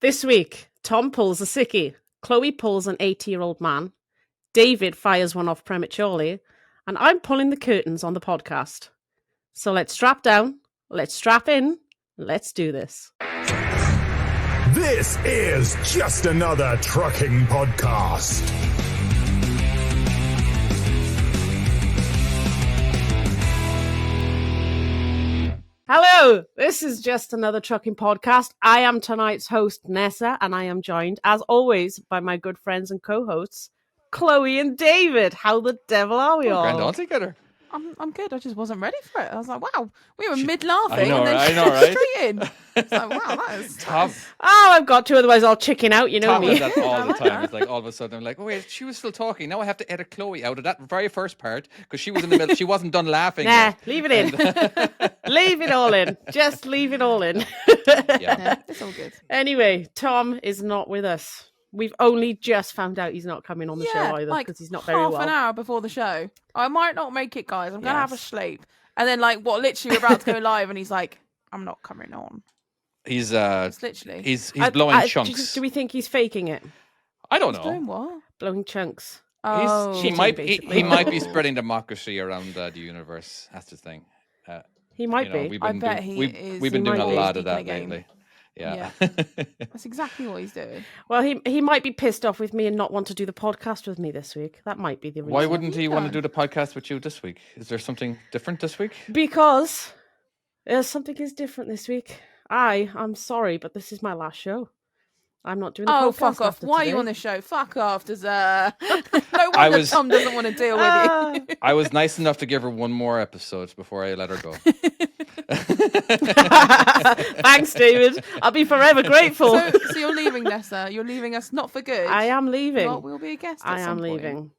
This week, Tom pulls a sicky, Chloe pulls an 80-year-old man, David fires one off prematurely, and I'm pulling the curtains on the podcast. So let's strap down, let's strap in, let's do this. This is just another trucking podcast. Hello, this is just another trucking podcast. I am tonight's host, Nessa, and I am joined, as always, by my good friends and co-hosts, Chloe and David. How the devil are we all? Grand all together. I'm good. I just wasn't ready for it. I was like, wow, we were mid-laughing I and then know, right? straight in. It's like, wow, that is Tom, Oh, I've got to, otherwise I'll chicken out, you know Tom me. does that all I the like time. that. It's like all of a sudden, I'm like, oh wait, she was still talking. Now I have to edit Chloe out of that very first part because she was in the middle. She wasn't done laughing. Nah, yet. leave it in. Leave it all in. Just leave it all in. yeah, it's all good. Anyway, Tom is not with us. We've only just found out he's not coming on the show either like because he's not very half well. an hour before the show. I might not make it, guys. I'm gonna have a Yes. sleep. And then, literally, we're about to go live, and he's like, "I'm not coming on." He's It's literally. he's blowing chunks. Do we think he's faking it? I don't He's doing know. what? Blowing chunks. Oh, He cheating, might basically. he might be spreading democracy around the universe. That's the thing. He might You know, be. we've I been bet doing, he we've, is. we've been He doing a might be lot of that keeping a game. lately. Yeah. That's exactly what he's doing. Well, he might be pissed off with me and not want to do the podcast with me this week. That might be the reason. Why wouldn't he want to Yeah. do the podcast with you this week? Is there something different this week? Because something is different this week. I'm sorry, but this is my last show. I'm not doing the Oh, podcast fuck off. after Why are today. you on the show? Fuck off. There's no I wonder was- Tom doesn't want to deal with Ah. you. I was nice enough to give her one more episode before I let her go. Thanks, David. I'll be forever grateful. So you're leaving, Nessa. You're leaving us not for good. I am leaving. Well, we'll be a guest at I some am point. leaving.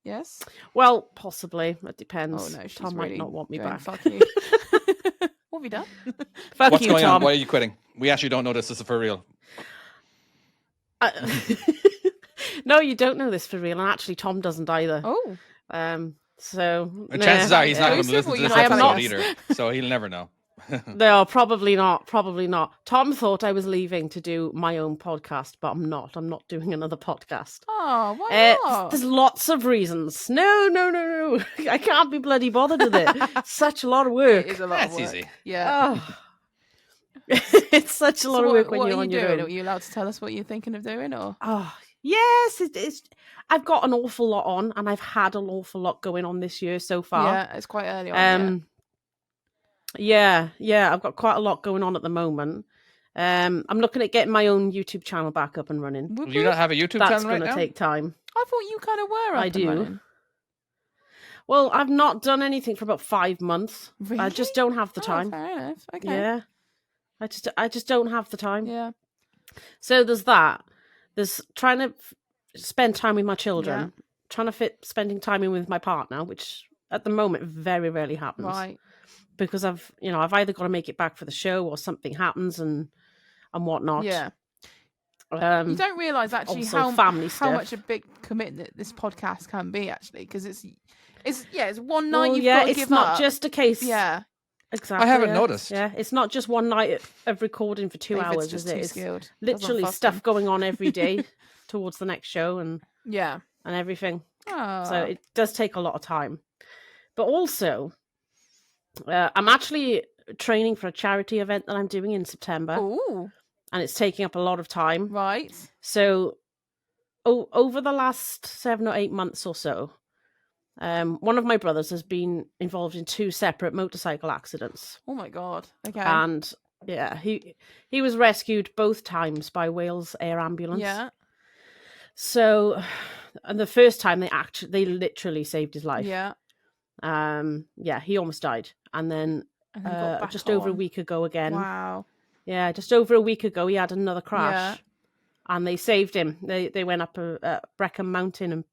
Yes? Well, possibly. It depends. Oh, no, she's Tom really might not want me going, back. Fuck you. What have you done? Fuck What's you, going Tom. on? Why are you quitting? We actually don't know this. This is for real. No, you don't know this for real, and actually, Tom doesn't either. Oh. So And chances are he's not going to Exclusive, listen or to you're this not episode telling either, so he'll never know. No, probably not. Probably not. Tom thought I was leaving to do my own podcast, but I'm not. I'm not doing another podcast. Oh, why not? There's lots of reasons. No. I can't be bloody bothered with it. Such a lot of work. It is a lot That's of work. easy. Yeah. Oh. It's such a lot So of work when what you're are on you your doing? own. Are you allowed to tell us what you're thinking of doing? Or Oh, yes, it's. I've got an awful lot on, and I've had an awful lot going on this year so far. yeah, it's quite early on. Yeah, I've got quite a lot going on at the moment. I'm looking at getting my own YouTube channel back up and running. Would Do you we? not have a YouTube That's channel right going to now? take time. I thought you kind of were. Up I and do. running. Well, I've not done anything for about 5 months. I Really? just don't have the Oh, time. fair enough. Okay. Yeah, I just don't have the time. Yeah. So there's that. There's trying to spend time with my children. Trying to fit spending time in with my partner, which at the moment very rarely happens. Right. Because I've either got to make it back for the show or something happens and whatnot. Yeah. You don't realise actually also how family how stuff. much a big commitment this podcast can be actually because it's one night Well, you've yeah, got to it's give not up. just a case. Yeah. Exactly. I haven't yeah. noticed. Yeah, it's not just one night of recording for 2 David's hours, just is it? too It's skilled. literally Doesn't stuff fuss him. going on every day towards the next show and Yeah. everything. Oh. So it does take a lot of time. But also, I'm actually training for a charity event that I'm doing in September, Ooh. and it's taking up a lot of time. Right. So over the last 7 or 8 months or so, one of my brothers has been involved in 2 separate motorcycle accidents. Oh my god. Okay. And yeah, he was rescued both times by Wales Air Ambulance. yeah. So, and the first time they literally saved his life. Yeah. Yeah, he almost died, and then And then got back just over a on. week ago again. Wow. Yeah, just over a week ago, he had another crash, Yeah. and they saved him. They went up Brecon Mountain and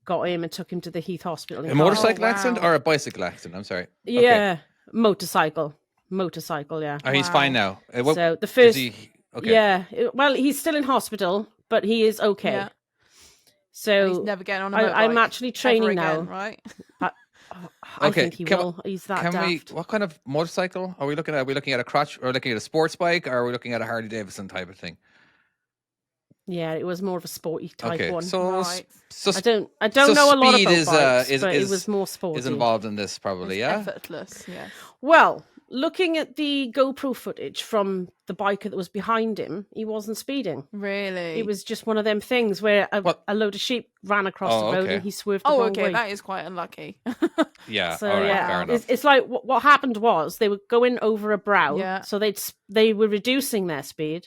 got him and took him to the Heath Hospital. in A Cardiff. motorcycle wow. accident or a bicycle accident? I'm sorry. Okay. Yeah, motorcycle. Yeah. Oh, he's Wow. fine now. What, So the is first, he, okay. yeah. Well, he's still in hospital, but he is okay. Yeah. So He's never getting on a I'm motorbike actually ever training again, now. right? I Okay, think he can we- will. He's that Can we? daft. What kind of motorcycle are we looking at? Are we looking at a crotch? Or looking at a sports bike? Or are we looking at a Harley Davidson type of thing? Yeah, it was more of a sporty type Okay, one. so Right. so I don't so know a lot speed about is bikes, but it was more sporty. is involved in this probably, It's yeah. effortless. Yes. Well, looking at the GoPro footage from the biker that was behind him, he wasn't speeding. Really. It was just one of them things where What? a load of sheep ran across Oh, the road okay. and he swerved the Oh, wrong okay. way. That is quite unlucky. Yeah. So all right. yeah, Fair enough. it's like what happened was they were going over a brow, Yeah. so they were reducing their speed,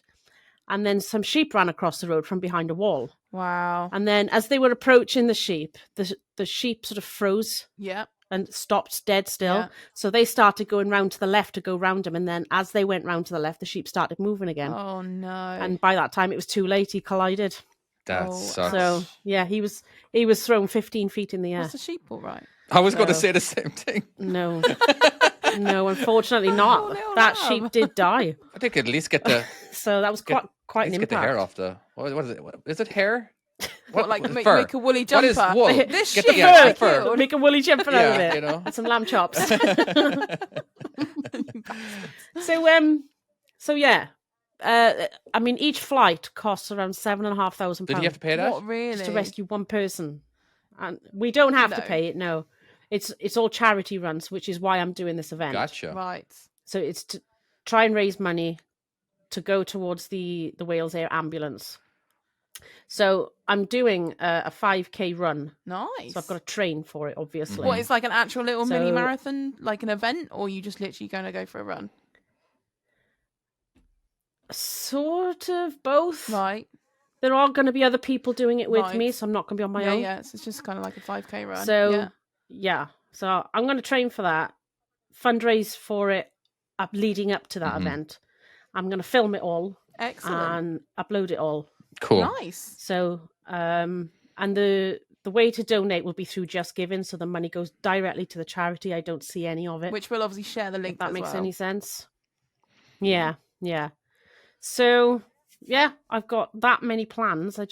and then some sheep ran across the road from behind a wall, Wow. and then as they were approaching the sheep, the sheep sort of froze Yeah. and stopped dead still. Yeah. So they started going round to the left to go round him, and then as they went round to the left, the sheep started moving again. Oh no. And by that time, it was too late. He collided. That Oh, sucks. So yeah, he was thrown 15 feet in the air. was the sheep all right? I was going to No. say the same thing. No, no, unfortunately not. little That lamb. sheep did die. I think at least get the So that was quite at an least impact. get the hair off the. What is it? Is it hair? What, like make fur? a woolly What jumper? is wool? This Get sheep the, yeah, I fur. killed. Make a woolly jumper out of Yeah, it. you know. And some lamb chops. So yeah. I mean, each flight costs around £7,500 Did he have to pay that? What really? just to rescue one person, and we don't have to No. pay it. No, it's all charity runs, which is why I'm doing this event. Gotcha. Right. So it's to try and raise money to go towards the Wales Air Ambulance. So I'm doing a 5K run. Nice. So I've got to train for it, obviously. What, it's like an actual little mini So- marathon, like an event, or you just literally going to go for a run? Sort of both. Right. There are going to be other people doing it with me, Right. so I'm not going to be on my yeah, own. yeah. So it's just kind of like a 5K run. So yeah. yeah, so I'm going to train for that, fundraise for it, leading up to that Mhm. event. I'm going to film it all Excellent. and upload it all. Cool. Nice. So and the way to donate will be through Just Giving, so the money goes directly to the charity. I don't see any of it. Which we'll obviously share the link if that as makes well. any sense. Yeah, yeah. So yeah, I've got that many plans. I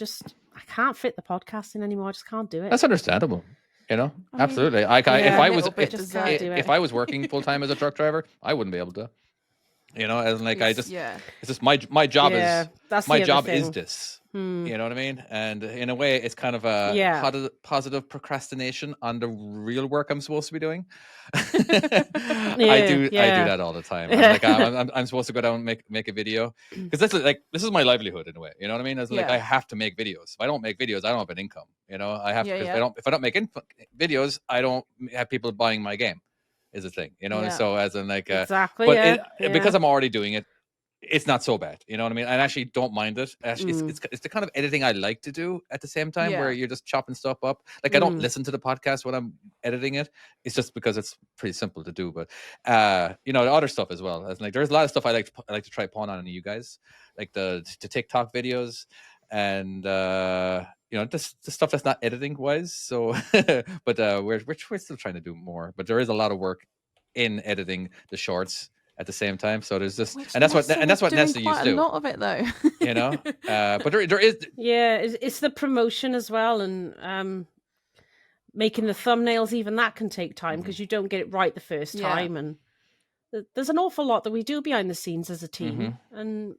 can't fit the podcasting anymore. I just can't do it. That's understandable. You know, I mean, absolutely. If yeah, I a was little bit just deserved. can't do it. if I was working full time as a truck driver, I wouldn't be able to. You know, as like It's just my job Yeah, is that's my the other job is thing. this. Hmm. You know what I mean? And in a way, it's kind of a Yeah. positive procrastination on the real work I'm supposed to be doing. I Yeah, do yeah. that all the time. I'm supposed to go down and make a video because this is my livelihood in a way. You know what I mean? It's like Yeah. I have to make videos. If I don't make videos, I don't have an income. You know, I have Yeah, because yeah. if I don't make videos, I don't have people buying my game. Is a thing. You know, Yeah. so as in like Exactly. but Yeah, because I'm already doing it, it's not so bad. You know what I mean? I actually don't mind it. Actually, Mm. it's the kind of editing I like to do at the same time, where Yeah. you're just chopping stuff up. Like I don't Mm. listen to the podcast when I'm editing it. It's just because it's pretty simple to do. But you know, the other stuff as well. It's like there's a lot of stuff I like to try pawn on you guys, like the TikTok videos and you know, the stuff that's not editing wise. So, but we're still trying to do more. But there is a lot of work in editing the shorts at the same time. So there's this, Which and that's Nessa what was doing Nessa used quite to a do. lot of it though. You know, but there is. yeah. It's the promotion as well, and making the thumbnails. Even that can take time because you don't get it right the first Yeah. time, and there's an awful lot that we do behind the scenes as a team. Mm-hmm. And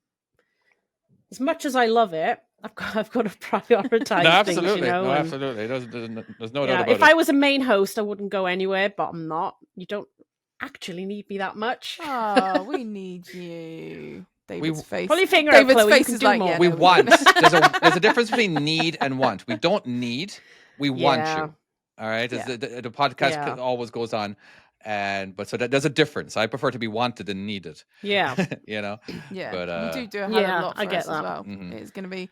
as much as I love it, I've got to prioritize No, things. absolutely, You know, no, and, absolutely. There's no yeah, doubt about if it. I was a main host, I wouldn't go anywhere, but I'm not. You don't actually need me that much. Oh, we need you. David's face. Pull your finger out, David's Chloe, you face can is do like, more. yeah, We no, want. There's a difference between need and want. We don't need. We want Yeah. you. All right. Yeah. The podcast Yeah. always goes on, but so there's a difference. I prefer to be wanted than needed. Yeah, You know. Yeah, But, we do a hell yeah, of a lot for I get us that. as well. Mhm. It's going to be.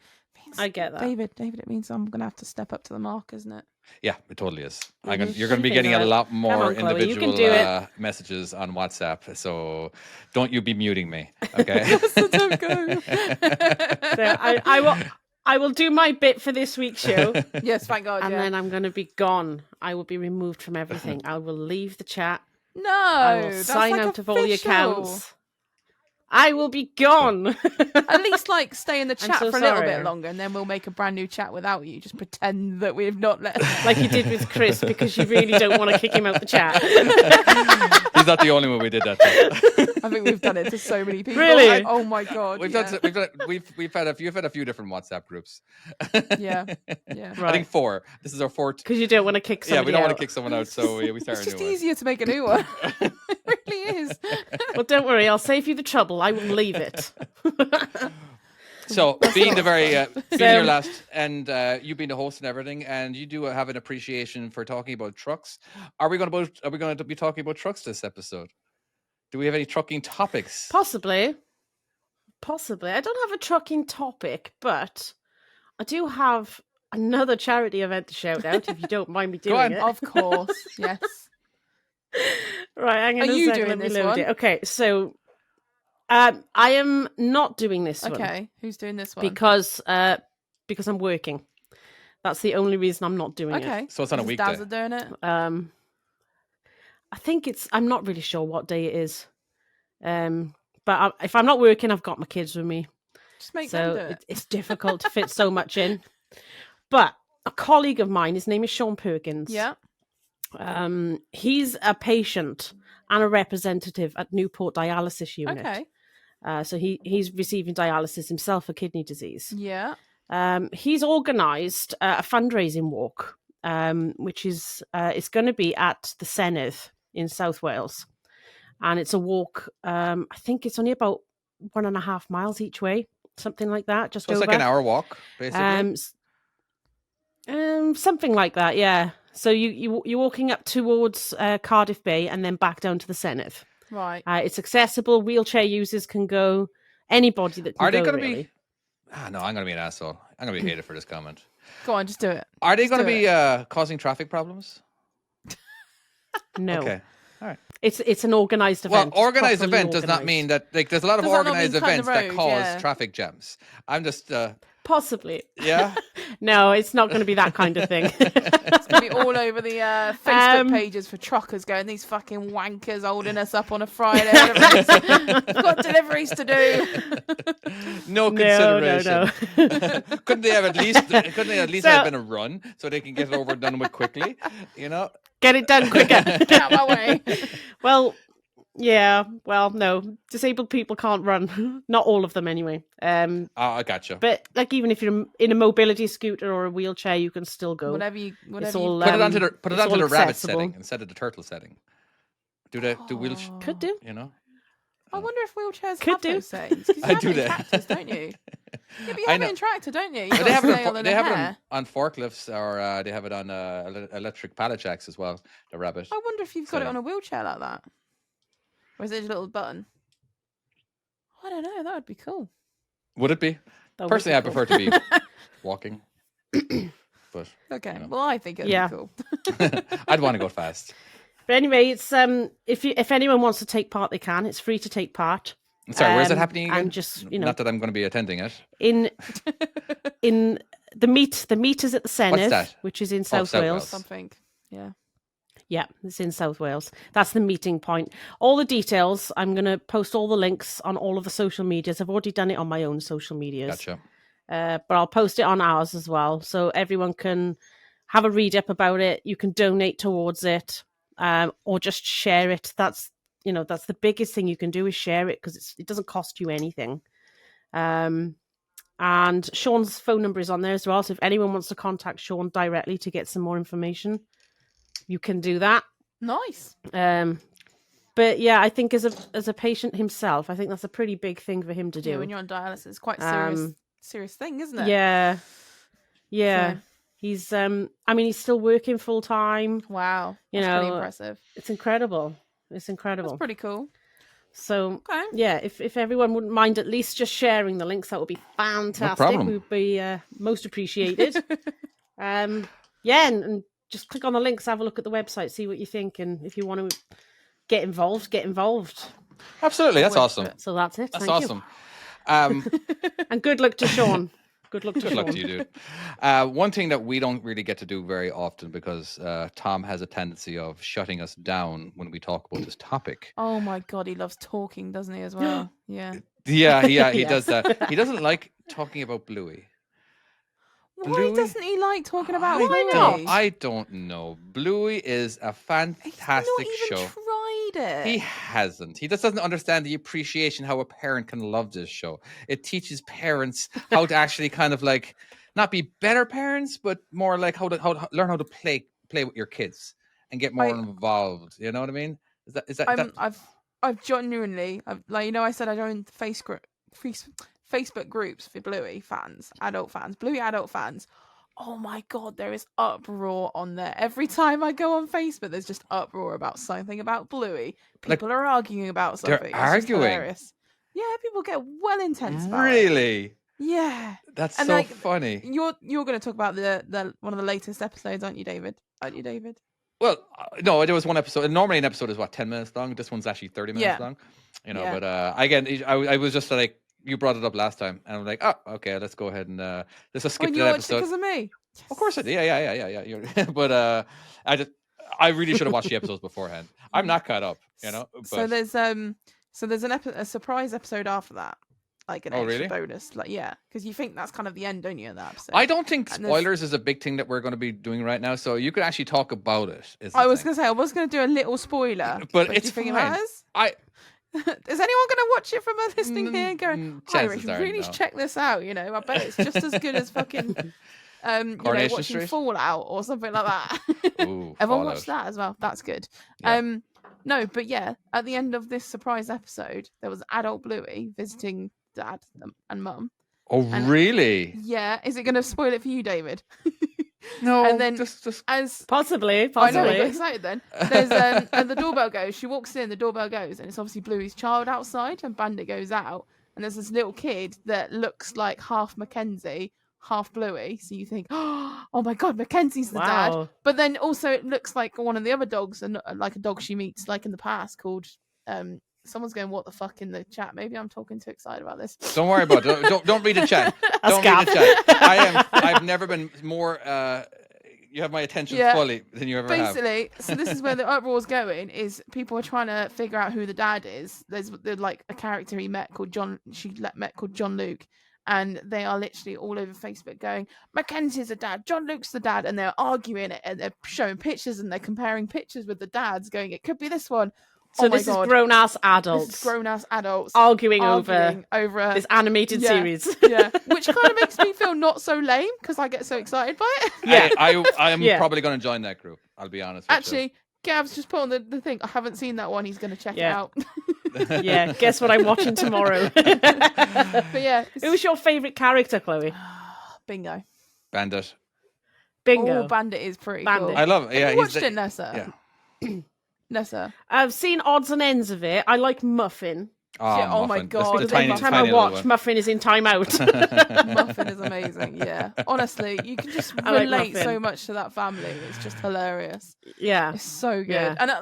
I get that. David, it means I'm going to have to step up to the mark, isn't it? Yeah, it totally is. Mhm. You're going to be Figure getting a out. lot more on, Chloe, you individual can do it. messages on WhatsApp. So don't you be muting me, okay? So don't go. So I will do my bit for this week's show, Yes, thank God. and yeah. then I'm going to be gone. I will be removed from everything. I will leave the chat. No, I will that's sign like out of all the official. accounts. I will be gone. At least like stay in the chat so for a little sorry. bit longer, and then we'll make a brand new chat without you. Just pretend that we've not let. Like you did with Chris, because you really don't want to kick him out the chat. He's not the only one we did that to. I think we've done it to so many people. Really? Oh my god. We've had a few different WhatsApp groups. Yeah. I think 4. This is our 4th. Because you don't want to kick somebody Yeah, we don't out. want to kick someone out, so we started It's a just new one. easier to make a new one. It really is. Well, don't worry, I'll save you the trouble. I will leave it. So, being the very being So- your last, and you being the host and everything, and you do have an appreciation for talking about trucks. Are we going to be talking about trucks this episode? Do we have any trucking topics? Possibly. I don't have a trucking topic, but I do have another charity event to shout out, if you don't mind me Go doing on. it. Of course. Yes. Right, hang on Are a you second, doing let me this load one? it. Okay, so I am not doing this one Okay. Who's doing this one? because I'm working. That's the only reason I'm not doing it. Okay. So it's on a Is weekday. Dazza doing it? I think I'm not really sure what day it is. But if I'm not working, I've got my kids with me. Just make So them do it. it's difficult to fit so much in. But a colleague of mine, his name is Sean Perkins. Yeah. He's a patient and a representative at Newport Dialysis Unit. Okay. So he's receiving dialysis himself for kidney disease. Yeah. He's organised a fundraising walk, which is it's going to be at the Senedd in South Wales, and it's a walk. I think it's only about 1.5 miles each way, something like that. Just So it's over. like an hour walk, basically. Something like that. Yeah. So you're walking up towards Cardiff Bay and then back down to the Senedd. Right. It's accessible. Wheelchair users can go. Anybody that can Are they go, going to really. be? No, I'm going to be an asshole. I'm going to be hated for this comment. Go on, just do it. Are they Just going to do be causing traffic problems? No. Okay. All right. It's an organised event. Well, It's organized properly event does not organised. mean that. Like, there's a lot of Does that not organized mean cutting events the that road? cause Yeah. traffic jams. I'm just, Possibly. yeah. No, it's not going to be that kind of thing. It's going to be all over the Facebook Um, pages for truckers going, these fucking wankers holding us up on a Friday. We've got deliveries to do. No No, consideration. no. Couldn't they have at least So- have been a run so they can get it over and done with quickly? You know. Get it done quicker. Get out of my way. Well, yeah. Well, no, disabled people can't run. Not all of them, anyway. Oh, I gotcha. But like, even if you're in a mobility scooter or a wheelchair, you can still go. Whatever you. It's all, Put it onto the it's rabbit all setting instead of the turtle setting. Do wheelchair? Could do. You know. I wonder if wheelchairs Could have do. those settings. 'Cause you I have do it in that. tractors, don't you? Yeah, but you I have know. it in tractor, don't you? You But got they to have stay it. on On, the they have it hair. on forklifts, or they have it on electric pallet jacks as well. The rabbit. I wonder if you've got it So- on a wheelchair like that. Or is it a little button? I don't know. That would be cool. Would it be? That would Personally, be I cool. prefer to be walking. But Okay. You know. Well, I think it'd Yeah. be cool. I'd want to go fast. But anyway, it's if anyone wants to take part, they can. It's free to take part. Sorry, where's it Um, happening again? and just, you know- not that I'm going to be attending it. In the meet. The meet is at the Senedd, that? which is in South South Wales. Wales. Something. Yeah. Yeah, it's in South Wales. That's the meeting point. All the details, I'm going to post all the links on all of the social medias. I've already done it on my own social medias. Gotcha. But I'll post it on ours as well. So everyone can have a read up about it. You can donate towards it, or just share it. That's the biggest thing you can do is share it, because it doesn't cost you anything. And Sean's phone number is on there as well. So if anyone wants to contact Sean directly to get some more information, you can do that. Nice. But yeah, I think as a patient himself, I think that's a pretty big thing for him to do. Yeah, when you're on dialysis, it's quite a serious thing, isn't it? Yeah. So- He's he's still working full time. Wow. You That's pretty know, impressive. It's incredible. It's incredible. That's pretty cool. So Okay. yeah, if everyone wouldn't mind at least just sharing the links, that would be fantastic. problem. We'd be most appreciated. Yeah, and just click on the links, have a look at the website, see what you think, and if you want to get involved, get involved. Absolutely, that's Wait, awesome. So that's it. That's Thank awesome. you. And good luck to Sean. Good luck to Good luck Sean. to you, dude. One thing that we don't really get to do very often because Tom has a tendency of shutting us down when we talk about this topic. Oh my god, he loves talking, doesn't he? As well. Yeah. Yeah, he Yes. does that. He doesn't like talking about Bluey. Why Bluey? doesn't he like talking about Bluey? I don't know. Bluey is a fantastic He's not even show. tried it. He hasn't. He just doesn't understand the appreciation how a parent can love this show. It teaches parents how to actually kind of like not be better parents, but more like how to learn how to play with your kids and get more involved. You know what I mean? Is that? I've genuinely, I said I joined Facebook groups for Bluey fans, Bluey adult fans. Oh my god, there is uproar on there. Every time I go on Facebook, there's just uproar about something about Bluey. People are arguing about something. They're arguing. Hilarious. Yeah, people get well intense about it. Really? Yeah. That's so funny. You're going to talk about the one of the latest episodes, aren't you, David? Well, no, there was one episode. Normally, an episode is 10 minutes long. This one's actually 30 minutes long. You know, but again, I was just like, you brought it up last time, and I'm like, oh, okay, let's go ahead and let's just skip that episode. Because of me. Yes. Of course I did. Yeah. But I really should have watched the episodes beforehand. I'm not caught up, you know. But... So there's a surprise episode after that, like an extra bonus, because you think that's kind of the end, don't you? In that episode, I don't think spoilers is a big thing that we're going to be doing right now. So you could actually talk about it. I was going to say I was going to do a little spoiler, but it's fine. Is anyone going to watch it from a listening here and going, "I really check this out"? You know, I bet it's just as good as fucking, watching Fallout or something like that. Ooh, everyone watched that as well. That's good. Yeah. No, but yeah, at the end of this surprise episode, there was adult Bluey visiting Dad and Mum. Oh, really? Yeah. Is it going to spoil it for you, David? No, and then just as possibly. I know, I got excited then. There's and the doorbell goes. She walks in, the doorbell goes, and it's obviously Bluey's child outside. And Bandit goes out, and there's this little kid that looks like half Mackenzie, half Bluey. So you think, oh my god, Mackenzie's the dad. But then also it looks like one of the other dogs, and like a dog she meets like in the past called. Someone's going, what the fuck in the chat? Maybe I'm talking too excited about this. Don't worry about it. Don't read the chat. Don't read the chat. I've never been more you have my attention fully than you ever have. Basically, so this is where the uproar's going, is people are trying to figure out who the dad is. There's like a character he met called John called John Luke, and they are literally all over Facebook going, Mackenzie's the dad, John Luke's the dad, and they're arguing it, and they're showing pictures, and they're comparing pictures with the dads, going, it could be this one. So this is grown-ass adults. This is grown-ass adults arguing over this animated series. Yeah, which kind of makes me feel not so lame because I get so excited by it. Yeah, I am probably going to join that group. I'll be honest with you. Actually, Gab's just put on the thing. I haven't seen that one. He's going to check it out. Yeah, guess what I'm watching tomorrow. But yeah. Who's your favourite character, Chloe? Bingo. Bandit. Bingo. Oh, Bandit is pretty Bandit. cool. I love it. Yeah, Have you watched it, Nessa? Yeah. Nessa. I've seen odds and ends of it. I like Muffin. Oh my god! The Every time I watch, Muffin is in timeout. Muffin is amazing. Yeah, honestly, you can just relate so much to that family. It's just hilarious. Yeah, it's so good. Yeah. And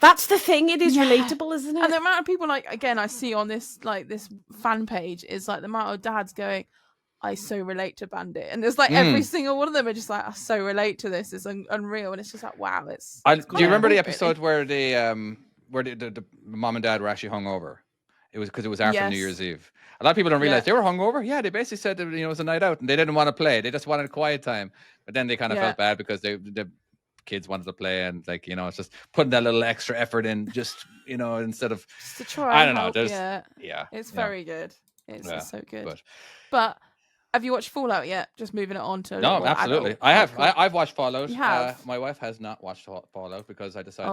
that's the thing. It is relatable, isn't it? And the amount of people again I see on this this fan page is the amount of dads going, I so relate to Bandit, and there's every single one of them are just I so relate to this. It's unreal, and it's just wow. It's do you remember the episode where the mom and dad were actually hungover? It was because it was after New Year's Eve. A lot of people don't realize they were hungover. Yeah, they basically said that, it was a night out and they didn't want to play. They just wanted a quiet time. But then they kind of felt bad because the kids wanted to play, and it's just putting that little extra effort in, just instead of just to try. I don't know. It's very good. It's so good. But have you watched Fallout yet? Just moving it on to absolutely. Adult. I have. I've watched Fallout. You have? My wife has not watched Fallout because I decided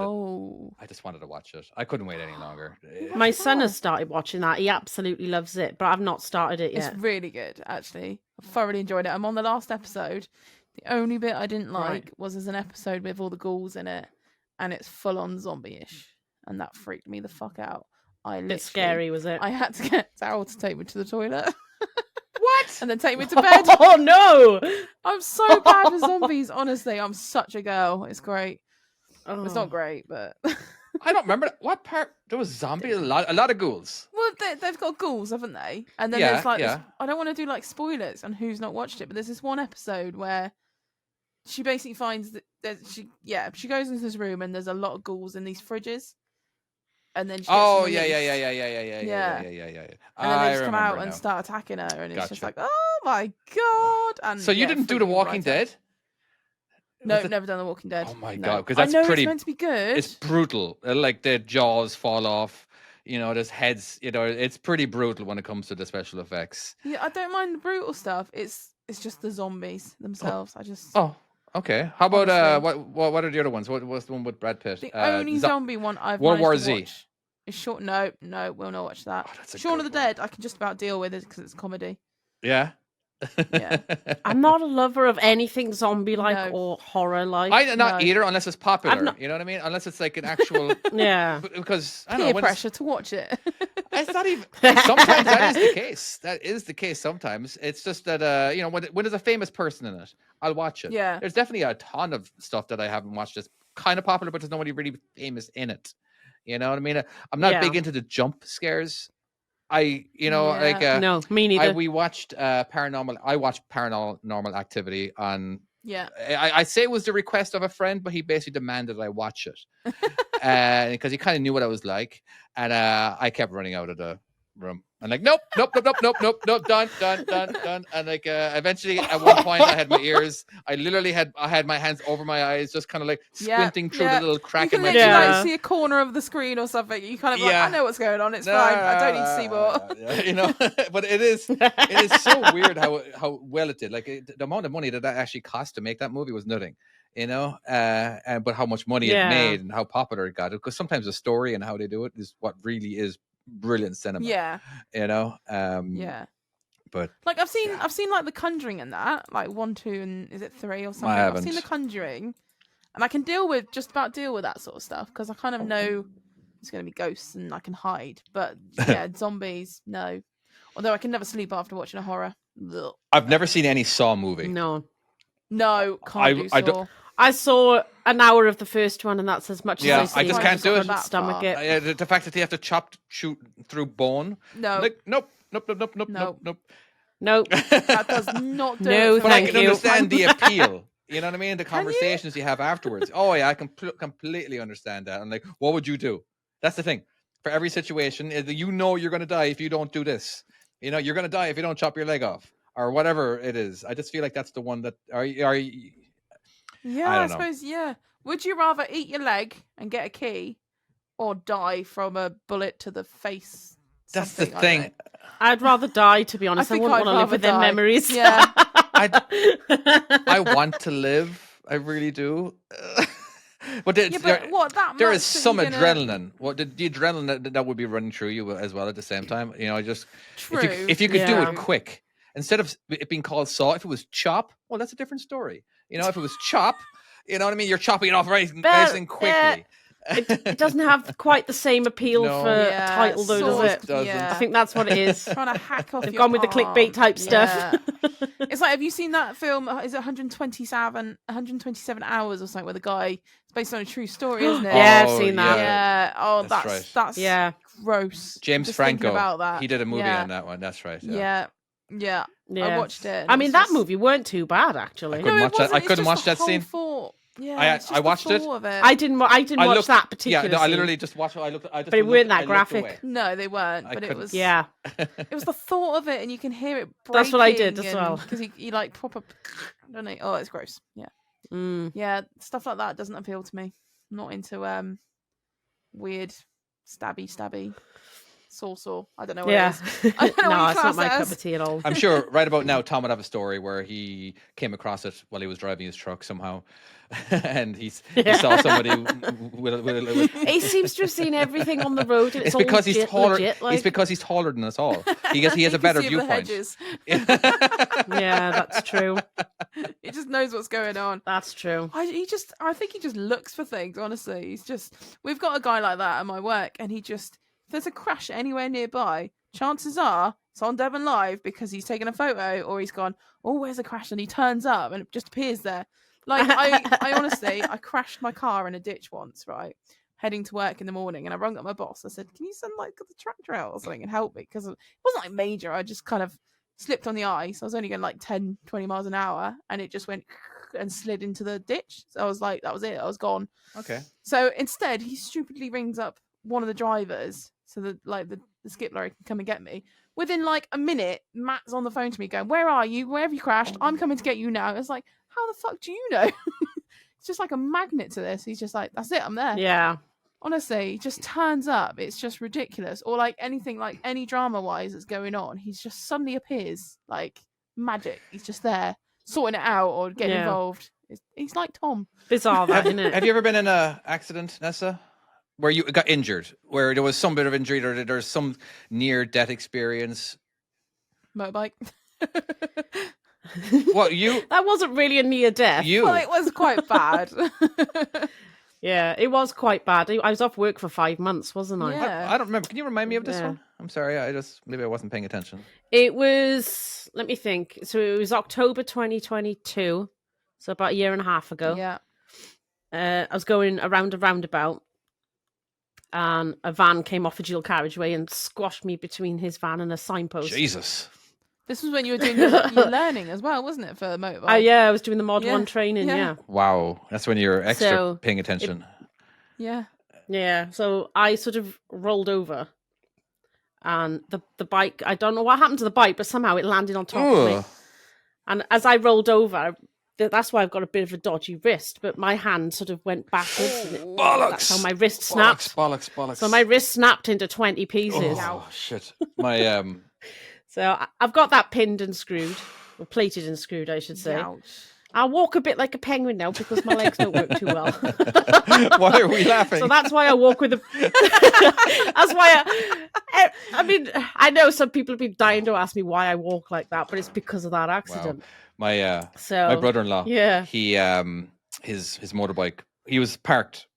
I just wanted to watch it. I couldn't wait any longer. My son has started watching that. He absolutely loves it, but I've not started it yet. It's really good, actually. I thoroughly enjoyed it. I'm on the last episode. The only bit I didn't like was there's an episode with all the ghouls in it, and it's full on zombie-ish, and that freaked me the fuck out. Bit scary, was it? I had to get Daryl to take me to the toilet. What? And then take me to bed. Oh no! I'm so bad with zombies. Honestly, I'm such a girl. It's great. It's not great, but I don't remember what part. There was zombie. A lot of ghouls. Well, they've got ghouls, haven't they? And then Yeah, there's like, yeah. this, I don't want to do like spoilers on who's not watched it, but there's this one episode where she basically finds that she goes into this room and there's a lot of ghouls in these fridges, and then she gets Oh them yeah. Yeah. And then I they just come out remember and now. start attacking her, and it's just Gotcha. like, oh my god! And So you didn't do The freaking Walking right out. Dead? No, Was it- never done The Walking Dead. Oh my No. God, 'cause I that's know pretty- it's meant to be good. It's brutal. Like the jaws fall off. There's heads. It's pretty brutal when it comes to the special effects. Yeah, I don't mind the brutal stuff. It's just the zombies themselves. I just Oh, okay. How about Honestly. what are the other ones? What's the one with Brad Pitt? the only zombie one I've World managed War to Z. watch is short. No, we'll not watch that. Oh, that's a Shaun of good the one. Dead. I can just about deal with it because it's comedy. Yeah. Yeah. I'm not a lover of anything zombie-like No. or horror-like. I not No. either unless it's popular. not- You know what I mean? Unless it's like an actual Yeah. because I don't Peer know when it's- pressure to watch it. It's not even. Sometimes that is the case. That is the case. Sometimes it's just that when there's a famous person in it, I'll watch it. Yeah. There's definitely a ton of stuff that I haven't watched that's kind of popular, but there's nobody really famous in it. You know what I mean? I'm not Yeah. big into the jump scares. I Yeah. No, me neither. we watched paranormal. I watched Paranormal Activity on. Yeah. I say it was the request of a friend, but he basically demanded I watch it because he kind of knew what I was like, and I kept running out of the room. I'm like, nope, done, and like eventually at one point I had my ears. I literally had my hands over my eyes, just kind of like squinting through the little You crack can in my literally cheek. Yeah. see a corner of the screen or something. You kind of Yeah. I know what's going on. It's fine. I don't need to see more. But it is so weird how well it did. Like the amount of money that actually cost to make that movie was nothing. But how much money Yeah. it made and how popular it got. Because sometimes the story and how they do it is what really is brilliant cinema. Yeah. Yeah. But Like I've seen like The Conjuring and that, like 1, 2, and is it 3 or something? I've seen haven't. The Conjuring, and I can deal with that sort of stuff because I kind of know it's going to be ghosts and I can hide. But yeah, zombies, no. Although I can never sleep after watching a horror. Ugh. I've never seen any Saw movie. No. No, can't do I don't- Saw. I saw an hour of the first one, and that's as much Yeah, as I I just see. can't do it. That Stomach far. it. The fact that they have to shoot through bone. No, Like nope. No. Nope. that does not do No, it. for But I thank can you. understand the appeal. You know what I mean? The Can you? conversations you have afterwards. Oh yeah, I can completely understand that. I'm like, what would you do? That's the thing. For every situation, you're going to die if you don't do this. You're going to die if you don't chop your leg off or whatever it is. I just feel like that's the one that are Yeah, I I don't know. suppose. Yeah. Would you rather eat your leg and get a key, or die from a bullet to the face? That's the Something, I thing. don't know. I'd rather die, to be honest. I think wouldn't I'd want to live rather with their die. memories. Yeah. I want to live. I really do. But Yeah, but what that there much is that some you're gonna- adrenaline. What the adrenaline that would be running through you as well at the same time. Just True. if you could do Yeah. it quick instead of it being called Saw. If it was Chop, well, that's a different story. If it was Chop, you know what I mean. You're chopping it off nice and quickly. It doesn't have quite the same appeal No. for Yeah, a title, though, Saw does it? doesn't. Yeah. I think that's what it is. Trying to hack off. They've your gone with the clickbait arm. type stuff. Yeah. It's like, have you seen that film? Is it 127 hours or something? Where the guy, it's based on a true story, isn't it? Yeah, I've Oh, seen that. Yeah. Oh, That's that's right. that's Yeah. gross. James Just thinking Franco. about that. He did a movie Yeah. on that one. That's right. Yeah. Yeah. Yeah. I watched it. and I it mean, was that just- movie weren't too bad, actually. I couldn't watch that. wasn't. I It's couldn't just watch the that whole scene. thought. Yeah, I it's just I watched the it. thought of it. I didn't watch looked- that particular Yeah, no, I scene. literally just watched it. I just But it weren't that I looked graphic. away. No, they weren't. I But it couldn't- was. Yeah. It was the thought of it, and you can hear it. That's what I did as breaking well. Because he like proper. I don't know. Oh, it's gross. Yeah. Mm. Yeah, stuff like that doesn't appeal to me. I'm not into weird stabby saw. I don't know what Yeah. it is. I don't know No, what you it's not class my it cup as. of tea at all. I'm sure right about now Tom would have a story where he came across it while he was driving his truck somehow, and he saw somebody with He seems to have seen everything on the road. And it's all because he's legit, taller. legit, like- It's because he's taller than us all. He has You a can better see the viewpoint. hedges. Yeah, that's true. He just knows what's going on. That's true. I think he just looks for things, honestly. We've got a guy like that at my work, and if there's a crash anywhere nearby, chances are it's on Devon Live because he's taken a photo or he's gone, oh, where's a crash? And he turns up and it just appears there. Like, I honestly, I crashed my car in a ditch once, right? heading to work in the morning, and I rung up my boss. I said, "Can you send like the tractor out or something and help me?" Because it wasn't like major. I just kind of slipped on the ice. I was only going like 10, 20 miles an hour, and it just went and slid into the ditch. So I was like, that was it. I was gone. Okay. So instead, he stupidly rings up one of the drivers so that like the skip lorry can come and get me. Within like a minute, Matt's on the phone to me going, "Where are you? Where have you crashed? I'm coming to get you now." It's like, how the fuck do you know? It's just like a magnet to this. He's just like, that's it, I'm there. Yeah. Honestly, he just turns up. It's just ridiculous. Or like anything, like any drama wise that's going on, he's just suddenly appears like magic. He's just there sorting it out or getting involved. He's like Tom. Bizarre, that, isn't it? Have you ever been in an accident, Nessa, where you got injured, where there was some bit of injury or there's some near-death experience? Motorbike. What, you? That wasn't really a near death. Well, it was quite bad. Yeah, it was quite bad. I was off work for 5 months, wasn't I? Yeah. I don't remember. Can you remind me of this Yeah. one? I'm sorry. Maybe I wasn't paying attention. It was, let me think. So it was October 2022. So about a year and a half ago. Yeah. I was going around a roundabout, and a van came off a dual carriageway and squashed me between his van and a signpost. Jesus. This was when you were doing your learning as well, wasn't it, for motorbike? Yeah, I was doing the Mod Yeah, 1 training, yeah. yeah. Wow. That's when you're extra So, paying attention. Yeah. Yeah, so I sort of rolled over, and the bike, I don't know what happened to the bike, but somehow it landed on top of me. Ugh. And as I rolled over, that's why I've got a bit of a dodgy wrist, but my hand sort of went backwards. And Bollocks. that's how my wrist snapped. Bollocks. So my wrist snapped into 20 pieces. Oh, shit. My, So I've got that pinned and screwed, or plated and screwed, I should say. Ouch. I walk a bit like a penguin now because my legs don't work too well. why are we laughing? So that's why I walk with a. That's why I mean, I know some people have been dying to ask me why I walk like that, but it's because of that accident. My So my brother-in-law, yeah, he his motorbike, he was parked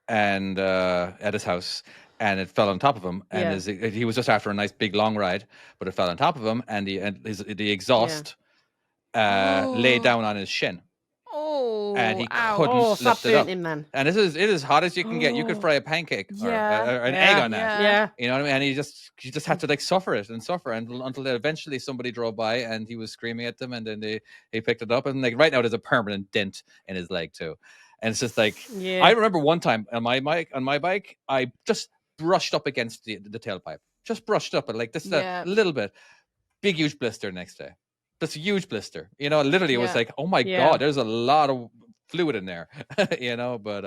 and at his house, and it fell on top of him, and he was just after a nice big long ride, but it fell on top of him, and the exhaust lay down on his shin, Oh, and he ouch. couldn't stop lift it up. him then. And it is as hot as you can get. You could fry a pancake or an egg on that. Yeah. You know what I mean? And he just had to like suffer it until eventually somebody drove by and he was screaming at them, and then he picked it up, and like right now there's a permanent dent in his leg too. And it's just like I remember one time on my bike, I just brushed up against the tailpipe, just brushed up, and like this a little bit, big huge blister next day. That's a huge blister. You know, literally it was like, oh my God, there's a lot of fluid in there. You know, but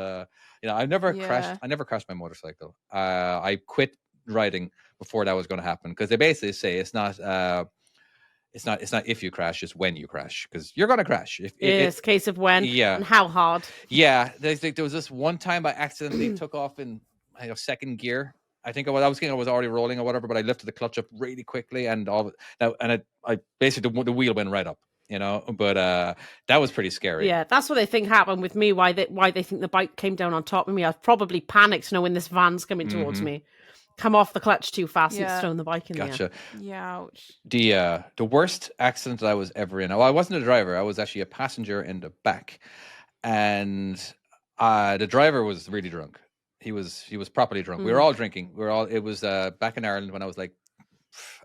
you know, I never crashed my motorcycle. I quit riding before that was going to happen, because they basically say it's not if you crash, it's when you crash, because you're going to crash. It's a case of when and how hard. Yeah, there was this one time I accidentally took off in second gear. I think I was already rolling or whatever, but I lifted the clutch up really quickly, and I basically the wheel went right up, you know. But that was pretty scary. Yeah, that's what they think happened with me. Why they think the bike came down on top of me? I've probably panicked knowing this van's coming towards me. Come off the clutch too fast and it's thrown the bike in the air. Gotcha. Yeah, ouch. The worst accident that I was ever in. Well, I wasn't a driver. I was actually a passenger in the back, and the driver was really drunk. He was properly drunk. We were all drinking. It was back in Ireland when I was like,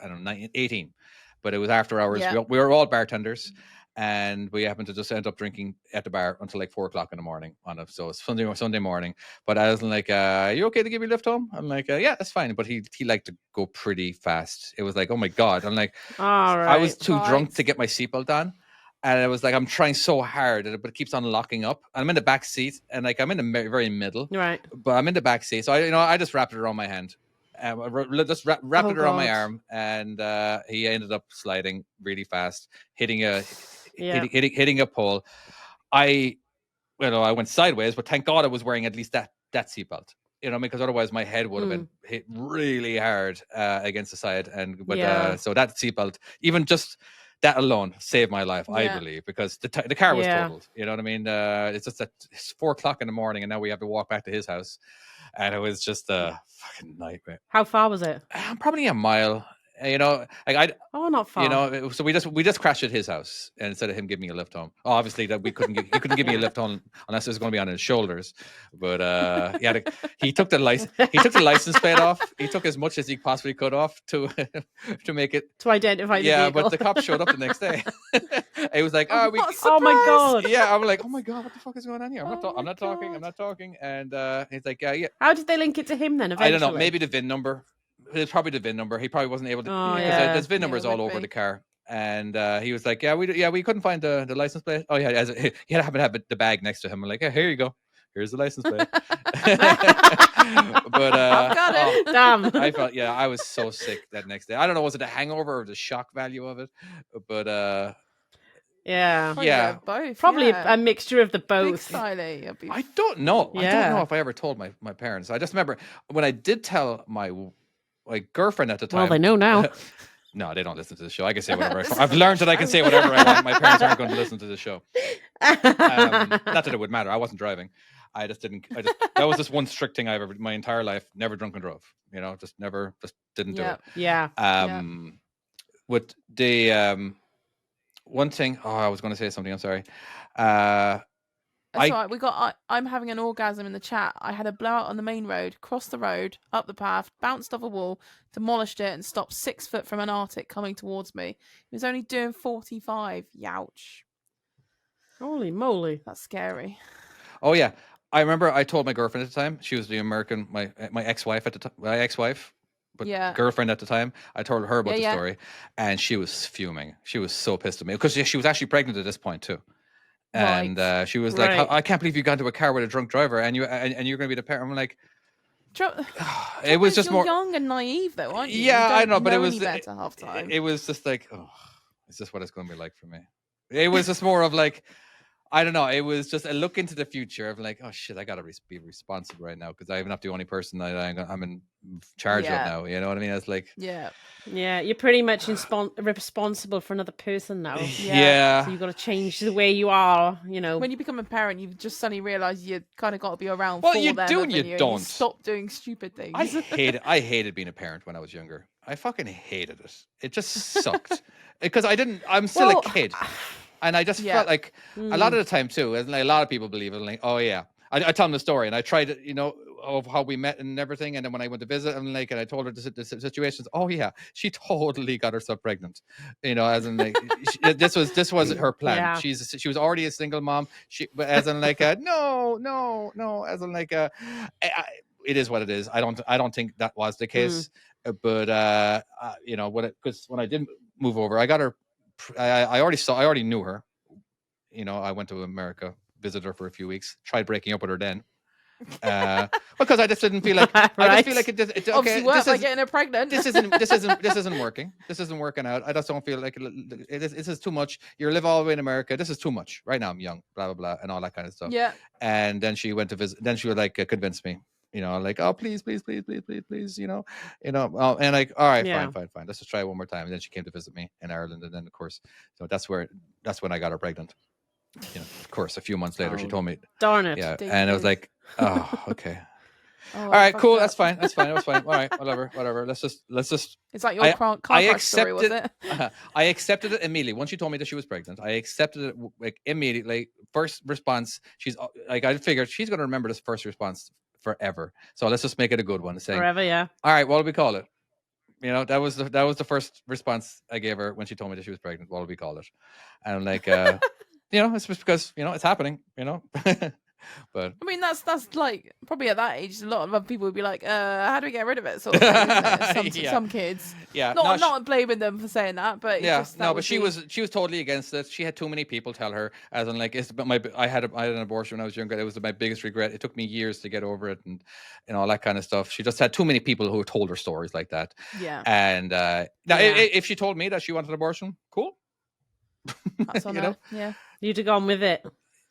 I don't know, 18, but it was after hours. Yeah. We were all bartenders, and we happened to just end up drinking at the bar until like 4:00 in the morning so it's Sunday morning. But I was like, are you okay to give me a lift home? I'm like, yeah, that's fine. But he liked to go pretty fast. It was like, oh my God. I'm like, all right. I was too drunk to get my seatbelt on. And it was like, I'm trying so hard, but it keeps on locking up. And I'm in the back seat, and like I'm in the very middle, right? But I'm in the back seat, so I just wrapped it around my hand, just wrapped it around my arm, and he ended up sliding really fast, hitting a pole. I went sideways, but thank God I was wearing at least that seatbelt, you know, because otherwise my head would have been hit really hard against the side, so that seatbelt, even just that alone saved my life, I believe, because the car was totaled. You know what I mean? It's just that it's 4:00 in the morning, and now we have to walk back to his house, and it was just a fucking nightmare. How far was it? Probably a mile. you know, like not far. you know, so we just crashed at his house, and instead of him giving me a lift home, obviously that he couldn't give me a lift home unless it was going to be on his shoulders. But he took the license plate off. He took as much as he possibly could off to make it to identify the vehicle. But the cops showed up the next day. It was like, oh my god, yeah. I'm like, oh my god, what the fuck is going on here? I'm not talking. And he's like, yeah. How did they link it to him then? Eventually? I don't know. Maybe the VIN number. It's probably the VIN number. He probably wasn't able to. There's VIN numbers all over the car. And he was like, we couldn't find the license plate. Oh yeah, he happened to have the bag next to him. I'm like, here you go. Here's the license plate. But I've got it. Damn. I felt I was so sick that next day. I don't know, was it the hangover or the shock value of it? But both. Probably a mixture of the both. I don't know. I don't know if I ever told my parents. I just remember when I did tell my girlfriend at the time. Well, they know now. No, they don't listen to the show. I can say whatever. I've learned that I can say whatever I want. My parents aren't going to listen to the show. Not that it would matter. I wasn't driving. I just didn't. That was just one strict thing I've ever my entire life. Never drunk and drove. You know, just didn't do it. Yeah. With the one thing. Oh, I was going to say something. I'm sorry. That's right. I'm having an orgasm in the chat. I had a blowout on the main road, crossed the road, up the path, bounced off a wall, demolished it, and stopped 6 foot from an Arctic coming towards me. He was only doing 45. Youch. Holy moly. That's scary. Oh yeah. I remember I told my girlfriend at the time. She was the American, my ex-wife at the time. My ex-wife, but girlfriend at the time. I told her about the story, and she was fuming. She was so pissed at me because she was actually pregnant at this point too. And she was like, I can't believe you got into a car with a drunk driver and you're going to be the parent. I'm like, it was just more young and naive though, aren't you? Yeah, I know, but it was better half time. It was just like, is this what it's going to be like for me? It was just more of like, I don't know. It was just a look into the future of like, oh shit, I got to be responsible right now because I'm not the only person that I'm in charge of now. You know what I mean? It's like, yeah, you're pretty much responsible for another person now. Yeah. So you've got to change the way you are. You know, when you become a parent, you've just suddenly realised you kind of got to be around. Well, for you them, do and you don't. You stop doing stupid things. I hated being a parent when I was younger. I fucking hated it. It just sucked because I'm still a kid. And I just felt like a lot of the time too, and like a lot of people believe it. Like, oh yeah, I tell them the story, and I tried, of how we met and everything. And then when I went to visit, and I told her the situations. Oh yeah, she totally got herself pregnant. As in like this was her plan. Yeah. She was already a single mom. As in like no. As in like it is what it is. I don't think that was the case. But because when I did move over, I got her. I already knew her. I went to America, visited her for a few weeks, tried breaking up with her then. Because I just didn't feel like I just feel like it obviously worked by getting her pregnant. This isn't working. This isn't working out. I just don't feel like this is too much. You live all the way in America. This is too much. Right now I'm young, blah blah blah, and all that kind of stuff. Yeah. And then she went to visit. Then she would like convince me. Like, oh please, and like, all right, fine. Let's just try it one more time. And then she came to visit me in Ireland, and then of course, so that's when I got her pregnant. Of course, a few months later, she told me. Darn it! Yeah, and I was like, oh, okay. All right, cool. That's fine. That was fine. All right, whatever. Let's just. It's like your car crash story, was it? I accepted it immediately. Once she told me that she was pregnant, I accepted it like immediately. First response, she's like, I figured she's going to remember this first response forever. So let's just make it a good one. Saying forever, yeah. All right, what do we call it? That was the first response I gave her when she told me that she was pregnant. What do we call it? And I'm like, it's just because it's happening. But I mean, that's like probably at that age, a lot of other people would be like, how do we get rid of it? Sort of thing, isn't it? Some kids. Yeah. Not blaming them for saying that, but but she was totally against it. She had too many people tell her, as in like, I had an abortion when I was younger. It was my biggest regret. It took me years to get over it, and all that kind of stuff. She just had too many people who told her stories like that. Yeah. And now, if she told me that she wanted an abortion, cool. That's on her. Yeah. You'd have gone with it.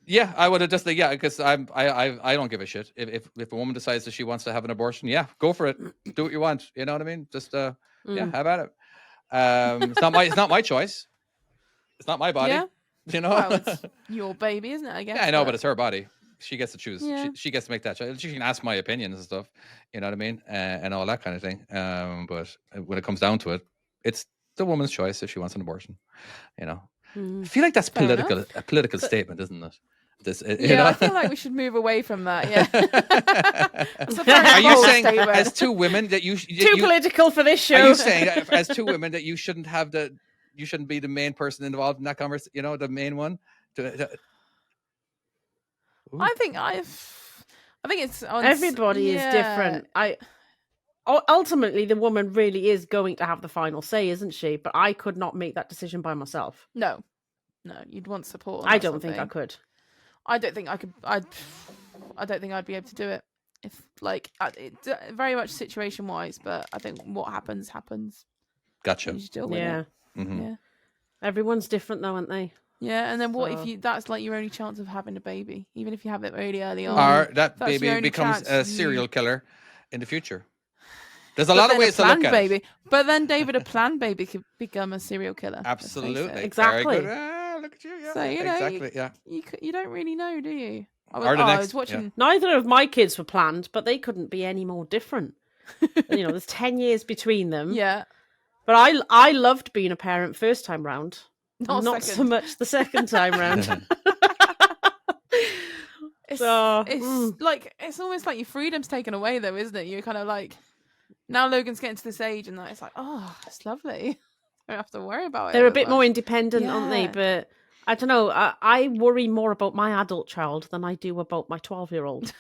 Yeah, I would have just because I don't give a shit if a woman decides that she wants to have an abortion. Yeah, go for it. Do what you want. You know what I mean? Just have at it. It's not my choice. It's not my body. Yeah. Well, it's your baby, isn't it? I guess. Yeah, I know, but it's her body. She gets to choose. Yeah. She gets to make that choice. She can ask my opinions and stuff. You know what I mean? And all that kind of thing. But when it comes down to it, it's the woman's choice if she wants an abortion. You know, I Mm. feel like that's Fair enough. a political statement, isn't it? This, you Yeah, know? I feel like we should move away from that. Yeah. That's a Are very Are you bold saying statement. as two women that you Too political for this show. Are you saying that as two women that you shouldn't be the main person involved in that conversation? You know, the main one. I think it's Everybody is different. Ultimately, the woman really is going to have the final say, isn't she? But I could not make that decision by myself. No, you'd want support. On I that don't sort of think I thing. could. I don't think I could. I don't think I'd be able to do it. If very much situation wise, but I think what happens. Gotcha. You just deal with Yeah. it. Mhm. Yeah. Everyone's different, though, aren't they? Yeah, and then what So- if that's like your only chance of having a baby, even if you have it really early on. Or that That's your baby only becomes chance. a serial killer in the future. There's a But lot of then ways to look at baby. it. But then David, a planned baby could become a serial killer. let's face it. Absolutely. Exactly. Very good. Look at you. Yeah. So, you know, exactly. Yeah. You don't really know, do you? I Or the was next- watching. Neither of my kids were planned, but they couldn't be any more different. There's 10 years between them. Yeah, But I loved being a parent first time round. not Not so second. much the second time round. It's, So, like it's almost like your freedom's taken away, though, isn't it? You're kind of like now Logan's getting to this age, and it's like, oh, it's lovely. I don't have to worry about it. They're a as bit more much. independent, aren't they? Yeah. But I don't know. I worry more about my adult child than I do about my 12-year-old.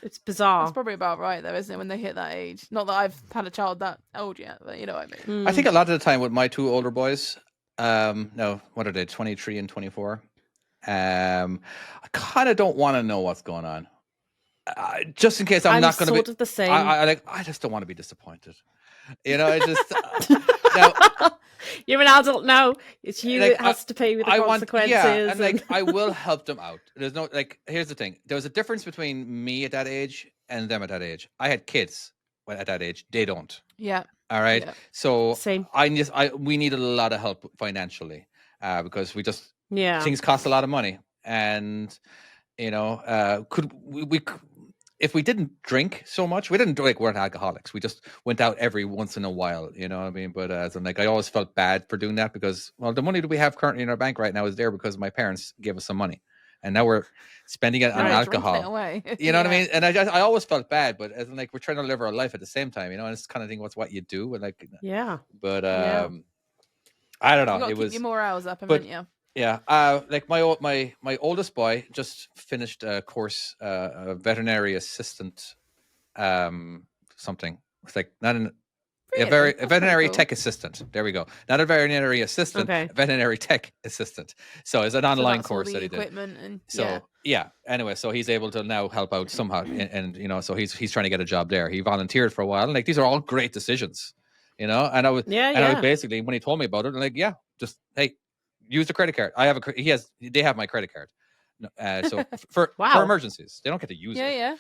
It's bizarre. That's probably about right, though, isn't it? When they hit that age. Not that I've had a child that old yet, but you know what I mean. I think a lot of the time with my two older boys, no, what are they, 23 and 24? I kind of don't want to know what's going on. Just in case I'm not going to be sort of the same. I just don't want to be disappointed. You know, I just now, You're an adult now. It's you Like, that has to pay with the I consequences. yeah, and like I will help them out. There's no like. Here's the thing: there was a difference between me at that age and them at that age. I had kids at that age. They don't. Yeah. All right. Yeah. So Same. we needed a lot of help financially because Yeah. things cost a lot of money, and you know, could we if we didn't drink so much, we didn't weren't alcoholics. We just went out every once in a while, you know what I mean? But as I'm like, I always felt bad for doing that because, well, the money that we have currently in our bank right now is there because my parents gave us some money, and now we're spending it on Now you're drinking alcohol. it away. You know what I Yeah. mean? And I always felt bad, but as in, like we're trying to live our life at the same time, you know. And it's kind of thing, what's what you do, and like, Yeah. but Yeah. I don't You know. got to It keep was your morals up, but- haven't you? yeah, like my oldest boy just finished a course, a veterinary assistant, something. It's like not an Really? a That's pretty veterinary cool. tech assistant. There we go. Not a veterinary assistant, Okay. a veterinary tech assistant. So it's an So online that's all course the that he did. equipment and So yeah. Anyway, so he's able to now help out somehow, and you know, so he's trying to get a job there. He volunteered for a while, and like these are all great decisions, you know. And I was basically when he told me about it, I'm like, yeah, just hey, use the credit card. I have they have my credit card. So for Wow. emergencies, they don't get to use it. yeah.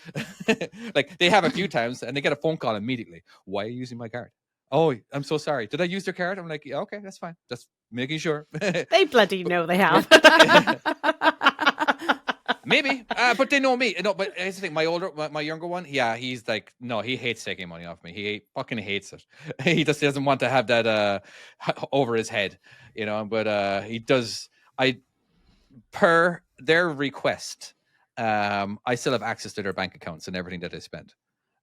Like they have a few times, and they get a phone call immediately. Why are you using my card? Oh, I'm so sorry. Did I use their card? I'm like, yeah, okay, that's fine. Just making sure. They bloody know they have. Maybe, but they know me. No, but here's the thing: my younger one, yeah, he's like, no, he hates taking money off me. He fucking hates it. He just doesn't want to have that over his head, you know. But he does. Per their request, I still have access to their bank accounts and everything that they spend.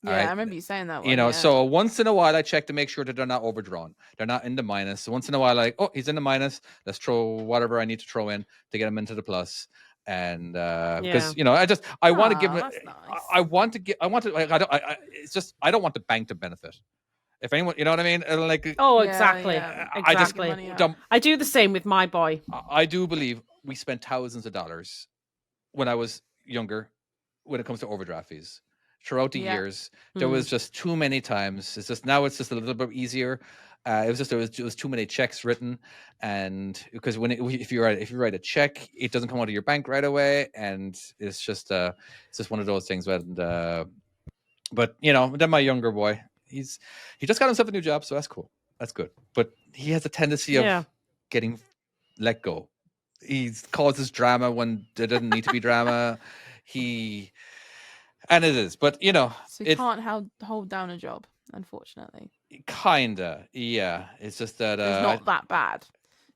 Yeah, All right? I remember you saying that one. You know, yeah. so once in a while I check to make sure that they're not overdrawn. They're not in the minus. Once in a while, like, oh, he's in the minus. Let's throw whatever I need to throw in to get him into the plus. And because you know, I want to give him. That's nice. I want to. Like, it's just I don't want the bank to benefit. If anyone, you know what I mean? Like, Oh, Yeah, exactly. yeah. I just Exactly. Money out. don't. I do the same with my boy. I do believe we spent thousands of dollars when I was younger when it comes to overdraft fees. Throughout the Yeah. years, there was just too many times. It's just now it's just a little bit easier. It was just there was too many checks written, and because if you write a check, it doesn't come out of your bank right away, and it's just one of those things. But you know, then my younger boy, he just got himself a new job, so that's cool. That's good. But he has a tendency of getting let go. He causes drama when there doesn't need to be drama. And it is, but you know, So you can't hold down a job, unfortunately. Kinda, yeah. It's just that It's not that bad.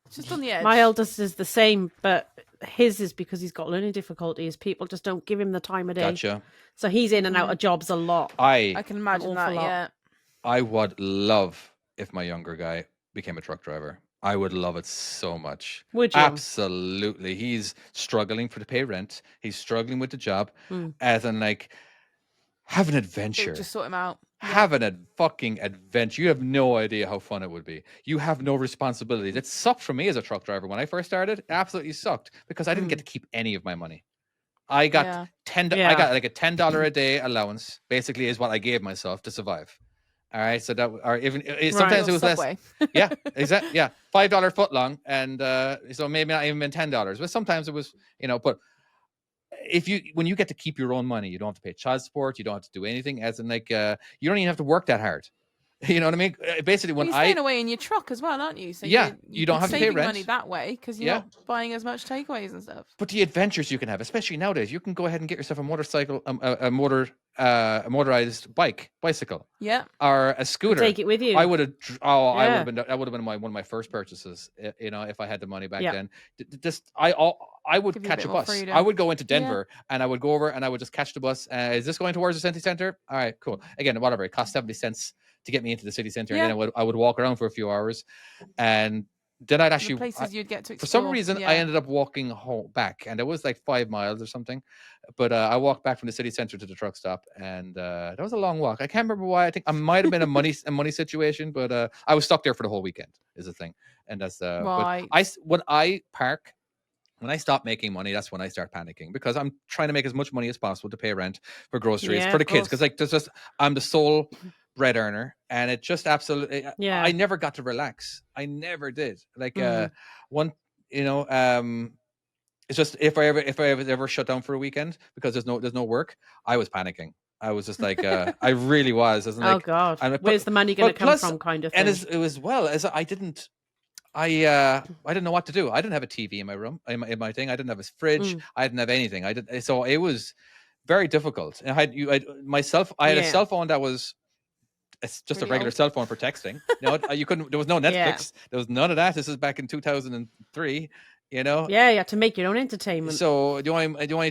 It's just on the edge. My eldest is the same, but his is because he's got learning difficulties. People just don't give him the time of day. gotcha. So he's in and out of jobs a lot. I can imagine awful that. lot. Yeah. I would love if my younger guy became a truck driver. I would love it so much. Would you? Absolutely. He's struggling to pay rent. He's struggling with the job. As in, like, have an It adventure. would just sort him out. Have an fucking adventure. You have no idea how fun it would be. You have no responsibilities. It sucked for me as a truck driver when I first started. It absolutely sucked because I didn't get to keep any of my money. I got Yeah. I got like a $10 a day allowance. Basically, is what I gave myself to survive. All right, so that, or even sometimes it was Subway. less. Yeah, exactly. Yeah, $5 foot long, and so maybe not even $10. But sometimes it was, But when you get to keep your own money, you don't have to pay child support. You don't have to do anything. As in, like, you don't even have to work that hard. You know what I mean? Basically, when you're staying away in your truck as well, aren't you? So Yeah, you don't you're have to pay saving rent. money that way because you're Yeah. not buying as much takeaways and stuff. But the adventures you can have, especially nowadays, you can go ahead and get yourself a motorcycle, a motorized bicycle, Yeah. or a scooter. Take it with you. I would have. I Yeah. would have been. That would have been one of my first purchases. If I had the money back Yeah. then. I would Give you a catch bit a more bus. freedom. I would go into Denver and I would go over and I would just catch the bus. Is this going towards the city center? All right, cool. Again, whatever. It cost 70 cents to get me into the city center, Yeah. and then I would walk around for a few hours, and then I'd The actually. places you'd get to For explore. some reason, yeah. I ended up walking home back, and it was like 5 miles or something. But I walked back from the city center to the truck stop, and that was a long walk. I can't remember why. I think I might have been a money situation, but I was stuck there for the whole weekend. Is the thing, and that's Right. But when I park. When I stop making money, that's when I start panicking because I'm trying to make as much money as possible to pay rent, for groceries, Yeah, for the of kids. Because course. I'm the sole bread earner, and it just absolutely. Yeah. I never got to relax. I never did. Like one, it's just if I ever shut down for a weekend because there's no work, I was panicking. I was just like, I really was. As in, Oh like, God, and where's the money going to come plus- from? Kind of thing. and it was well as I didn't. I didn't know what to do. I didn't have a TV in my room, in my thing. I didn't have a fridge. I didn't have anything. So it was very difficult. And I had a Yeah. cell phone that was it's just Really a regular old. cell phone for texting. You couldn't. There was no Netflix. Yeah. There was none of that. This is back in 2003. Yeah, you have to make your own entertainment. So the only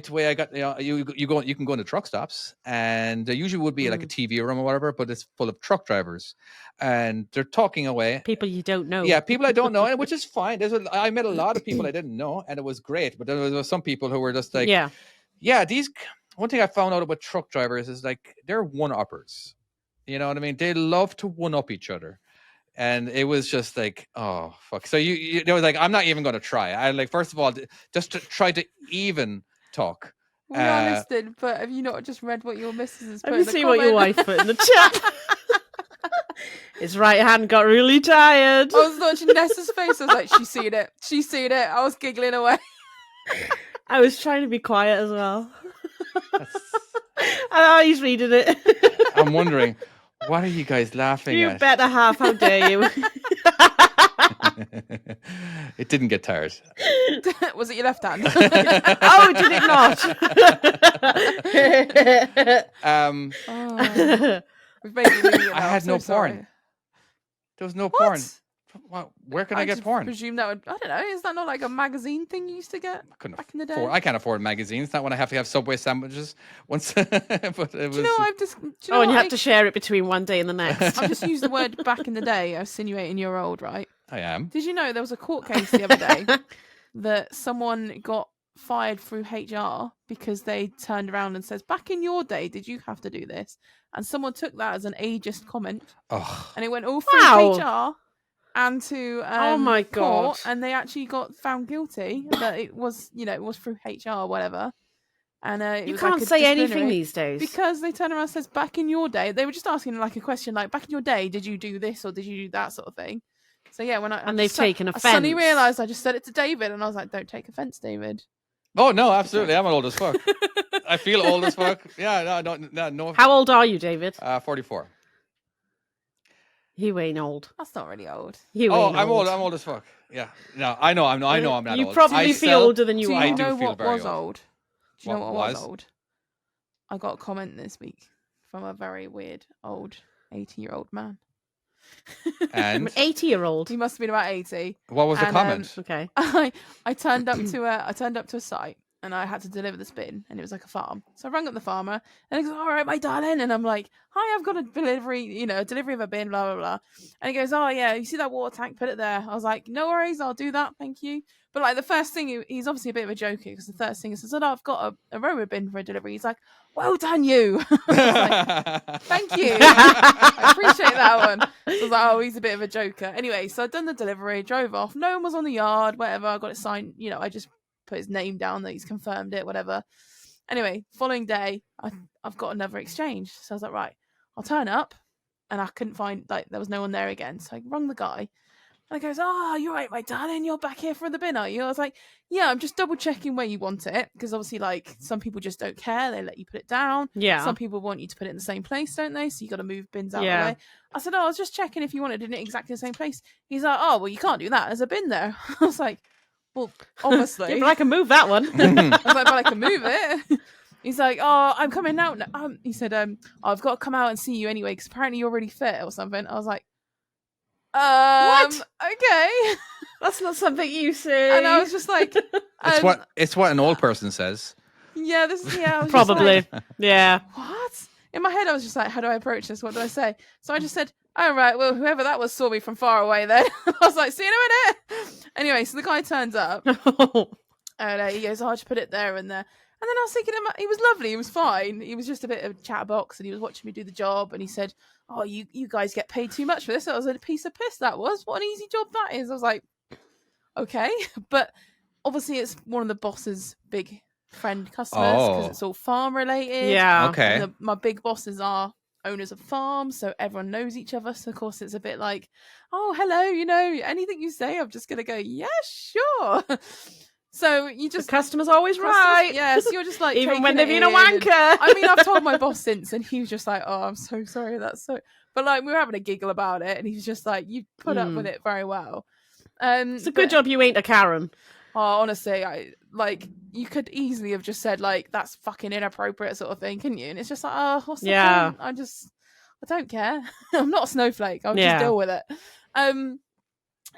way I got, you can go into truck stops, and there usually would be like a TV room or whatever, but it's full of truck drivers, and they're talking away. People you don't know. Yeah, people I don't know, which is fine. I met a lot of people I didn't know, and it was great. But there was some people who were just like, yeah. These. One thing I found out about truck drivers is like they're one-uppers. You know what I mean? They love to one-up each other. And it was just like, oh fuck. So it was like, I'm not even going to try. I like, first of all, just to try to even talk. We are listening, but have you not just read what your missus has put Let in me the see what your comment? wife put in the chat. His right hand got really tired. I was watching Nessa's face. I was like, she's seen it. She's seen it. I was giggling away. I was trying to be quiet as well. Oh, he's reading it. I'm wondering, what are you guys laughing You at? better half. How dare you? It didn't get tired. Was it your left hand? Oh, did it not? We've made you lose it I now, had I'm no so sorry. porn. There was no What? porn. Well, where can I get just porn? presume that would. I don't know. Is that not like a magazine thing you used to get back in the day? I can't afford magazines. Not when I have to have Subway sandwiches once. But it was. Do you know what I've just? Do you know Oh, and you what had to share it between one day and the next. I've just used the word back in the day, insinuating you're old, right? I am. Did you know there was a court case the other day that someone got fired through HR because they turned around and says, back in your day, did you have to do this? And someone took that as an ageist comment, Oh, and it went all through Wow. HR and to Oh my court, God. and they actually got found guilty that it was, it was through HR or whatever. And it You was can't like a say anything disciplinary- these days. because they turn around and says, back in your day, they were just asking like a question like, back in your day, did you do this or did you do that sort of thing? So yeah, And they've taken I suddenly offence. realised I just said it to David, and I was like, don't take offence, David. oh no, absolutely. I'm old as fuck. I feel old as fuck. Yeah, no. How old are you, David? 44. You ain't old. That's not really old. You Oh, ain't I'm old. I'm old as fuck. Yeah. No, I know I'm not You old. probably I feel sell- older than you Do you are. I do know feel what very was old. old? Do you know What what was was? old? I got a comment this week from a very weird old 80-year-old man. And 80-year-old. He must have been about 80. what was the and, comment? Okay. I turned up to a site and I had to deliver this bin, and it was like a farm. So I rang up the farmer and he goes, "All right, my darling," and I'm like, "Hi, I've got a delivery of a bin, blah blah blah." And he goes, "Oh yeah, you see that water tank? Put it there." I was like, "No worries, I'll do that, thank you." But like the first thing, he's obviously a bit of a joker, because the first thing he says, "Oh, no, I've got a roller bin for a delivery." He's like, "Well done, you." I was like, "Thank you, I appreciate that one." So I was like, "Oh, he's a bit of a joker." Anyway, so I'd done the delivery, drove off. No one was on the yard, whatever. I got it signed. I just put his name down that he's confirmed it, whatever. Anyway, following day, I've got another exchange. So I was like, right, I'll turn up. And I couldn't find, there was no one there again. So I rung the guy. And he goes, "Oh, you're right, my darling. You're back here for the bin, are you?" I was like, "Yeah, I'm just double checking where you want it." Because obviously, some people just don't care. They let you put it down. Yeah. Some people want you to put it in the same place, don't they? So you got to move bins out of the Yeah. way. I said, "Oh, I was just checking if you wanted it in exactly the same place." He's like, "Oh, well, you can't do that. There's a bin there." I was like, "Well, obviously." Yeah, but I can move that one. I was like, "But I can move it." He's like, "Oh, I'm coming out now." He said, "I've got to come out and see you anyway, because apparently you're really fit or something." I was like, What? Okay. That's not something you say. And I was just like, It's what an old person says. yeah, this is, yeah. I was Probably. Just like, Yeah. what? In my head, I was just like, how do I approach this? What do I say? So I just said, "All right, well, whoever that was saw me from far away then." I was like, "See you in a minute." Anyway, so the guy turns up and he goes, "Oh, I'll just put it there and there." And then I was thinking, he was lovely. He was fine. He was just a bit of a chatterbox, and he was watching me do the job. And he said, "Oh, you guys get paid too much for this." I was like, a piece of piss that was. What an easy job that is. I was like, okay. But obviously it's one of the boss's big friend customers, because it's all farm related. Yeah. Okay. And my big bosses are owners of farms, so everyone knows each other. So of course it's a bit like, "Oh, hello, anything you say, I'm just gonna go, yeah, sure." So you The just customer's always right. yeah. So you're just like, Even taking when they've it been a in, and- wanker. I mean, I've told my boss since, and he was just like, "Oh, I'm so sorry, that's so." But we were having a giggle about it, and he's just like, "You put up with it very well." It's a good job you ain't a Karen. Oh, honestly, you could easily have just said "That's fucking inappropriate" sort of thing, couldn't you? And it's just like, "Oh, what's the point?" I don't care. I'm not a snowflake. I'll just deal with it.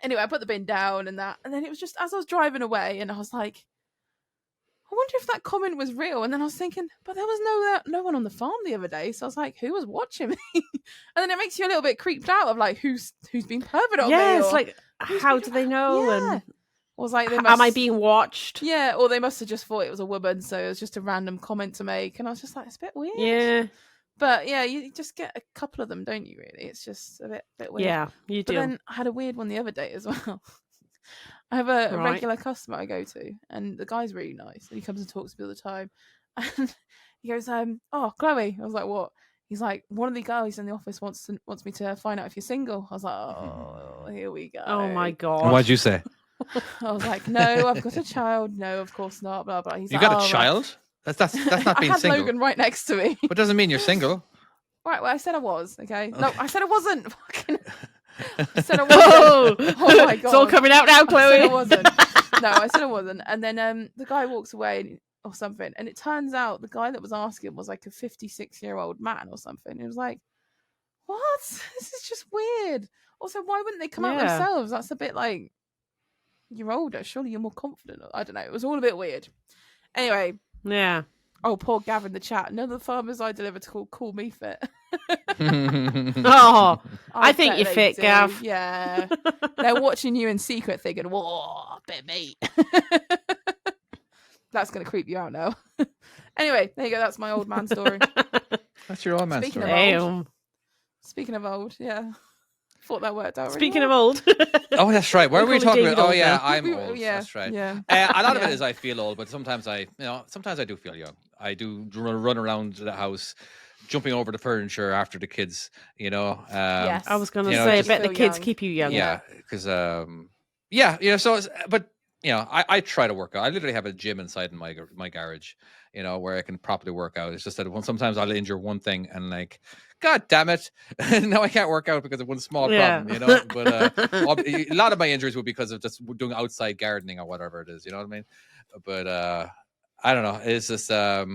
Anyway, I put the bin down and that, and then it was just as I was driving away, and I was like, I wonder if that comment was real. And then I was thinking, but there was no one on the farm the other day. So I was like, who was watching me? And then it makes you a little bit creeped out of who's been pervert on me. Yeah, it's or like, how do they know? Yeah. And I was like, am I being watched? Yeah, or they must have just thought it was a woman, so it was just a random comment to make. And I was just like, it's a bit weird. Yeah. But yeah, you just get a couple of them, don't you, really? It's just a bit weird. Yeah, you do. But then I had a weird one the other day as well. I have a Right. regular customer I go to, and the guy's really nice. And he comes and talks to me all the time. And he goes, "Oh, Chloe." I was like, "What?" He's like, "One of the guys in the office wants me to find out if you're single." I was like, "Oh, here we go." Oh my And god. what'd you say? I was like, "No, I've got a child." "No, of course not." Blah blah. He's You like, got "Oh, a right." child? That's not I being had single. Logan right next to me. But doesn't mean you're single. Right, well, I said I was. Okay. No, I said I wasn't. Fucking. I said I Oh, wasn't. Oh my god. It's all coming out now, I said I Chloe. wasn't. No, I said I wasn't. And then the guy walks away or something, and it turns out the guy that was asking was like a 56-year-old man or something. It was like, what? This is just weird. Also, why wouldn't they come out Yeah. themselves? That's a bit like, you're older. Surely you're more confident. I don't know. It was all a bit weird. Anyway. Yeah. Oh, poor Gav in the chat. None of the farmers I deliver to call me fit. Oh, I think bet you're they fit, do. Gav. Yeah. They're watching you in secret thinking, whoa, bit meat. That's going to creep you out now. Anyway, there you go. That's my old man story. That's your old man Speaking story. of old. Damn. Speaking of old, yeah. Thought that worked out really Speaking well. of old. Oh, that's right. What We were we call talking David about? Oh, old yeah, now. I'm old. Yeah, That's right. yeah. A lot of Yeah. it is I feel old, but sometimes I do feel young. I do run around the house, jumping over the furniture after the kids. Yes. I was going to You know, say, I just bet the feel kids young. keep you young. Yeah, because So, but I try to work out. I literally have a gym inside in my garage, where I can properly work out. It's just that sometimes I'll injure one thing and like, God damn it, now I can't work out because of one small Yeah. problem. But a lot of my injuries were because of just doing outside gardening or whatever it is. You know what I mean? But I don't know. It's just I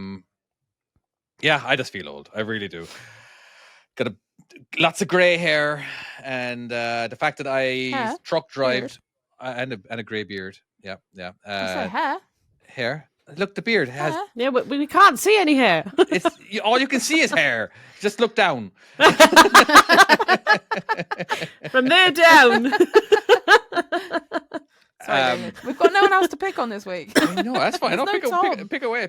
just feel old. I really do. Got a lots of grey hair, and the fact that I Hair? truck Beard? drived and a grey beard. Yeah. I say hair. Hair. Look, the beard has. Hair. Yeah, we can't see any hair. All you can see is hair. Just look down. From there down. Sorry, David. We've got no one else to pick on this week. No, that's fine. No, There's no Tom. pick away.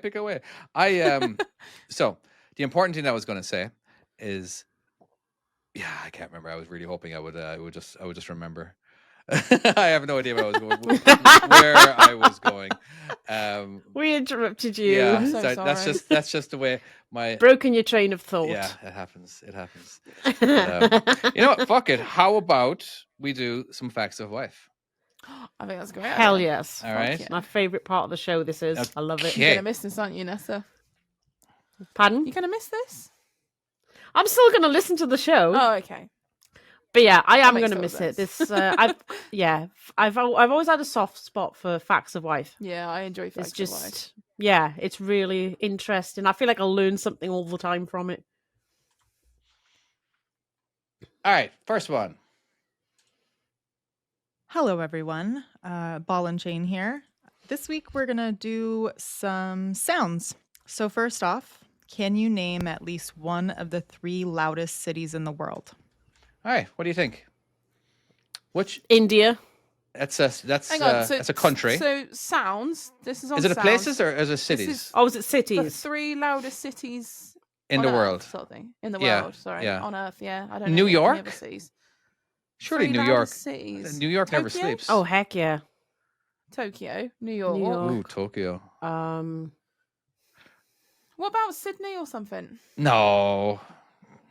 So the important thing I was going to say is, yeah, I can't remember. I was really hoping I would just remember. I have no idea where I was going. We interrupted you. Yeah, I'm so that's just the way my Broken your train of thought. Yeah, it happens. But, you know what? Fuck it. How about we do some facts of life? I think that's great. Hell yes. All right. yeah. My favourite part of the show, this is. I love it. You're Okay. gonna miss this, aren't you, Nessa? Pardon? You're gonna miss this? I'm still going to listen to the show. Oh, okay. But yeah, I am makes going to total miss it. sense. This, I've always had a soft spot for facts of life. Yeah, I enjoy It's facts of just, life. yeah, it's really interesting. I feel like I learn something all the time from it. All right, first one. Hello, everyone. Ball and Chain here. This week, we're going to do some sounds. So first off, can you name at least one of the 3 loudest cities in the world? All right, what do you think? Which India. that's Hang on, that's a country. So sounds. This is on Is it a sounds. places or is it cities is Oh, is it The cities? 3 loudest cities in on the Earth, world? sort of thing. In the Yeah, world, sorry. yeah. On Earth, yeah. I don't know. New any York? other cities. Surely 3 New York. loudest cities. New York never Tokyo? sleeps. Oh, heck yeah. Tokyo, New York. New York. Ooh, Tokyo. What about Sydney or something? No.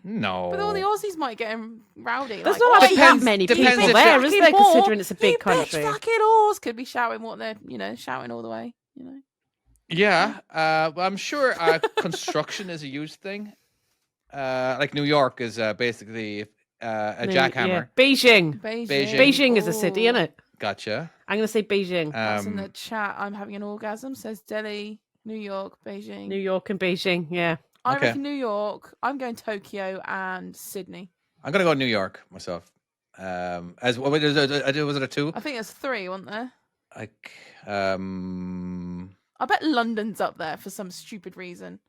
But all the Aussies might get rowdy. There's like, not actually that Depends- many depends people if there, you're- is there, Fucking whore, considering it's a big you country? Bitch, fucking whores could be shouting what they're, shouting all the way. Yeah, well, I'm sure construction is a huge thing. Like New York is basically a jackhammer. Yeah. Beijing. Beijing. Beijing is a city, Ooh. isn't it? Gotcha. I'm going to say Beijing. That's in the chat. I'm having an orgasm. Says Delhi, New York, Beijing. New York and Beijing, yeah. I Okay. reckon New York. I'm going Tokyo and Sydney. I'm gonna go New York myself. Was it a 2? I think there's 3, wasn't there? Like, I bet London's up there for some stupid reason.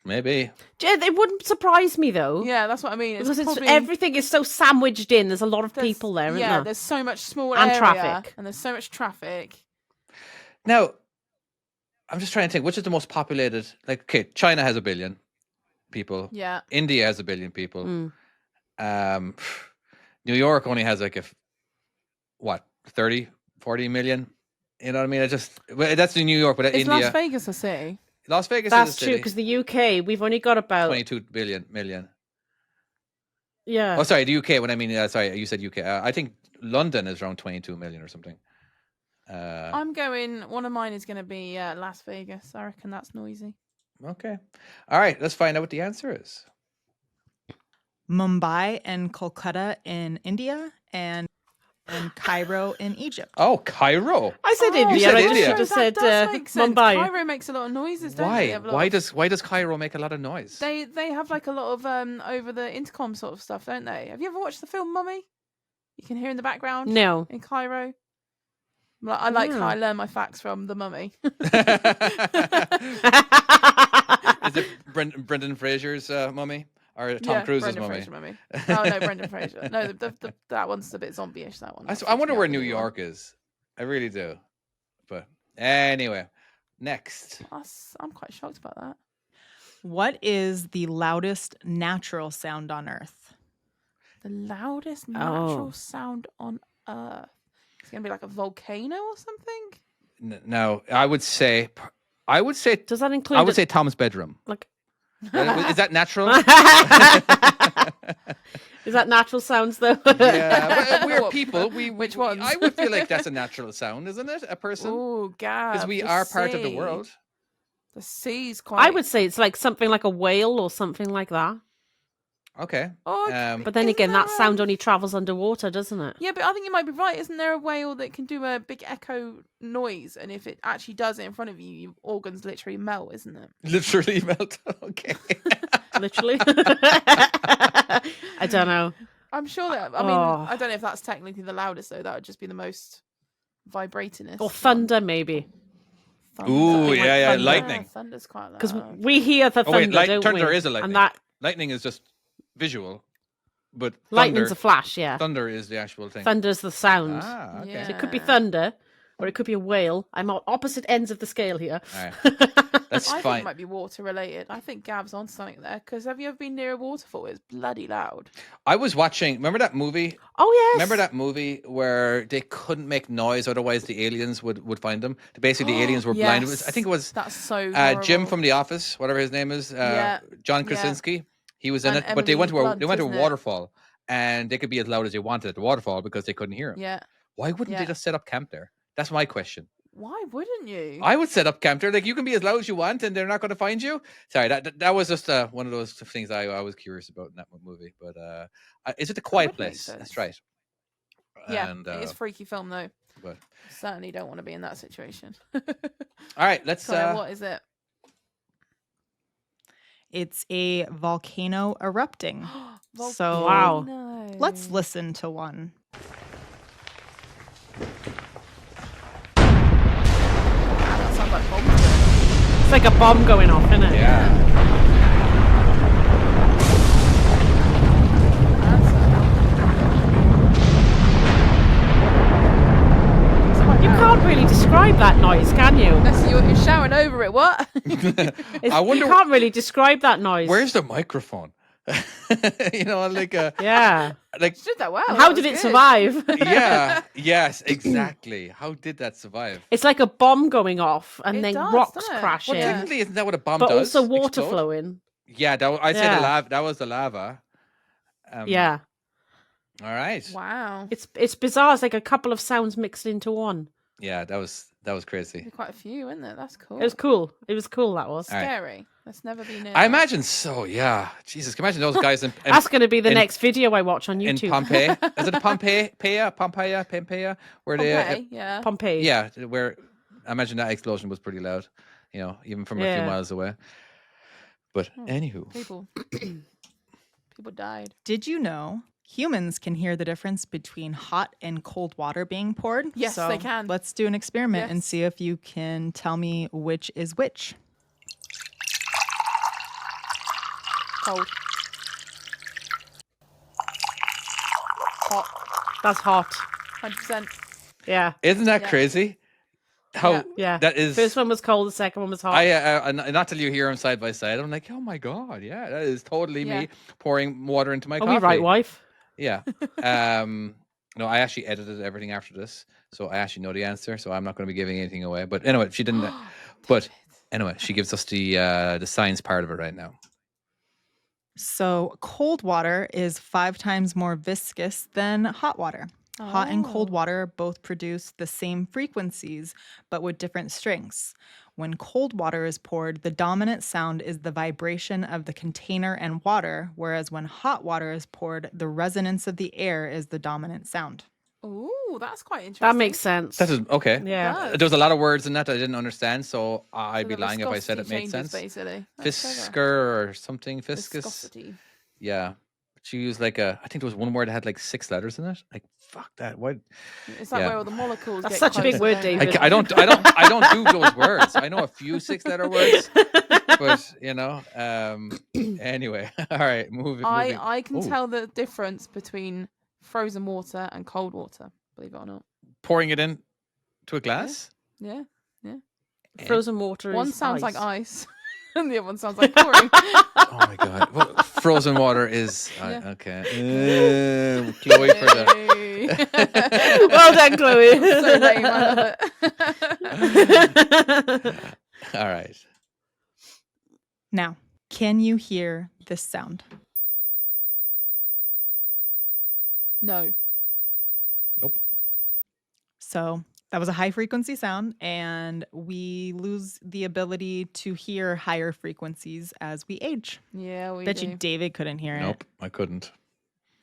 maybe. It wouldn't surprise me, though. Yeah, that's what I mean. Because probably, everything is so sandwiched in. There's a lot of there's- people there, isn't Yeah, there? there's so much small And area, traffic. and there's so much traffic. Now, I'm just trying to think which is the most populated. Like, okay, China has 1 billion people. Yeah. India has 1 billion people. Mm. New York only has like 30, 40 million. You know what I mean? That's in New York, but Is India, Las Vegas a city? Las Vegas That's is a true, city. because the UK, we've only got about... 22 million. Yeah. Oh, sorry, the UK. When I mean, sorry, you said UK. I think London is around 22 million or something. I'm going. One of mine is going to be Las Vegas. I reckon that's noisy. Okay. All right, let's find out what the answer is. Mumbai and Kolkata in India and Cairo in Egypt. Oh, Cairo. I said Oh, India. said I India. just that said does make sense. Mumbai. Cairo makes a lot of noises, don't they? Why? They have a lot Why of- does Cairo make a lot of noise? They have like a lot of over the intercom sort of stuff, don't they? Have you ever watched the film Mummy? You can hear in the background No. in Cairo. I like how No. I learn my facts from the Mummy. Is it Brendan Fraser's mummy or Tom Yeah, Cruise's Brendan mummy? Fraser mummy. Oh no, Brendan Fraser. No, that one's a bit zombie-ish. That one. I wonder where New York is. I really do. But anyway, next. I'm quite shocked about that. What is the loudest natural sound on Earth? The loudest natural Oh. sound on Earth. It's gonna be like a volcano or something. No, I would say Does that include... I would say Tom's bedroom. Like... Is that natural? Is that natural sounds, though? Yeah, we're What- people. which ones? I would feel like that's a natural sound, isn't it? A person, Oh, Gav. because we the are part of the sea. world. The sea's quite. I would say it's like something like a whale or something like that. Okay. Oh, But then isn't again, that there sound only travels underwater, doesn't it? Yeah, but I think you might be right. Isn't there a whale that can do a big echo noise, and if it actually does it in front of you, your organs literally melt, isn't it? Literally melt. Okay. Literally. I don't know. I'm sure that. I mean, I don't know if that's technically the loudest though. That would just be the most vibratingest. Or thunder, maybe. Thunder. Ooh, Something like yeah, thunder. lightning. Thunder's quite loud. Because we hear the Oh thunder, wait, don't thunder we? is a lightning. And that Lightning is just visual, but lightning's thunder, a flash, yeah. thunder is the actual thing. Thunder's the sound. Ah, okay. So it could be thunder, or it could be a whale. I'm on opposite ends of the scale here. All right. That's I think fine. it might be water related. I think Gav's on something there. Because have you ever been near a waterfall? It's bloody loud. I was watching. Remember that movie? Oh yes. Remember that movie where they couldn't make noise, otherwise the aliens would find them. Basically, the aliens were blind. It was, I think it was That's so Jim horrible. from The Office, whatever his name is. John Krasinski. He was in And it, but they Emily went to a Blunt, isn't it? waterfall, and they could be as loud as they wanted at the waterfall because they couldn't hear him. Yeah. Why wouldn't they Yeah. just set up camp there? That's my question. Why wouldn't you? I would set up camp there. Like, you can be as loud as you want, and they're not going to find you. Sorry, that was just one of those things I was curious about in that movie. But is it The Quiet would make Place? sense. That's right. Yeah, And, it is a freaky film though. but Certainly don't want to be in that situation. all right, let's. Connor, what is it? It's a volcano erupting. So Wow. Volcano. let's listen to one. That sounds like bombs. It's like a bomb going off, isn't it? Yeah. You can't really describe that noise, can you? Nessa, you're shouting over it. What? I wonder You can't really describe that noise. where's the microphone. Like Yeah. like You did that well. And how That did was it good. survive? yeah, yes, exactly. How did that survive? It's like a bomb going off and It then does, rocks doesn't it? crashing, Well, Yeah. technically, isn't that what a bomb but does? also water Explode? flowing. Yeah, I'd say Yeah. the lava. That was the lava. Yeah. All right. Wow. It's bizarre. It's like a couple of sounds mixed into one. Yeah, that was crazy. Quite a few, isn't it? That's cool. It was cool. It was cool, that was. All right. Scary. Let's never be near. I that. imagine so. Yeah. Jesus, can you imagine those guys in That's going to be the in- next video I watch on in YouTube. Pompeii? Is it Pompeii? Where they? Okay, yeah. Pompeii. Yeah, where I imagine that explosion was pretty loud. Even from a few Yeah. miles away. But anywho, People died. Did you know humans can hear the difference between hot and cold water being poured? Yes, So they can. Let's do an experiment and Yes. see if you can tell me which is which. Cold. Hot. That's hot. 100%. Yeah. isn't that Yeah. crazy? How Yeah. Yeah. that is. First one was cold, the second one was hot. Not till you hear them side by side. I'm like, oh my god, yeah, that is totally Yeah. me pouring water into my Are coffee. we right, wife? Yeah. No, I actually edited everything after this, so I actually know the answer. So I'm not going to be giving anything away. But anyway, she didn't. But anyway, she gives us the science part of it right now. So cold water is 5 times more viscous than hot water. Hot and cold Oh. water both produce the same frequencies, but with different strengths. When cold water is poured, the dominant sound is the vibration of the container and water, whereas when hot water is poured, the resonance of the air is the dominant sound. Ooh, that's quite interesting. That makes sense. That is okay. Yeah. does. There was a lot of words in that I didn't understand, so I'd So be the lying if I said it viscosity made changes, sense. Basically. That's clever. Fisker or something. Fiscus. Viscosity. Yeah. She used I think there was one word that had like 6 letters in it. Like, fuck that. What? Is that Yeah. where all the molecules That's get such a big closer, word, don't they? David. I don't do those words. I know a few 6-letter words, but anyway. All right, moving. I can Ooh. tell the difference between frozen water and cold water, believe it or not. Pouring it in to a glass. Yeah. Frozen water One is sounds like ice. ice and the other one sounds like pouring. Oh my god! Well, frozen water is Yeah. okay. Chloe for the. Hey. Well done, Chloe. So lame, I love it. All right. Now, can you hear this sound? No. Nope. So that was a high frequency sound, and we lose the ability to hear higher frequencies as we age. Yeah, we Bet do. you David couldn't hear Nope, I couldn't. it.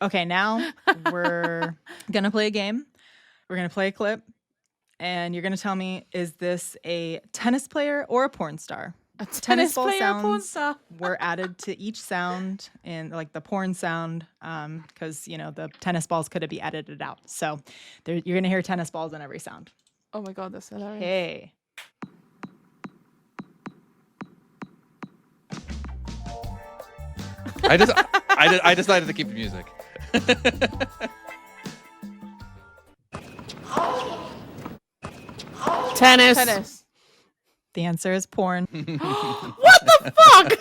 Okay, now we're gonna play a game. We're gonna play a clip, and you're gonna tell me, is this a tennis player or a porn star? A tennis ball player porn sounds star. were added to each sound, and like the porn sound, because the tennis balls could be edited out. So you're gonna hear tennis balls in every sound. Oh my god, that's hilarious. Hey. I decided to keep the music. Tennis. Tennis. The answer is porn. What the fuck? Is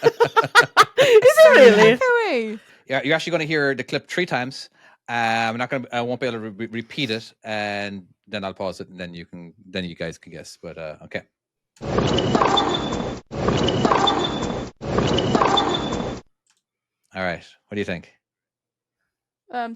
it really? Chloe. Yeah, you're actually going to hear the clip 3 times. I'm not going to. I won't be able to repeat it, and then I'll pause it, and then you guys can guess. But okay. All right. What do you think?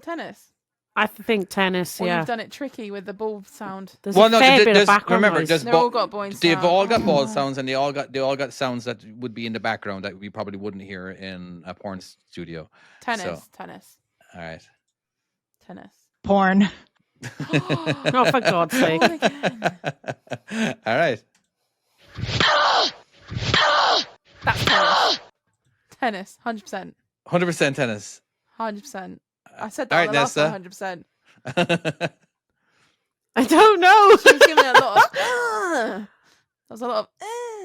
Tennis. I think tennis, Or yeah. you've done it tricky with the ball sound. There's a fair bit of background remember, noise. there's They've all got boing They've sound. all got ball Oh. sounds, and they all got sounds that would be in the background that we probably wouldn't hear in a porn studio. Tennis. So. Tennis. All right. Tennis. Porn. Oh, for God's sake. Porn again. All right. That's tennis. Tennis. 100%. 100% tennis. 100%. I said All that right, on the last Nessa. one, 100%. I don't know. She was giving it a lot of. That was a lot of.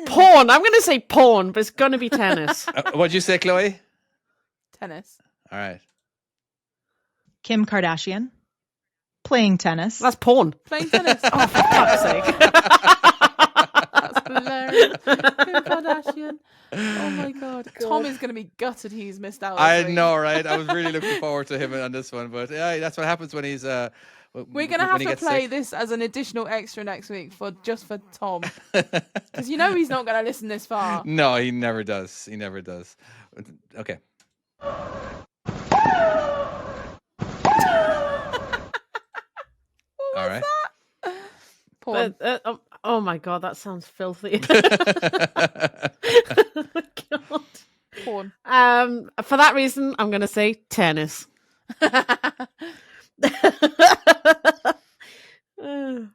Porn. I'm going to say porn, but it's going to be tennis. What'd you say, Chloe? Tennis. All right. Kim Kardashian. Playing tennis. That's porn. Playing tennis. Oh, for fuck's sake. That's hilarious. Kim Kardashian. Oh my god. Tom is going to be gutted he's missed out. I this week. know, right? I was really looking forward to him on this one, but yeah, that's what happens when he's. We're going to have to play this as an additional extra next week for Tom. Because he's not going to listen this far. No, he never does. He never does. Okay. All right. Porn. Oh my God, that sounds filthy. God. Porn. For that reason, I'm going to say tennis.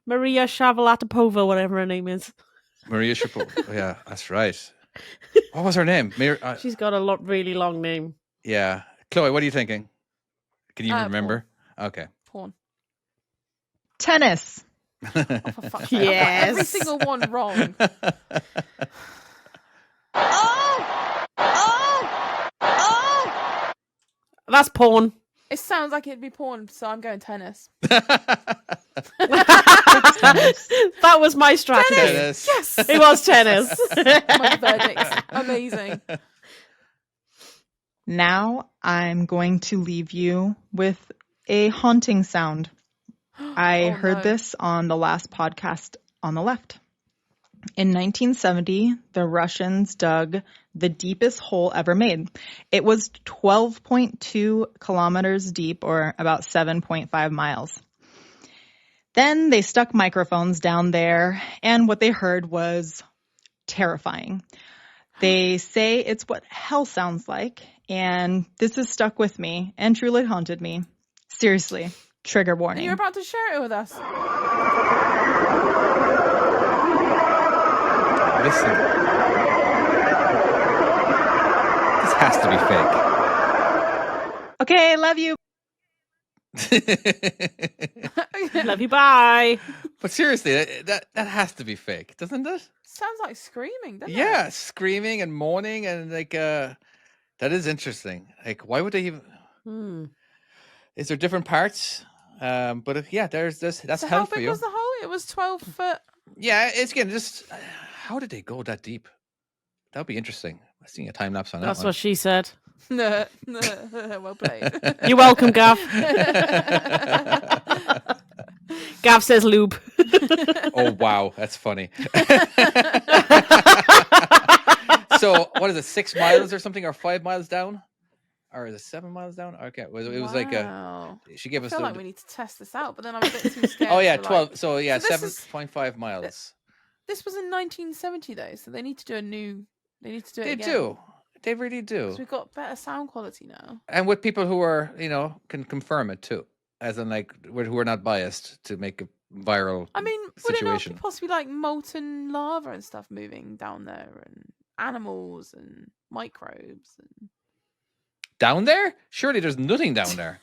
Maria Shavalatapova, whatever her name is. Maria Sharapova. Yeah, that's right. What was her name? She's got a really long name. Yeah. Chloe, what are you thinking? Can you remember? Porn. Okay. Porn. Tennis. Oh, for fuck's sake. Yes. Every single one wrong. That's porn. It sounds like it'd be porn, so I'm going tennis. That was my strategy. Tennis. Yes. It was tennis. My verdict. Amazing. Now I'm going to leave you with a haunting sound. I heard this on the last podcast on the left. In 1970, the Russians dug the deepest hole ever made. It was 12.2 kilometers deep, or about 7.5 miles. Then they stuck microphones down there, and what they heard was terrifying. They say it's what hell sounds like, and this has stuck with me and truly haunted me. Seriously, trigger warning. You're about to share it with us. Listen. This has to be Okay, love you. fake. Love you, bye. But seriously, that has to be fake, doesn't it? Sounds like screaming, doesn't it? Yeah, screaming and moaning and that is interesting. Like, why would they even? Is there different parts? But there's this. That's So hell how for big you. was the hole? It was 12 foot. Yeah, it's again just how did they go that deep? That would be interesting. I'm seeing a time lapse on That's that what she said. No, well played. You're welcome, Gav. Gav says lube. Oh wow, that's funny. So what is it? 6 miles or something, or 5 miles down, or is it 7 miles down? Okay, it was like Wow. she gave I us feel the. like we need to test this out, but then I'm a bit too scared. Oh yeah, to, 12. Like... So yeah, So this is- 7.5 miles. This was in 1970 though, so they need to do a new. They need to do it They again. do. They really do. 'Cause we've got better sound quality now. And with people who are, can confirm it too, as in like who are not biased to make a viral. I mean, would it not be situation. possibly like molten lava and stuff moving down there? And animals and microbes. And... Down there? Surely there's nothing down there.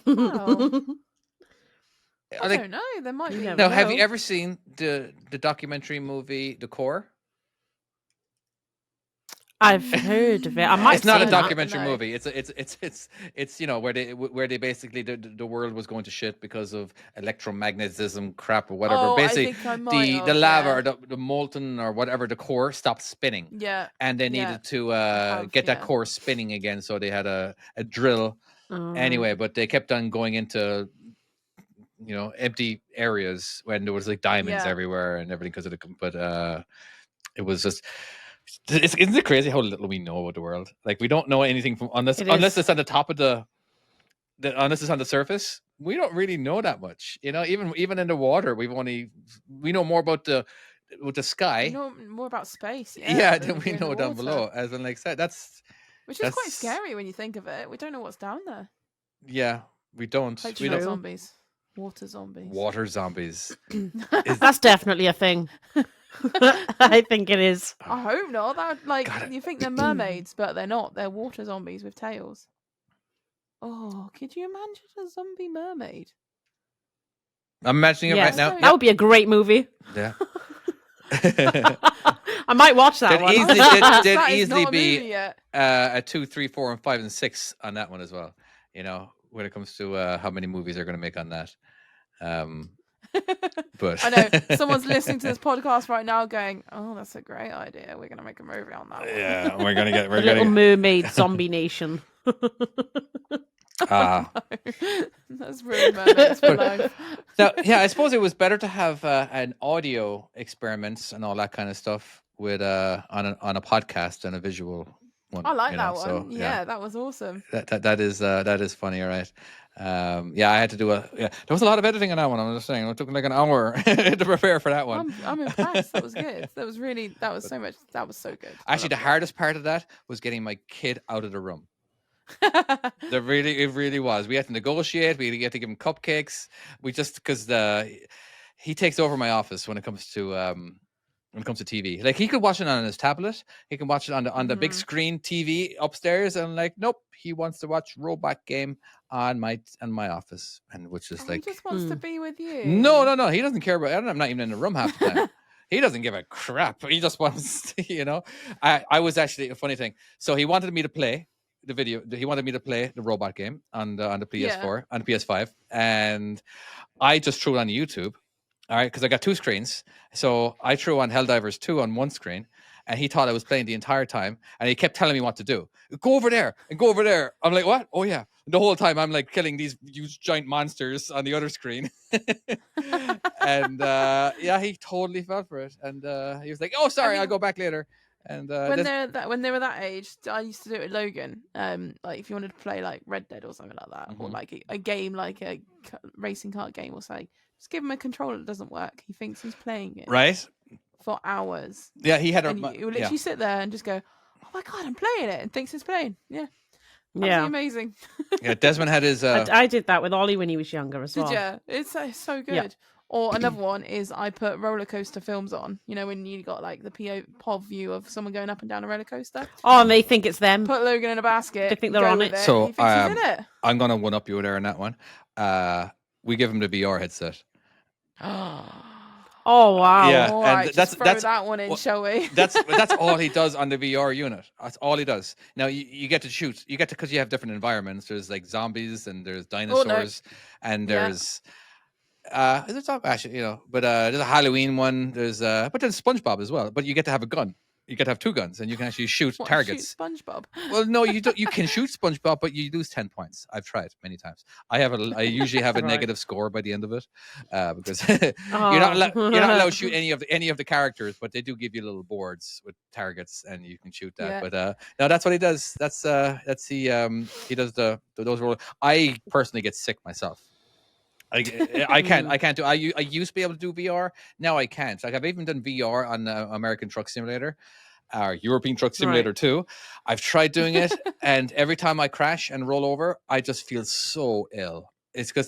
Well, I Like, don't know. There might be. never now, have you know. ever seen the documentary movie The Core? I've heard of it. I might It's not a seen that. documentary No. movie. It's where they basically the world was going to shit because of electromagnetism crap or whatever. Oh, Basically, I think I might the have, lava yeah. or the molten or whatever the core stopped spinning, Yeah. and they Yeah. needed to have, get that yeah. core spinning again. So they had a drill anyway, but they kept on going into empty areas when there was like diamonds Yeah. everywhere and everything because of the. But it was just. Isn't it crazy how little we know about the world? Like we don't know anything from unless it's on the top of the unless it's on the surface. We don't really know that much. Even in the water, we know more about the sky. We know more about space. Yeah, than than we know down below. As in, like said, which is quite scary when you think of it. We don't know what's down there. Yeah, we don't. Like We don't. zombies, water zombies. Water zombies. That's definitely a thing. I think it is. I hope not. That you think they're mermaids, but they're not. They're water zombies with tails. Oh, could you imagine a zombie mermaid? I'm imagining it right now. That would be a great movie. Yeah. I might watch that one. There'd easily be a 2, 3, 4, and 5 and 6 on that one as well. When it comes to how many movies they're going to make on that. But I know someone's listening to this podcast right now, going, "Oh, that's a great idea. We're going to make a movie on that one." Yeah, we're going to get The Little Mermaid Zombie Nation. That's really mermaids for life. Now, yeah, I suppose it was better to have an audio experiments and all that kind of stuff with on a podcast than a visual one. I like that one. So, yeah, that was awesome. That is funny. All right. I had to do there was a lot of editing on that one. I'm just saying it took like an hour to prepare for that one. I'm impressed. That was good. That was so good. Actually, the hardest part of that was getting my kid out of the room. It really was. We had to negotiate. We had to give him cupcakes. Because he takes over my office when it comes to TV. Like he could watch it on his tablet. He can watch it on the big screen TV upstairs. And like, nope, he wants to watch Robot Game on my office, and which is like he just wants to be with you. No. He doesn't care about it. I'm not even in the room half the time. He doesn't give a crap. He just wants to, I was actually a funny thing. So he wanted me to play the video. He wanted me to play the Robot Game on the PS4 and PS5, and I just threw it on YouTube. All right, because I got 2 screens. So I threw on Helldivers 2 on one screen, and he thought I was playing the entire time, and he kept telling me what to do. Go over there and go over there. I'm like, what? Oh yeah. And the whole time I'm like killing these huge giant monsters on the other screen. And he totally fell for it. And he was like, oh, sorry, I'll go back later. And when they were that age, I used to do it with Logan. Like if you wanted to play like Red Dead or something like that, or like a game like a racing kart game or something, just give him a controller that doesn't work. He thinks he's playing it right for hours. Yeah, he had you will literally sit there and just go, "Oh my god, I'm playing it," and thinks it's playing. Yeah, amazing. Yeah, Desmond had his. I did that with Ollie when he was younger as well. Did you? It's so good. Yeah. Or another one is I put roller coaster films on. When you got like the POV view of someone going up and down a roller coaster. Oh, and they think it's them. Put Logan in a basket. They think they're on it. So he thinks he's in it. I'm gonna one up you there on that one. We give him the VR headset. Oh wow! Yeah, all and right, that's that one in, shall we? That's all he does on the VR unit. That's all he does. Now you get to shoot. You get to because you have different environments. There's like zombies and there's dinosaurs and there's is it actually but there's a Halloween one. There's but there's SpongeBob as well. But you get to have a gun. You get to have 2 guns and you can actually shoot targets. Shoot SpongeBob. Well, no, you don't. You can shoot SpongeBob, but you lose 10 points. I've tried many times. I usually have a negative score by the end of it because you're not allowed to shoot any of the characters, but they do give you little boards with targets and you can shoot that. Yeah. But no, that's what he does. He does those roles. I personally get sick myself. I can't do. I used to be able to do VR. Now I can't. Like I've even done VR on American Truck Simulator, or European Truck Simulator 2. I've tried doing it, and every time I crash and roll over, I just feel so ill. It's because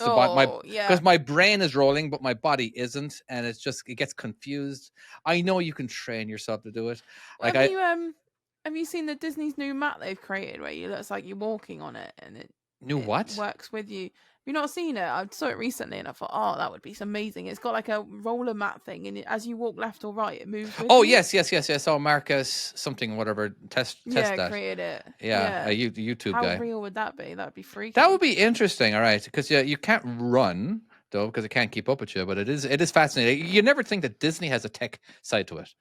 yeah. my brain is rolling, but my body isn't, and it gets confused. I know you can train yourself to do it. Well, Like have you seen the Disney's new mat they've created where you looks like you're walking on it and it what? works with you? Have you not seen it? I saw it recently and I thought, oh, that would be amazing. It's got like a roller mat thing, and as you walk left or right, it moves with Oh you. yes. I saw Marcus something whatever test that. Created it. Yeah, a YouTube How guy. real would that be? That would be freaky. That would be interesting. All right, because you can't run though because it can't keep up with you. But it is fascinating. You never think that Disney has a tech side to it.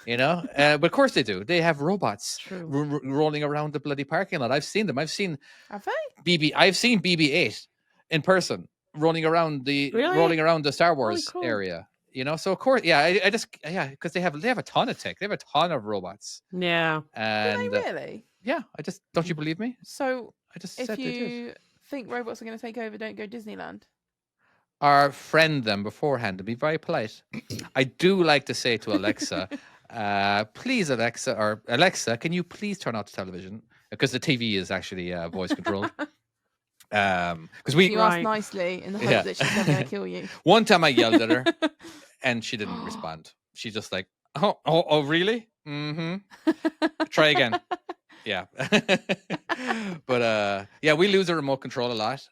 But of course they do. They have robots rolling around the bloody parking lot. I've seen them. I've seen Have they? I've seen BB-8 in person rolling around the Star Wars area. So of course, I just because they have a ton of tech. They have a ton of robots. Yeah. And Do they really? yeah, don't you believe me? So I just if said you think robots are going to take over, don't go Disneyland. Or friend them beforehand and be very polite. I do like to say to Alexa, please Alexa, can you please turn off the television? Because the TV is actually voice controlled. Because you asked nicely in the hope that she's never going to kill you. One time I yelled at her and she didn't respond. She just like, oh really? Mm-hmm. Try again. Yeah. But we lose a remote control a lot.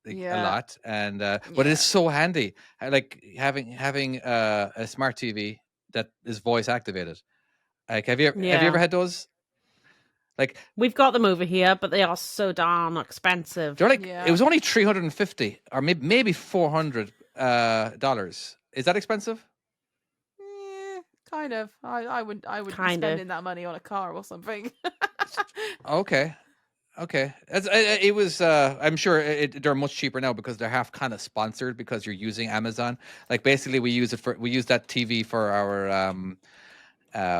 A lot, and but it's so handy. Like having a smart TV that is voice activated. Like, have you ever had those? Like, we've got them over here, but they are so darn expensive. They're like it was only $350 or maybe $400 dollars. Is that expensive? Yeah, kind of. I would be spending that money on a car or something. Okay. It was. I'm sure they're much cheaper now because they're half kind of sponsored because you're using Amazon. Like basically, we use that TV for our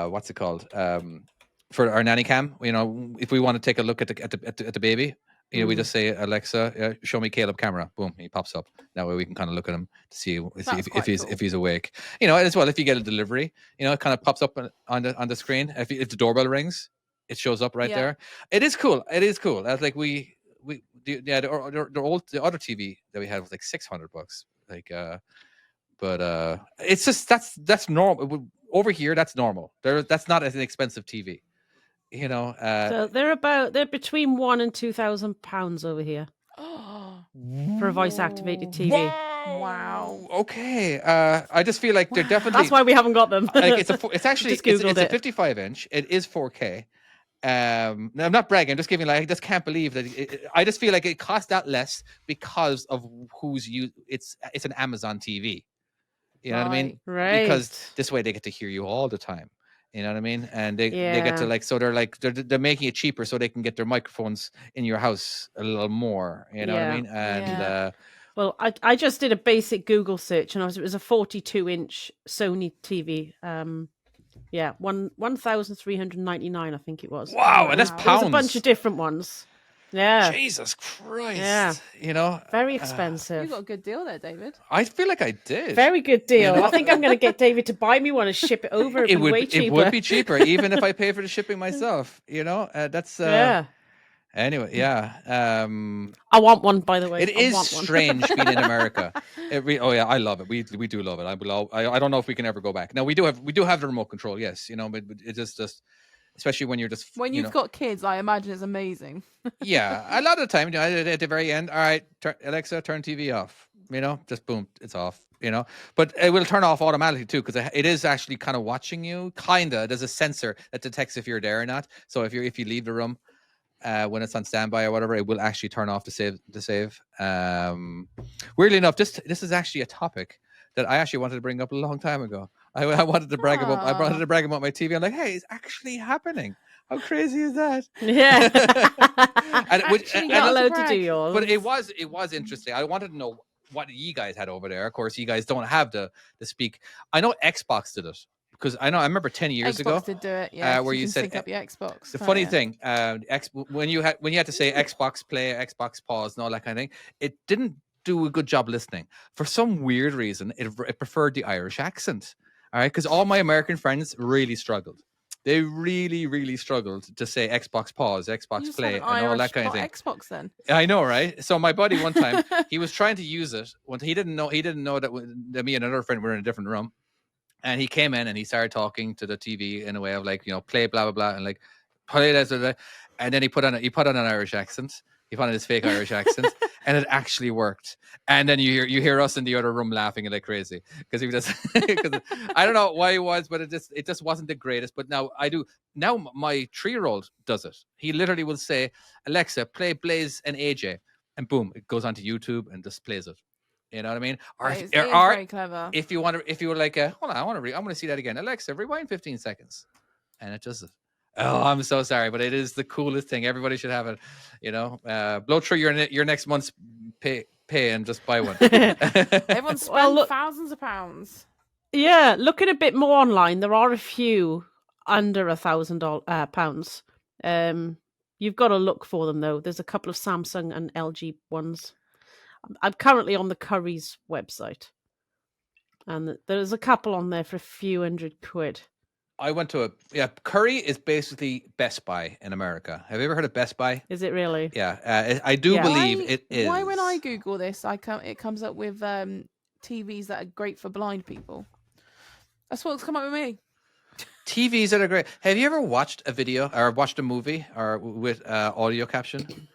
what's it called? For our nanny cam. If we want to take a look at the baby, we just say, Alexa, show me Caleb camera. Boom, he pops up. That way we can kind of look at him to see if he's awake. As well, if you get a delivery, it kind of pops up on the screen. If the doorbell rings, it shows up right there. It is cool. That's like the other TV that we had was like $600. Like, but it's just that's normal over here. That's normal. That's not an expensive TV. So they're between £1,000 and £2,000 over here for a voice activated TV. Wow. Okay. I just feel like they're definitely. That's why we haven't got them. Like it's actually it's a 55-inch. It is 4K. I'm not bragging. I'm just giving I just can't believe that. I just feel like it costs that less because of it's an Amazon TV. You know what I mean? Right. Because this way they get to hear you all the time. You know what I mean? And they get to so they're making it cheaper so they can get their microphones in your house a little more. You know what I mean? And well, I just did a basic Google search and it was a 42-inch Sony TV. Yeah, 1,399, I think it was. Wow, and that's pounds. There was a bunch of different ones. Yeah. Jesus Christ. Yeah. Very expensive. You got a good deal there, David. I feel like I did. Very good deal. I think I'm going to get David to buy me one and ship it over. It would be way cheaper. It would be cheaper, even if I pay for the shipping myself. That's Anyway, yeah. I want one, by the way. It is strange being in America. I love it. We do love it. I don't know if we can ever go back. Now we do have the remote control, yes. But it's just especially when you're just when you've got kids, I imagine it's amazing. Yeah, a lot of the time, at the very end, all right, Alexa, turn TV off. Just boom, it's off. But it will turn off automatically too because it is actually kind of watching you. There's a sensor that detects if you're there or not. So if you leave the room. When it's on standby or whatever, it will actually turn off the save. Weirdly enough, this is actually a topic that I actually wanted to bring up a long time ago. I wanted to brag about. I wanted to brag about my TV. I'm like, hey, it's actually happening. How crazy is that? Yeah. You're not allowed to do yours. But it was interesting. I wanted to know what you guys had over there. Of course, you guys don't have the speak. I know Xbox did it. Because I remember 10 years ago, did do it, yeah. Where you said sync up your Xbox. The funny thing, when you had to say Xbox play, Xbox pause, and all that kind of thing, it didn't do a good job listening. For some weird reason, it preferred the Irish accent. All right, because all my American friends really struggled. They really, really struggled to say Xbox pause, You Xbox just play, had and an all that Irish kind of thing. Xbox then. I know, right? So my buddy one time he was trying to use it when he didn't know that me and another friend were in a different room, and he came in and he started talking to the TV in a way of like, play blah blah blah, and like play that, and then he put on an Irish accent. He put on his fake Irish accent, and it actually worked. And then you hear us in the other room laughing like crazy because he was just because I don't know why he was, but it just wasn't the greatest. But now I do. Now my 3-year-old does it. He literally will say, "Alexa, play Blaze and AJ," and boom, it goes onto YouTube and just plays it. You know what I mean? It is very clever. If you were like, hold on, I want to see that again. Alexa, rewind 15 seconds, and it does it. Oh, I'm so sorry, but it is the coolest thing. Everybody should have it. Blow through your next month's pay and just buy one. Everyone spends thousands of pounds. Yeah, looking a bit more online, there are a few under £1,000. You've got to look for them though. There's a couple of Samsung and LG ones. I'm currently on the Curry's website, and there's a couple on there for a few £100. I went to Curry is basically Best Buy in America. Have you ever heard of Best Buy? Is it really? Yeah, I do believe it is. Why when I Google this, it comes up with TVs that are great for blind people. That's what's come up with me. TVs that are great. Have you ever watched a video or watched a movie or with audio caption?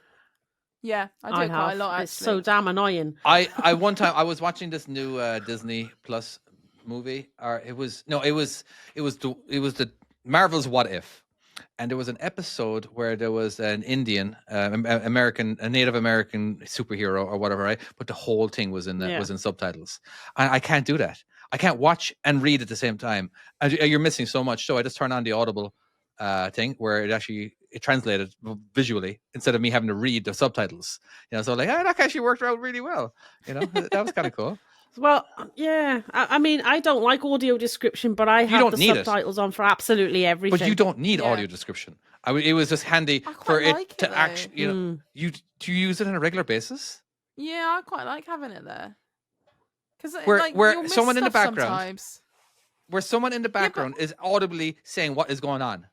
Yeah, I do quite a lot. Actually. It's so damn annoying. I one time I was watching this new Disney Plus movie, or it was the Marvel's What If, and there was an episode where there was an Indian a Native American superhero or whatever, right? But the whole thing was in subtitles. I can't do that. I can't watch and read at the same time. You're missing so much. So I just turn on the Audible thing where it translated visually instead of me having to read the subtitles. So like that actually worked out really well. That was kind of cool. Well, yeah. I mean, I don't like audio description, but I have the subtitles on for absolutely everything. But you don't need audio description. It was just handy for it to actually. Do you use it on a regular basis? Yeah, I quite like having it there. Because where someone in the background, sometimes. Where someone in the background is audibly saying what is going on.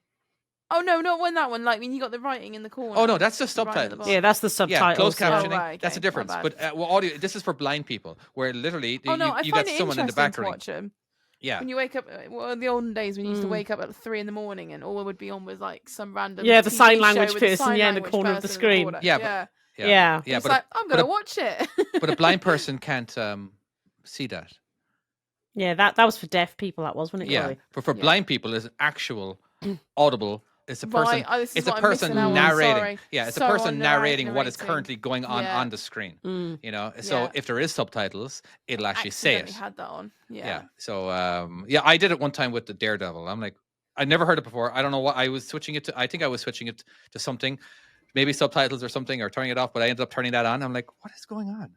Oh no, not when that one. Like when you got the writing in the corner. Oh no, that's just subtitles. Yeah, that's the subtitles. Yeah, closed captioning. Right, okay, that's a difference. But audio. This is for blind people, where literally you got someone in the background. Watch them. Yeah. When you wake up, in the olden days, when you used to wake up at 3 a.m, and all it would be on was like some random. Yeah, the TV sign show language with person. In the corner of the screen. Yeah. It's like I'm gonna watch it. But a blind person can't see that. Yeah, that was for deaf people. That was, wasn't it? Yeah, but for blind people, it's actual audible. It's a person. It's a person narrating. Sorry. Yeah, it's a person narrating what is currently going on the screen. So if there is subtitles, it'll actually say it. Had that on. Yeah. So I did it one time with the Daredevil. I'm like, I never heard it before. I don't know what I was switching it to. I think I was switching it to something, maybe subtitles or something, or turning it off. But I ended up turning that on. I'm like, what is going on?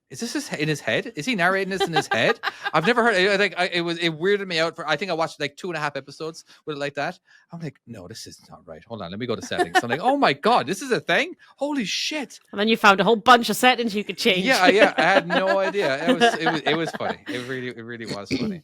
Is this in his head? Is he narrating this in his head? I've never heard. I think it weirded me out. I think I watched like 2.5 episodes with it like that. I'm like, no, this is not right. Hold on, let me go to settings. I'm like, oh my god, this is a thing. Holy shit! And then you found a whole bunch of settings you could change. Yeah. I had no idea. It was funny. It really was funny.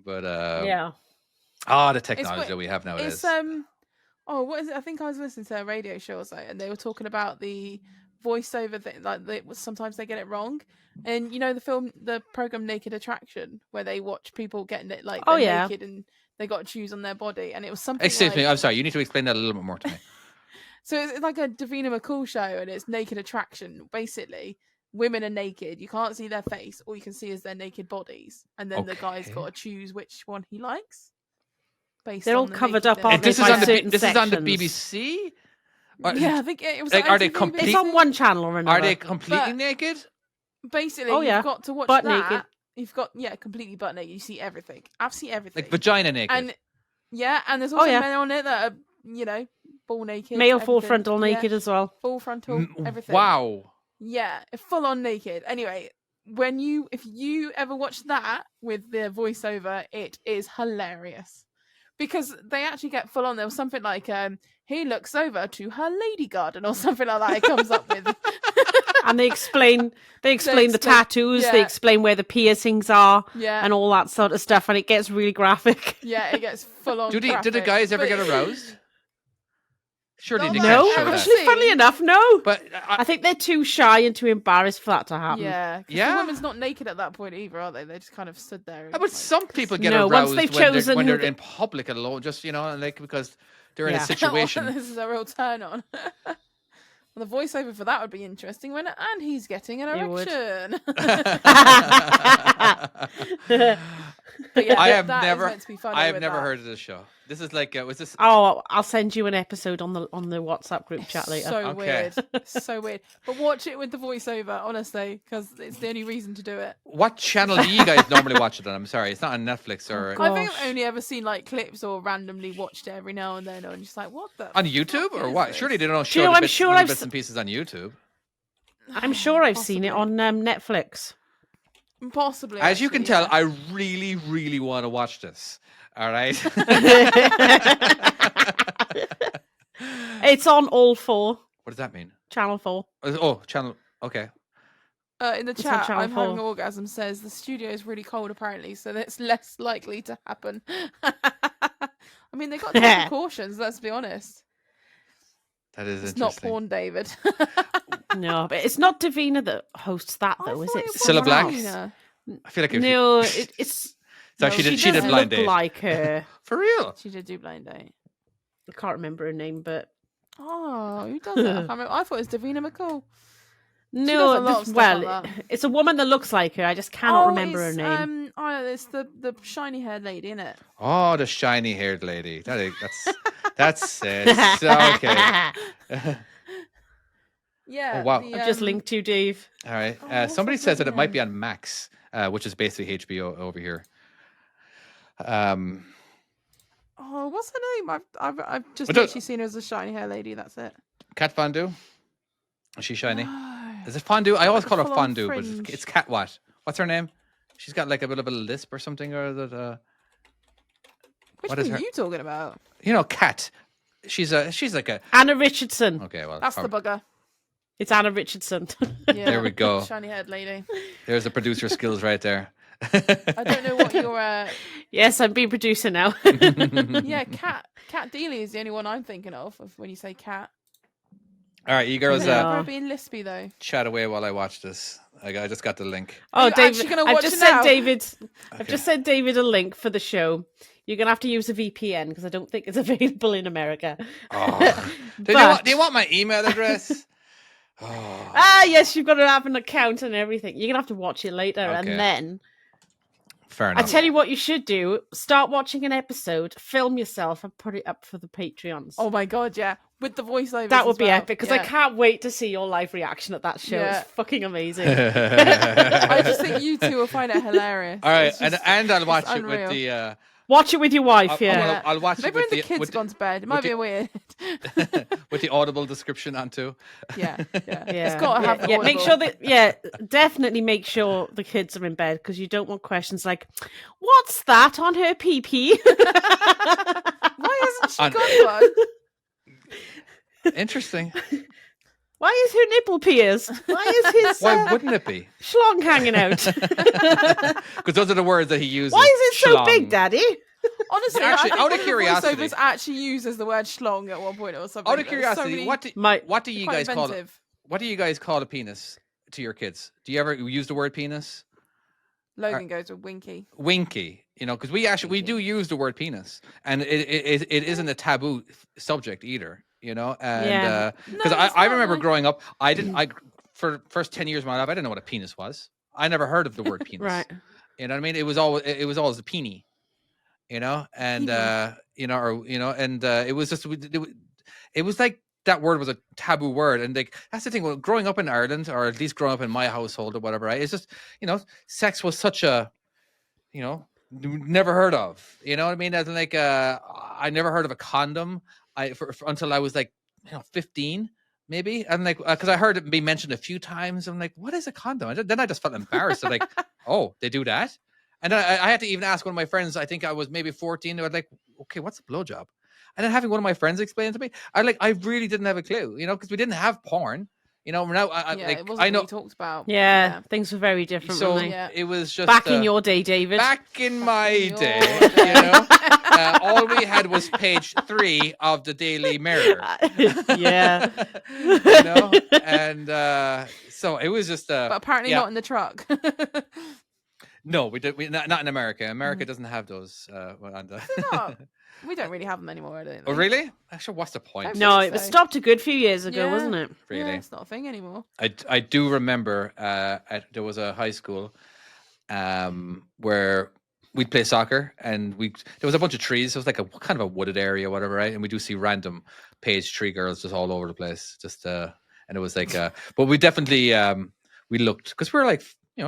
But the technology that we have nowadays. What is it? I think I was listening to a radio show or so, and they were talking about the voiceover thing. Like sometimes they get it wrong, and the program Naked Attraction, where they watch people getting it like naked and they got to choose on their body, and it was something. Excuse me, I'm sorry. You need to explain that a little bit more to me. So it's like a Davina McCall show, and it's Naked Attraction. Basically, women are naked. You can't see their face. All you can see is their naked bodies, and then the guy's got to choose which one he likes. They're all covered up, aren't they? This is on the BBC. Yeah, I think it was. Like, are they complete? It's on one channel or another. Are they completely naked? Basically, you've got to watch butt that. Naked. You've got completely butt naked. You see everything. I've seen everything. Like vagina naked. And there's also men on it that are ball naked. Male full frontal naked as well. Full frontal, everything. Wow. Yeah, full on naked. Anyway, if you ever watch that with the voiceover, it is hilarious. because they actually get full on. There was something like, he looks over to her lady garden or something like that. It comes up with. And they explain the tattoos, they yeah. explain where the piercings are, Yeah. and all that sort of stuff, and it gets really graphic. Yeah, it gets full on. Did the graphic, guys ever but- get aroused? Surely Not they that can't No, show I've that. actually, funnily seen. enough, no. But I think they're too shy and too embarrassed for that to happen. Yeah, 'cause Yeah. the woman's not naked at that point either, are they? They just kind of stood there. and, but like, some people get No, once aroused they've when chosen when who they're they- in public alone, just like because they're in a Yeah. situation. this is a real turn on. Well, the voiceover for that would be interesting. And he's getting an It would. erection. I But yeah, have that is never, meant to be funny I have with never that. heard of this show. This is like, was this? Oh, I'll send you an episode on the WhatsApp group chat later. So Okay. weird, so weird. But watch it with the voiceover, honestly, because it's the only reason to do it. What channel do you guys normally watch it on? I'm sorry, it's not on Netflix or God. I think Gosh. I've only ever seen like clips or randomly watched it every now and then, and just like, what the? on YouTube fuck or is what? this? Surely they don't you show know, the I'm bits, sure little I've bits s- and pieces on YouTube. I'm sure I've seen it Possibly. on Netflix. Possibly. As you can actually, tell, yeah. I really, really want to watch this. All right. It's on all 4, What does that mean? channel 4. Oh, channel. Okay. In the It's on chat, Channel I'm having 4. orgasm. Says the studio is really cold apparently, so that's less likely to happen. I mean, they got to take precautions. Let's be honest. That is It's not interesting. porn, David. No, but it's not Davina that hosts that, I though, is thought it? was Cilla Someone Black? else. Davina. I feel like if No, it's. so No, she did. she She did doesn't blind look date. like her. For real. She did do blind date. I can't remember her name, but Oh, who does it? I can't remember. I thought it was Davina McCall. no. does a lot of stuff Well, like that. it's a woman that looks like her. I just cannot remember her it's, name. It's the shiny haired lady, isn't it? Oh, the shiny-haired lady. That's it. Okay. Yeah. Oh, wow. I've just linked you, Dave. All right. Oh, what's Somebody that says that it might name? be on Max, which is basically HBO over here. Oh, what's her name? I've just But don't- literally seen her as a shiny hair lady. That's it. Cat Fondue. Is she shiny? No. Is it Fondue? I always Like a call her full-on Fondue, but fringe. it's Cat what? What's her name? She's got like a bit of a lisp or something, or that. Which what one is are her- you talking about? Cat. She's like a. Anna Richardson. Okay, well, That's the bugger. It's Anna Richardson. Yeah, There we go. Shiny haired lady. There's the producer skills right there. I don't know what your Yes, I'm being producer now. yeah, Cat Dealey is the only one I'm thinking of when you say cat. All right, you girls, Yeah. Probably being lispy though. chat away while I watch this. I just got the link. Oh, you David, actually gonna I've watch just it sent now? David. I've Okay. just sent David a link for the show. You're gonna have to use a VPN because I don't think it's available in America. Oh. But- Do you want my email address? Oh. Ah, yes, you've got to have an account and everything. You're gonna have to watch it later, Okay. and then Fair I enough. tell you what you should do: start watching an episode, film yourself, and put it up for the Patreons. Oh my god, yeah, with the voiceovers. that would as be well. epic because I Yeah. can't wait to see your live reaction at that show. Yeah. It's fucking amazing. I just think you two will find it hilarious. All right, It's just- and I'll it's watch it with unreal. the. Watch it with your wife. Yeah. I'll watch Maybe it with when the kids with gone to bed. It might with be weird. with the audible description on too. Yeah. Yeah, It's got to have. yeah. Make Audible. sure that definitely make sure the kids are in bed because you don't want questions like, "What's that on her pee?" Why hasn't she On- got one? Interesting. Why is her nipple pierced? Why is his Why wouldn't it be? schlong hanging out? Because those are the words that he uses. Why is it so Schlong. big, Daddy? Honestly, Actually, I think out of one the curiosity- voiceovers actually uses the word schlong at one point or something. Out of There's so curiosity, many- what do you quite guys call it? inventive. What do you guys call a penis to your kids? Do you ever use the word penis? Logan goes with Winky. Winky, because we do use the word penis, and it isn't a taboo subject either, and Yeah. because No, it's I not, remember like- growing up, for the first 10 years of my life, I didn't know what a penis was. I never heard of the word penis. Right. You know what I mean? It was always a peenie, and it was just it was like that word was a taboo word, and like that's the thing. Well, growing up in Ireland, or at least growing up in my household or whatever, right? It's just sex was such a never heard of. You know what I mean? As in, like I never heard of a condom. Until I was like 15. Maybe, and like because I heard it be mentioned a few times. I'm like, what is a condom? Then I just felt embarrassed. I'm like, oh, they do that, and then I had to even ask one of my friends. I think I was maybe 14. They were like, okay, what's a blowjob? And then having one of my friends explain it to me, I really didn't have a clue, because we didn't have porn. Now it wasn't I know. really talked about. Yeah, things were very different, So weren't they? Yeah. it was just Back in your day, David. back in my in your day, day. all we had was page 3 of the Daily Mirror. Yeah. And so it was just. But apparently yeah. not in the truck. No, we did. Not in America. America doesn't have those. We don't really have them anymore, I don't think. Oh, really? Actually, what's the point? No, think it was so. stopped a good few years ago, Yeah. wasn't it? Really? Yeah, it's not a thing anymore. I do remember there was a high school where we'd play soccer, and there was a bunch of trees. It was like a kind of a wooded area, whatever, right? And we do see random page 3 girls just all over the place. Just and it was like, but we definitely we looked, because we were like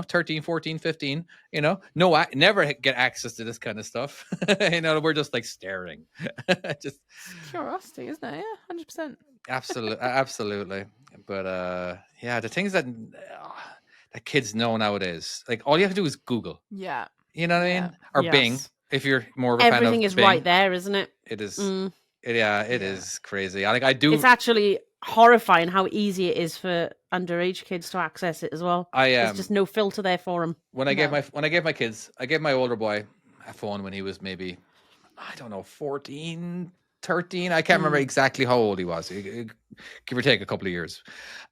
13, 14, 15. Never get access to this kind of stuff. We're just like staring. Just Curiosity, isn't it? Yeah, 100%. absolutely. But the things that kids know nowadays, like all you have to do is Google. Yeah. You know what I mean? Yeah. Or Yes. Bing, if you're more of a fan of Everything is Bing. right there, isn't it? It is. Mm. It is crazy. I do. It's actually horrifying how easy it is for underage kids to access it as well. There's just no filter there for them. When I gave my kids, I gave my older boy a phone when he was maybe, I don't know, 14, 13. I can't remember exactly how old he was, give or take a couple of years.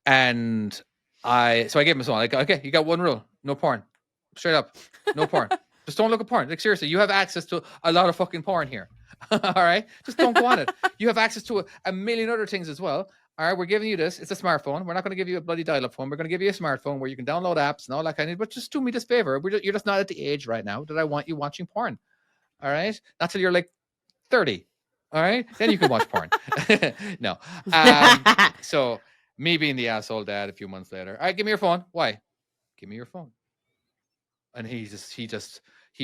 And I gave him a phone. Like, okay, you got one rule: no porn. Straight up, no porn. Just don't look at porn. Like, seriously, you have access to a lot of fucking porn here. All right, just don't go on it. You have access to a million other things as well. All right, we're giving you this. It's a smartphone. We're not going to give you a bloody dial-up phone. We're going to give you a smartphone where you can download apps and all that kind of. But just do me this favor. You're just not at the age right now that I want you watching porn. All right, not till you're like 30. All right, then you can watch porn. No. So me being the asshole dad a few months later. All right, give me your phone. Why? Give me your phone. And he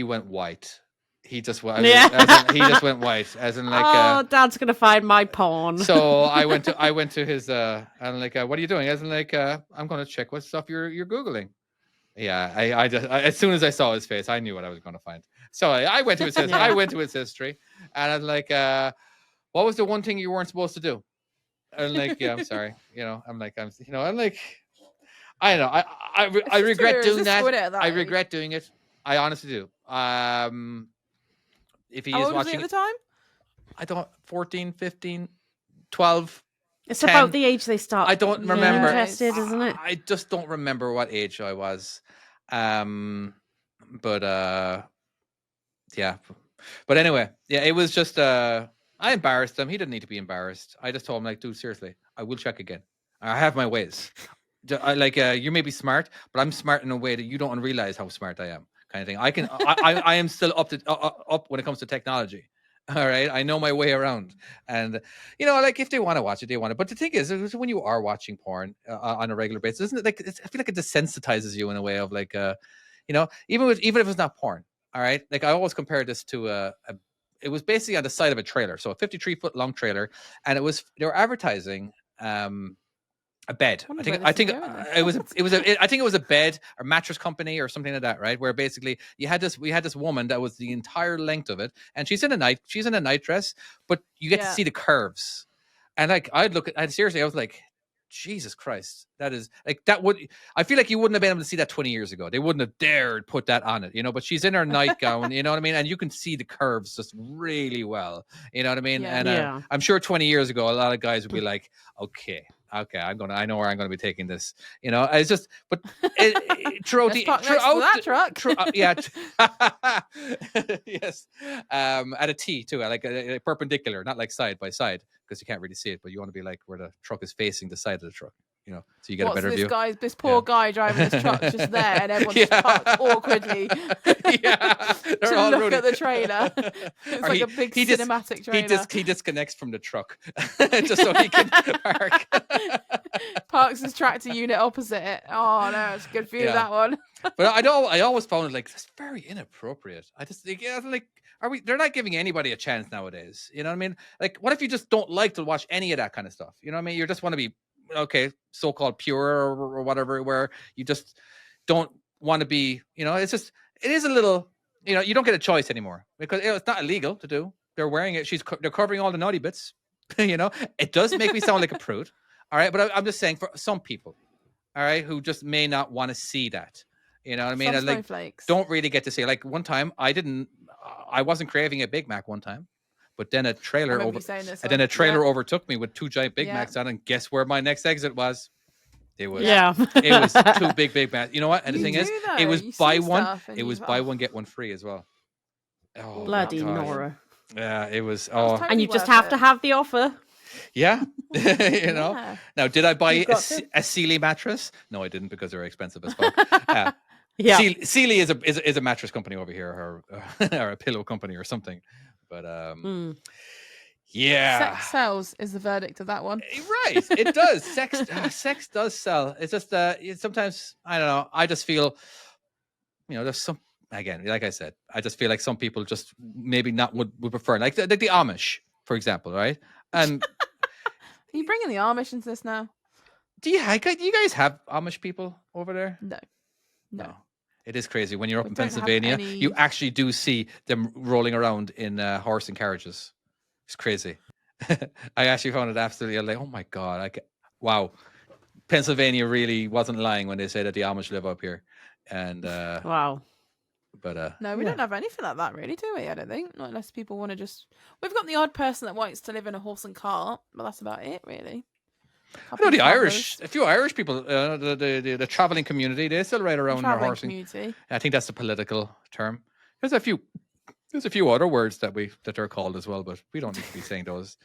went white. He just went. He just went white, as in like. Dad's gonna find my porn. So I went to his and like, what are you doing? As in like, I'm gonna check what stuff you're googling. Yeah, I just as soon as I saw his face, I knew what I was gonna find. So I went to his history. I went to his history, and I was like, what was the one thing you weren't supposed to do? And like, yeah, I'm sorry. I'm like, I know. I regret doing that. I regret doing it. I honestly do. If he How is old was he watching at the time? I don't 14, 15, 12. It's 10. about the age they start. I don't remember. Interested, isn't it? I just don't remember what age I was. But yeah. But anyway, yeah, it was just I embarrassed him. He didn't need to be embarrassed. I just told him, like, dude, seriously, I will check again. I have my ways. You may be smart, but I'm smart in a way that you don't realize how smart I am, kind of thing. I am still up when it comes to technology. All right, I know my way around, and like if they want to watch it, they want it. But the thing is, when you are watching porn on a regular basis, isn't it like I feel like it desensitizes you in a way of like, even if it's not porn. All right, like I always compare this to it was basically on the side of a trailer, so a 53-foot long trailer, and they were advertising a bed. I think it was a bed or mattress company or something like that, right? Where basically we had this woman that was the entire length of it, and she's in a night dress, but you get to see the curves. And like I was like, Jesus Christ, that is like I feel like you wouldn't have been able to see that 20 years ago. They wouldn't have dared put that on it, but she's in her nightgown, you know what I mean? And you can see the curves just really well, you know what I mean? Yeah. And I'm sure 20 years ago, a lot of guys would be like, okay, I know where I'm going to be taking this. It's just, but throughout that truck. Yes, at a T too, like a perpendicular, not like side by side, because you can't really see it, but you want to be like where the truck is facing the side of the truck, so you get a better view. This poor guy driving his truck just there, and everyone's just parked awkwardly. They're all look at the trailer. It's like a big cinematic trailer. He disconnects from the truck just so he can park. Parks his tractor unit opposite it. Oh no, it's a good view that one. But I always found it like that's very inappropriate. I just think they're not giving anybody a chance nowadays. You know what I mean? Like, what if you just don't like to watch any of that kind of stuff? You know what I mean? You just want to be so-called pure or whatever, where you just don't want to be, it is a little, you don't get a choice anymore because it's not illegal to do. they're wearing it. They're covering all the naughty bits. You know, it does make me sound like a prude. All right, but I'm just saying for some people, all right, who just may not want to see that. You know what I mean? Some And, like, snowflakes. don't really get to see. Like, one time, I wasn't craving a Big Mac one time, but then a trailer overtook me with 2 giant Big Macs on, and guess where my next exit was? It was it was 2 Big Macs. You know what? And the thing is, it was buy one. It was buy one get one free as well. Oh, Bloody my gosh. Nora! Yeah, it was. totally And you just worth have it. to have the offer. Yeah, you know. Yeah. Now, did I buy You've got to. a Sealy mattress? No, I didn't, because they're expensive as fuck. Yeah. Sealy is a mattress company over here, or a pillow company or something. But yeah, Sex sells is the verdict of that one. right. It does. Sex does sell. It's just sometimes, I don't know. I just feel, there's some, again, like I said, I just feel like some people just maybe not would prefer, like the Amish, for example, right? And Are you bringing the Amish into this now? do you guys have Amish people over there? No. It is crazy when you're up We in don't have Pennsylvania. any- You actually do see them rolling around in horse and carriages. It's crazy. I actually found it absolutely like, oh my god! Wow, Pennsylvania really wasn't lying when they say that the Amish live up here. And Wow. but No, we don't have anything like that, really, do we? I don't think. Not unless people want to just. We've got the odd person that wants to live in a horse and cart, but that's about it, really. I know the Irish, a few Irish people, the traveling community, they still ride around in their horse. Community. I think that's the political term. There's a few other words that are called as well, but we don't need to be saying those.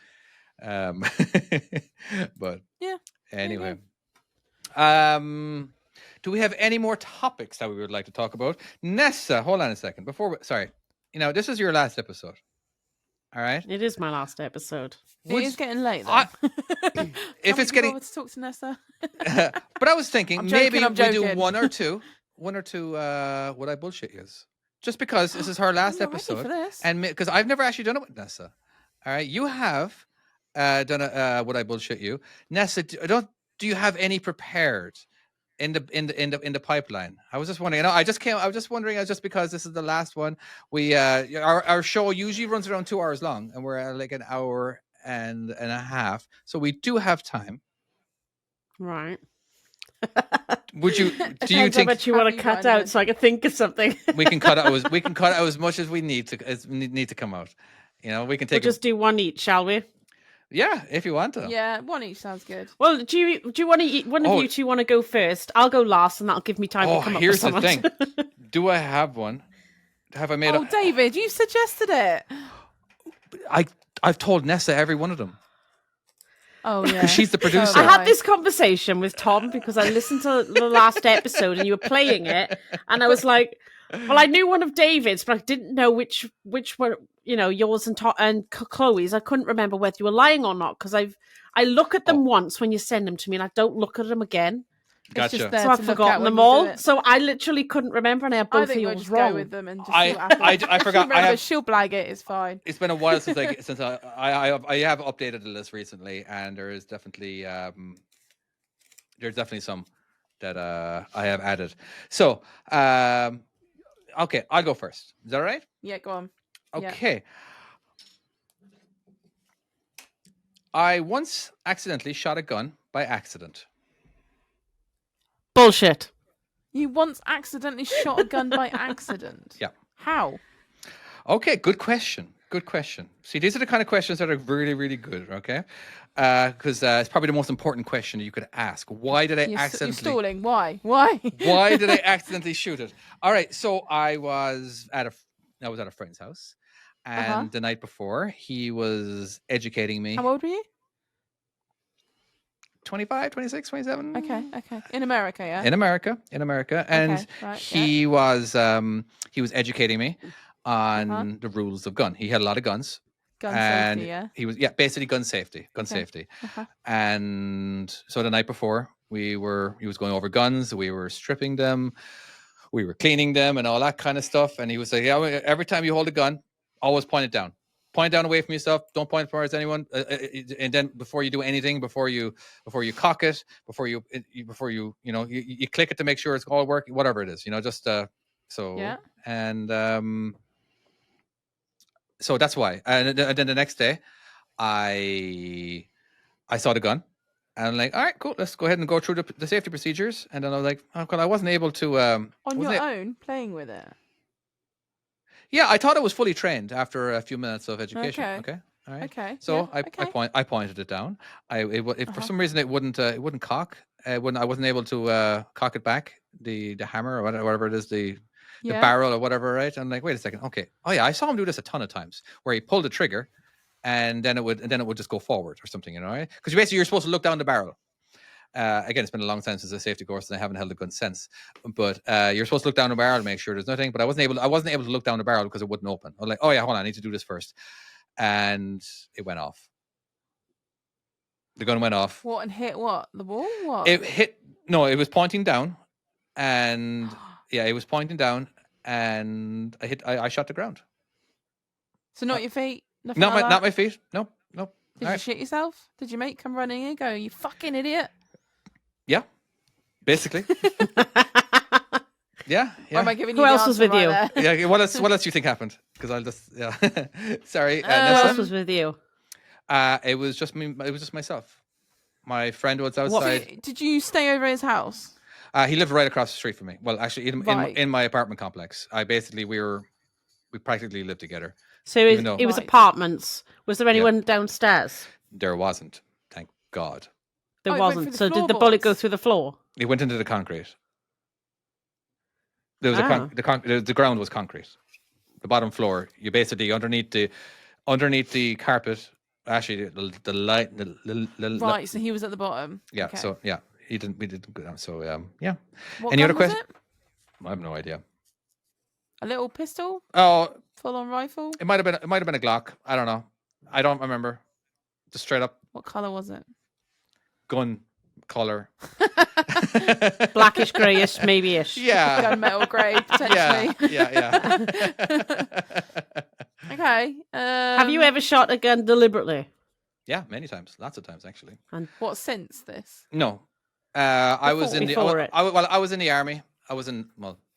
But Yeah. anyway, do we have any more topics that we would like to talk about? Nessa, hold on a second. Sorry, this is your last episode. All right. It is my last episode. It is getting late, though. If it's getting, to talk to Nessa. but I was thinking I'm joking, maybe I'm we do joking. one or two. Would I bullshit you? Just because this is her last I'm not ready episode, for this. and because I've never actually done it with Nessa. All right, you have done a would I bullshit you, Nessa? Do you have any prepared in the pipeline? I was just wondering. I was just wondering, just because this is the last one. We our show usually runs around 2 hours long, and we're at like an hour and a half, so we do have time. Right. Would you? Do you Depends how think much you want Have to you cut got out so I can think of something? we can cut out as much as we need to come out? We can We'll take just do one each, shall we? yeah, if you want to. Yeah, one each sounds good. Well, do you want to? One of you two want to go first? I'll go last, and that'll give me time to come up with Here's the someone. thing. Do I have one? Have I made? Oh, David, you suggested it. I've told Nessa every one of them. Oh yeah, She's the producer. I had this conversation with Tom because I listened to the last episode and you were playing it, and I was like, "Well, I knew one of David's, but I didn't know which were yours and Chloe's. I couldn't remember whether you were lying or not because I look at them once when you send them to me, and I don't look at them again. Gotcha. It's just there So to I've look at forgotten when them you do all. it. So I literally couldn't remember, and I had I both of think we'll yours just wrong. go with them and just I- see what happens. I forgot. She I have- remembers, she'll blag it. It's fine. It's been a while since I have updated the list recently, and there is definitely there's definitely some that I have added. So okay, I'll go first. Is that all right? Yeah, go on. Yeah. Okay. I once accidentally shot a gun by accident. Bullshit. You once accidentally shot a gun by accident. Yeah. How? Okay, good question. Good question. See, these are the kind of questions that are really, really good, okay? Because it's probably the most important question that you could ask. Why did I You're accidentally... stalling. Why? Why? Why did I accidentally shoot it? All right, so I was at a friend's house, and the night before, he was educating me. How old were you? 25, 26, 27. Okay. In America, yeah? In America. And Okay, right, he was educating me on the rules of gun. He had a lot of guns. Gun and safety, yeah? he was basically gun safety. Uh-huh. And so the night before he was going over guns, we were stripping them, we were cleaning them and all that kind of stuff. And he was like, yeah, every time you hold a gun, always point it down. Point it down away from yourself. Don't point it towards anyone. And then before you do anything, before you cock it, before you click it to make sure it's all working, whatever it is, just so. Yeah. And So that's why. And then the next day, I saw the gun, and I'm like, all right, cool. Let's go ahead and go through the safety procedures. And then I was like, oh god, I wasn't able to. On wasn't your a- own, playing with it. Yeah, I thought it was fully trained after a few minutes of education. Okay. Okay. All right. Okay. So yeah, I pointed it down. For some reason it wouldn't cock. I wasn't able to cock it back, the hammer or whatever it is, the barrel or whatever, right? I'm like, wait a second. Okay. Oh yeah, I saw him do this a ton of times where he pulled the trigger and then it would just go forward or something, right? Because basically you're supposed to look down the barrel. Again, it's been a long time since a safety course, and I haven't held a gun since. But you're supposed to look down the barrel to make sure there's nothing. But I wasn't able to look down the barrel because it wouldn't open. I was like, oh yeah, hold on, I need to do this first, and it went off. The gun went off. What, and hit what? The wall? What? It hit. No, it was pointing down, and yeah, it was pointing down, and I shot the ground. So not your feet? Nothing Not like not that? my feet. No. Did you Alright. shit yourself? Did your mate come running in and go, you fucking idiot? Yeah, basically. Yeah. Or am I giving you Who the else was answer with right you? there? Yeah. What else do you think happened? Because I'll just Sorry. Who Nessa. else was with you? It was just me. It was just myself. My friend was So outside. did you stay over at his house? He lived right across the street from me. Well, actually, Right. in my apartment complex. We practically lived together. So Even though- it was Right. apartments. Was there anyone downstairs? There wasn't. Thank God. There Oh, it went wasn't. through the So did the bullet go floorboards? through the floor? It went into the concrete. There was the ground was concrete. The bottom floor. You basically underneath the carpet. Actually, the light. Right, so he was at the bottom. Yeah. Okay. So yeah, we didn't go down. So yeah. What Any gun other was question? it? I have no idea. A little pistol? Oh, Full-on rifle? it might have been a Glock. I don't know. I don't remember. Just straight up What colour was it? gun color. Blackish, greyish, maybe-ish. Yeah. Gunmetal grey, potentially. Yeah. Okay. Have you ever shot a gun deliberately? Yeah, many times. Lots of times actually. What, since this? No. I was in Before it. I was in the army. I was in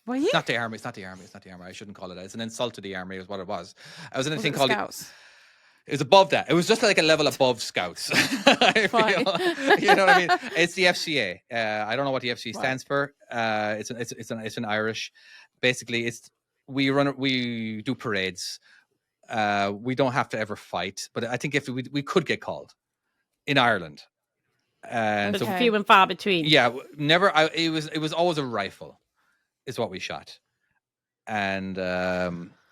Were you? it's not the army. It's not the army. I shouldn't call it that. It's an insult to the army is what it was. I was in a Was thing it the called Scouts? It was above that. It was just like a level above Scouts. I Fine. feel. You know what I mean? It's the FCA. I don't know what the FCA Right. stands for. It's an Irish. Basically, we do parades. We don't have to ever fight, but I think if we could get called in Ireland, and But so Okay. few and far between. yeah, never. It was always a rifle, is what we shot, and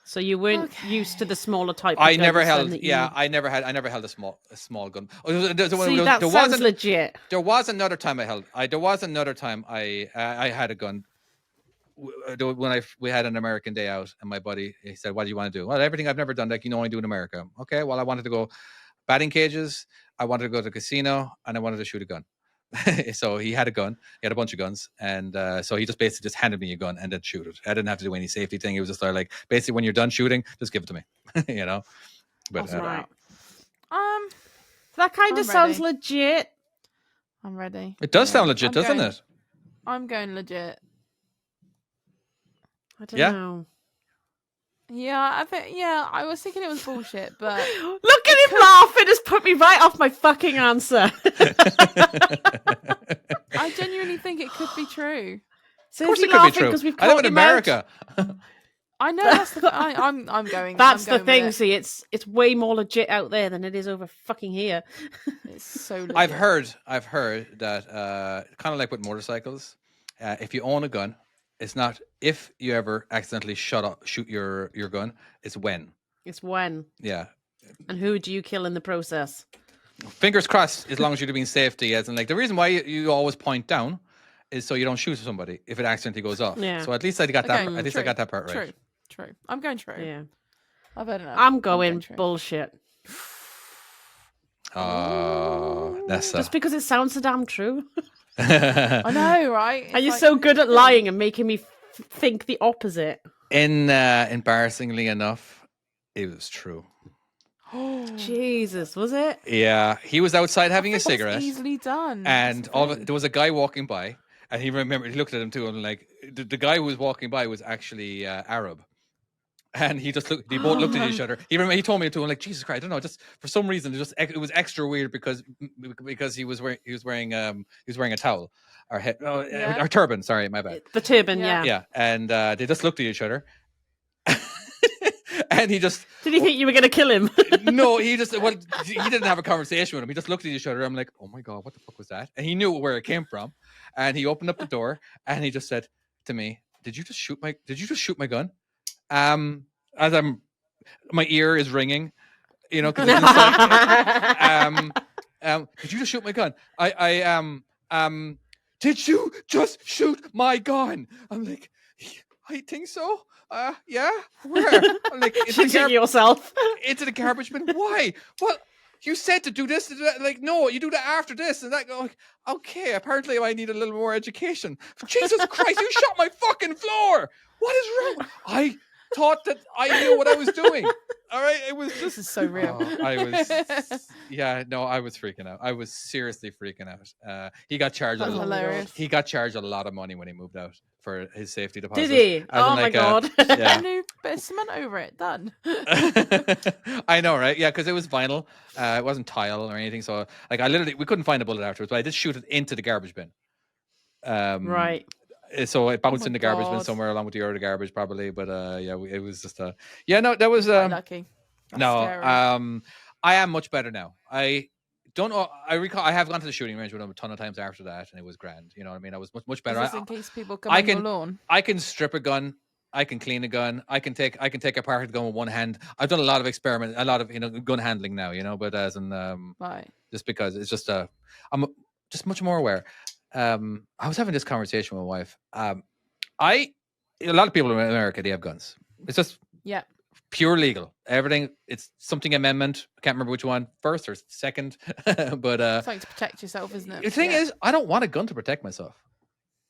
So you weren't Okay. used to the smaller type. Of I never guns then held. that you- Yeah, I never held a small gun. Oh, there See, that sounds wasn't. legit. There was another time there was another time I had a gun. When we had an American day out, and my buddy, he said, "What do you want to do?" Well, everything I've never done, like I do in America. Okay, well, I wanted to go batting cages. I wanted to go to the casino, and I wanted to shoot a gun. So he had a gun. He had a bunch of guns, and so he just basically just handed me a gun and then shoot it. I didn't have to do any safety thing. It was just like basically when you're done shooting, just give it to me. But Awesome. Right. I'm That kind of sounds ready. legit. ready. it does sound Yeah. legit, I'm doesn't going- it? I'm going legit. I don't Yeah. know. Yeah, I was thinking it was bullshit, but Look at him laughing. Has put me right off my fucking answer. I genuinely think it could be true. So Of course is it he could be laughing true. 'cause we've I live caught in him out? America. I know that's the. I'm going. That's I'm the going thing. with it. See, it's way more legit out there than it is over fucking here. It's so. Legit. I've heard that kind of like with motorcycles, if you own a gun, it's not if you ever accidentally shoot your gun, it's when. It's when Yeah. and who do you kill in the process? Fingers crossed, as long as you're being safety. As in, like, the reason why you always point down is so you don't shoot somebody if it accidentally goes off. Yeah. So at least I got that. Okay, At least I true, got that part right. True. I'm going true. Yeah, I've heard enough. I'm going true. bullshit. Oh, Nessa. Just because it sounds so damn true. I know, right? And you're so good at lying and making me think the opposite. Embarrassingly enough, it was true. Jesus, was it? Yeah, he was outside having a That's cigarette. easily done. And That's the there was a guy walking by, and he looked at him too, and like the guy who was walking by was actually Arab, And he just looked. They both looked at each other. He told me to. I'm like, Jesus Christ, I don't know. Just for some reason, it was extra weird because he was wearing a towel or or turban. Sorry, my bad. The turban, yeah. Yeah, and they just looked at each other. And he just Did he think you were going to kill him? no, he didn't have a conversation with him. He just looked at each other. I'm like, oh my God, what the fuck was that? And he knew where it came from. And he opened up the door and he just said to me, Did you just shoot my gun? As my ear is ringing, because it's inside. Did you just shoot my gun? Did you just shoot my gun? I'm like, I think so. Yeah. Where? I'm like, Shooting yourself into the garbage bin. Why? Well, you said to do this. To do that. Like, no, you do that after this. And that. Like, okay. Apparently, I need a little more education. Jesus Christ! You shot my fucking floor. What is wrong? I thought that I knew what I was doing. All right, it was just. This is so real. I was freaking out. I was seriously freaking out. He got charged. Hilarious. He got charged a lot of money when he moved out for his safety deposit. Did he? Oh my God! Yeah. A new bit of cement over it. Done. I know, right? Yeah, because it was vinyl. It wasn't tile or anything. So, like, we couldn't find a bullet afterwards, but I did shoot it into the garbage bin. Right. So it bounced in the garbage bin somewhere along with the other garbage, probably. But it was just no, that was lucky. That's scary. I am much better now. I don't know. I recall I have gone to the shooting range with him a ton of times after that, and it was grand. You know what I mean? I was much better. Just in case people come on your lawn. I can strip a gun. I can clean a gun. I can take apart the gun with one hand. I've done a lot of experiment, a lot of gun handling now. But as in right. Just because it's just I'm just much more aware. I was having this conversation with my wife. A lot of people in America, they have guns. It's just pure legal. Everything. It's something amendment. I can't remember which one, first or second. But something to protect yourself, isn't it? The thing is, I don't want a gun to protect myself.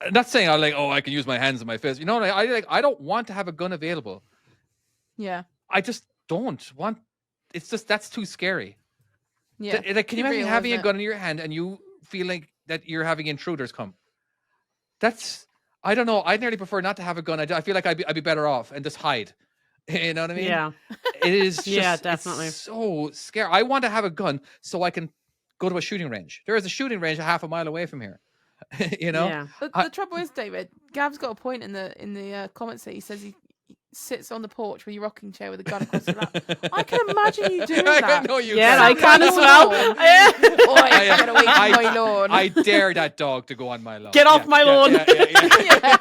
I'm not saying I can use my hands and my fists. I don't want to have a gun available. Yeah. I just don't want. It's just that's too scary. Yeah. Can you imagine having a gun in your hand and you feel like that you're having intruders come? I don't know. I'd nearly prefer not to have a gun. I feel like I'd be better off and just hide. You know what I mean? Yeah. It is just definitely. it's so scary. I want to have a gun so I can go to a shooting range. There is a shooting range a half a mile away from here. Yeah. The trouble is, David, Gav's got a point in the comments there. He says he sits on the porch with your rocking chair with a gun across your lap. I can imagine you doing that. I know you yeah, can. I can as well. Get away from my lawn. I dare that dog to go on my lawn. Get off my lawn. Yeah.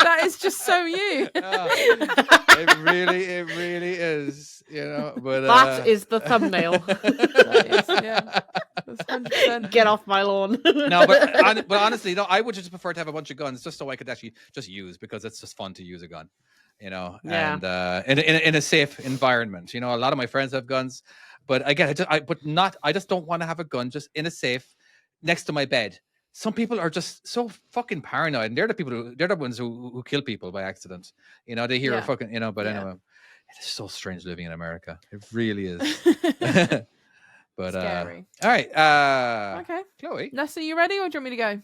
That is just so you. It really is. But that is the thumbnail. That's 100%. Get off my lawn. No, but honestly, I would just prefer to have a bunch of guns just so I could actually just use, because it's just fun to use a gun. And in a safe environment. A lot of my friends have guns, but again, I just don't want to have a gun just in a safe next to my bed. Some people are just so fucking paranoid, and they're the ones who kill people by accident. They hear a fucking, but anyway, it is so strange living in America. It really is. But scary. All right. Okay. Chloe. Nessa, you ready, or do you want me to go?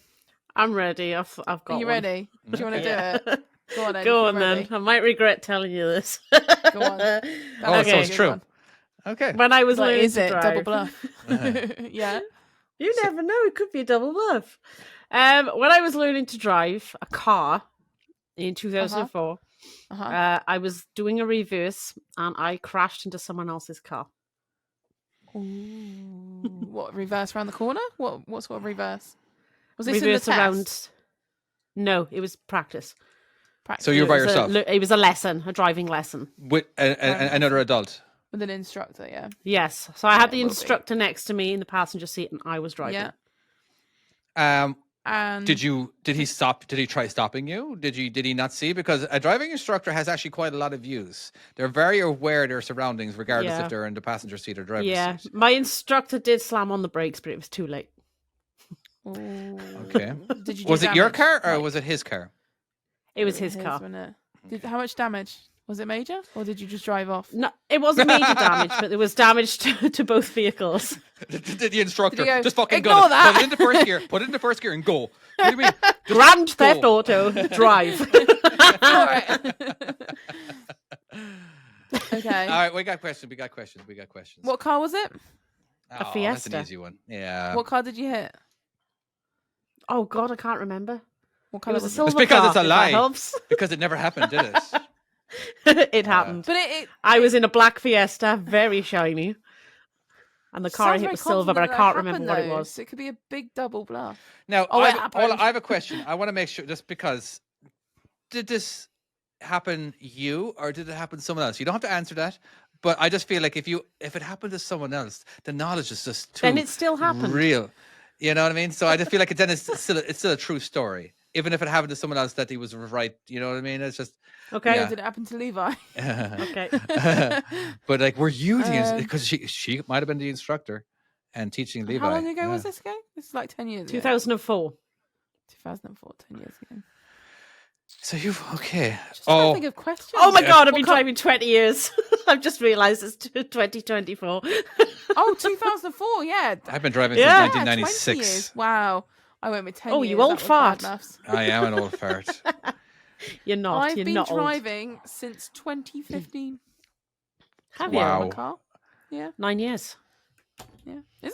I'm ready. I've got Are you one. ready? Do you want to do it? Go on then. Go on then. I might regret telling you this. Go on. So it's true. One. Okay. When I was learning is to it drive. double bluff? Yeah. You never know. It could be a double bluff. When I was learning to drive a car in 2004, I was doing a reverse and I crashed into someone else's car. Ooh. What, reverse around the corner? What sort of reverse? Was this Reverse in the around? test? No, it was practice. So you're by yourself? It was a lesson, a driving lesson. With another adult? With an instructor, yeah. Yes. So I had the instructor next to me in the passenger seat and I was driving. Yeah. Did he stop? Did he try stopping you? Did he not see? Because a driving instructor has actually quite a lot of views. They're very aware of their surroundings, regardless if they're in the passenger seat or driver's seat. My instructor did slam on the brakes, but it was too late. Ooh. Okay. Did you was it your damage? car or was it his car? It was his car. Wasn't it? How much damage? Was it major, or did you just drive off? No, it wasn't major damage, but there was damage to both vehicles. The instructor Did he go, just fucking "Ignore gun it. that." Put it into first gear. Put it into first gear and go. What do you mean? Just Grand go. Theft Auto, drive. All right. Okay. All right, we got questions. What car was it? Oh, that's an Fiesta. easy one. Yeah. What car did you hit? Oh God, I can't remember. What It colour was a was it? silver because car. it's a if lie. That helps. Because it never happened, did it? It happened. But I was in a black Fiesta, very shiny, and the car I sounds hit very was silver, but I confident that can't remember what it though, was. So it could be a big double bluff. Now, Oh, it I happened. have a question. I want to make sure, just because, did this happen you, or did it happen to someone else? You don't have to answer that, but I just feel like if it happened to someone else, the knowledge is just too Then it still happened. real. You know what I mean? So I just feel like it's still a true story, even if it happened to someone else that he was right. You know what I mean? It's just Okay. Yeah. Did it happen to Levi? Okay. But like, were you the because she might have been the instructor and teaching Levi? How long ago Yeah. was this ago? This is like 10 years ago. 2004. 2004, 10 years ago. So you've okay. Just trying to think of questions. Oh my God, I've What been car- driving 20 years. I've just realised it's 2024. Oh, 2004, yeah. I've been driving Yeah. since 20 1996. years. Wow. I went with 10 Oh, years. you old That was bad fart. maths. I am an old fart. You're not. I've You're been not old. driving since 2015. Have Wow. you? My car. Yeah, 9 years. yeah. Is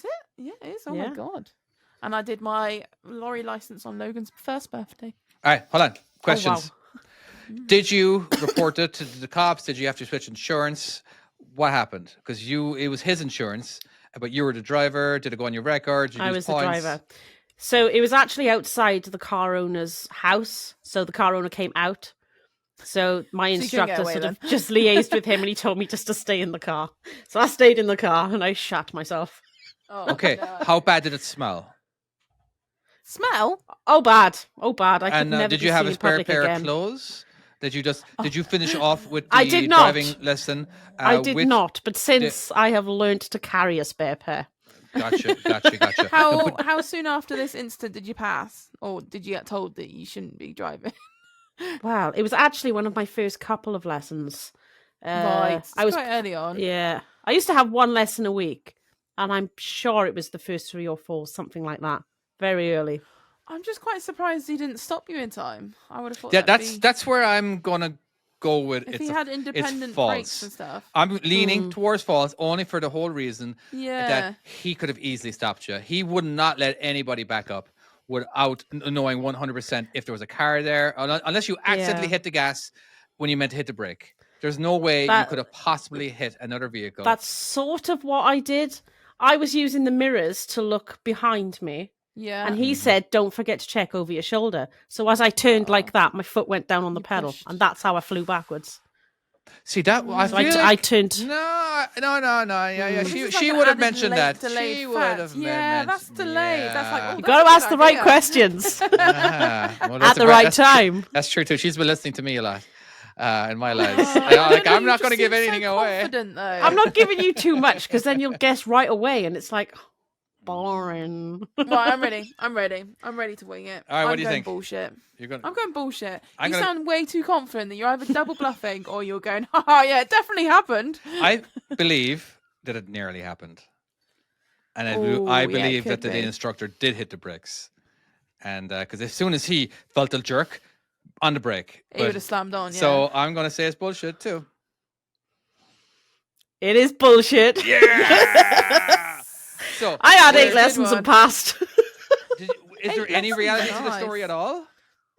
it? Yeah, it is. Oh Yeah. my God. And I did my lorry license on Logan's first birthday. All right, hold on. Questions. Did you report it to the cops? Did you have to switch insurance? What happened? Because it was his insurance, but you were the driver. Did it go on your record? Did you I lose was points? the driver. So it was actually outside the car owner's house. So the car owner came out. So my you couldn't get instructor away sort of then. just liaised with him and he told me just to stay in the car. So I stayed in the car and I shat myself. Oh, Okay, no. how bad did it smell? Smell? Oh, bad. Oh, bad. I could And never did be you have seen a in spare public pair again. of clothes? Did you finish off with the I did not. driving lesson? I did with- not, but since I have learnt to carry a spare pair. Gotcha. How soon after this incident did you pass? Or did you get told that you shouldn't be driving? Wow, it was actually one of my first couple of lessons. Right. I was quite early on. Yeah. I used to have one lesson a week, and I'm sure it was the first 3 or 4, something like that. Very early. I'm just quite surprised he didn't stop you in time. I would have thought Yeah, that'd be... that's where I'm gonna go with. If It's he had independent false. brakes and stuff. I'm leaning towards false only for the whole reason Yeah. that he could have easily stopped you. He would not let anybody back up without knowing 100% if there was a car there, unless you accidentally Yeah. hit the gas when you meant to hit the brake. There's no way you That- could have possibly hit another vehicle. That's sort of what I did. I was using the mirrors to look behind me, Yeah. and he said, "Don't forget to check over your shoulder." So as I turned like that, my foot went down on the You pedal, pushed. and that's how I flew backwards. See that? I So feel I like... turned. No. Yeah. This She is like she an would have added mentioned that. delayed She would fact. have Yeah, mentioned. that's delayed. That's like, oh, You that's got a to ask good the right idea. questions Well, at the right time. That's true too. She's been listening to me a lot in my lives. Oh, I don't Like, know, I'm you not just going to give seem so anything away. confident, though. I'm not giving you too much because then you'll guess right away, and it's like boring. Right, I'm ready. I'm ready to wing it. All right, what I'm do you going think? Bullshit. You're gonna. I'm going bullshit. I'm You gonna- sound way too confident that you're either double bluffing or you're going, oh yeah, it definitely happened. I believe that it nearly happened, and I Ooh, yeah, it believe that could the be. instructor did hit the brakes, and because as soon as he felt the jerk on the brake, He would have slammed on, yeah. so I'm going to say it's bullshit too. It is bullshit. Yeah. So I had where- 8 lessons one. and passed. Is there 8 any lessons, reality to the nice. story at all?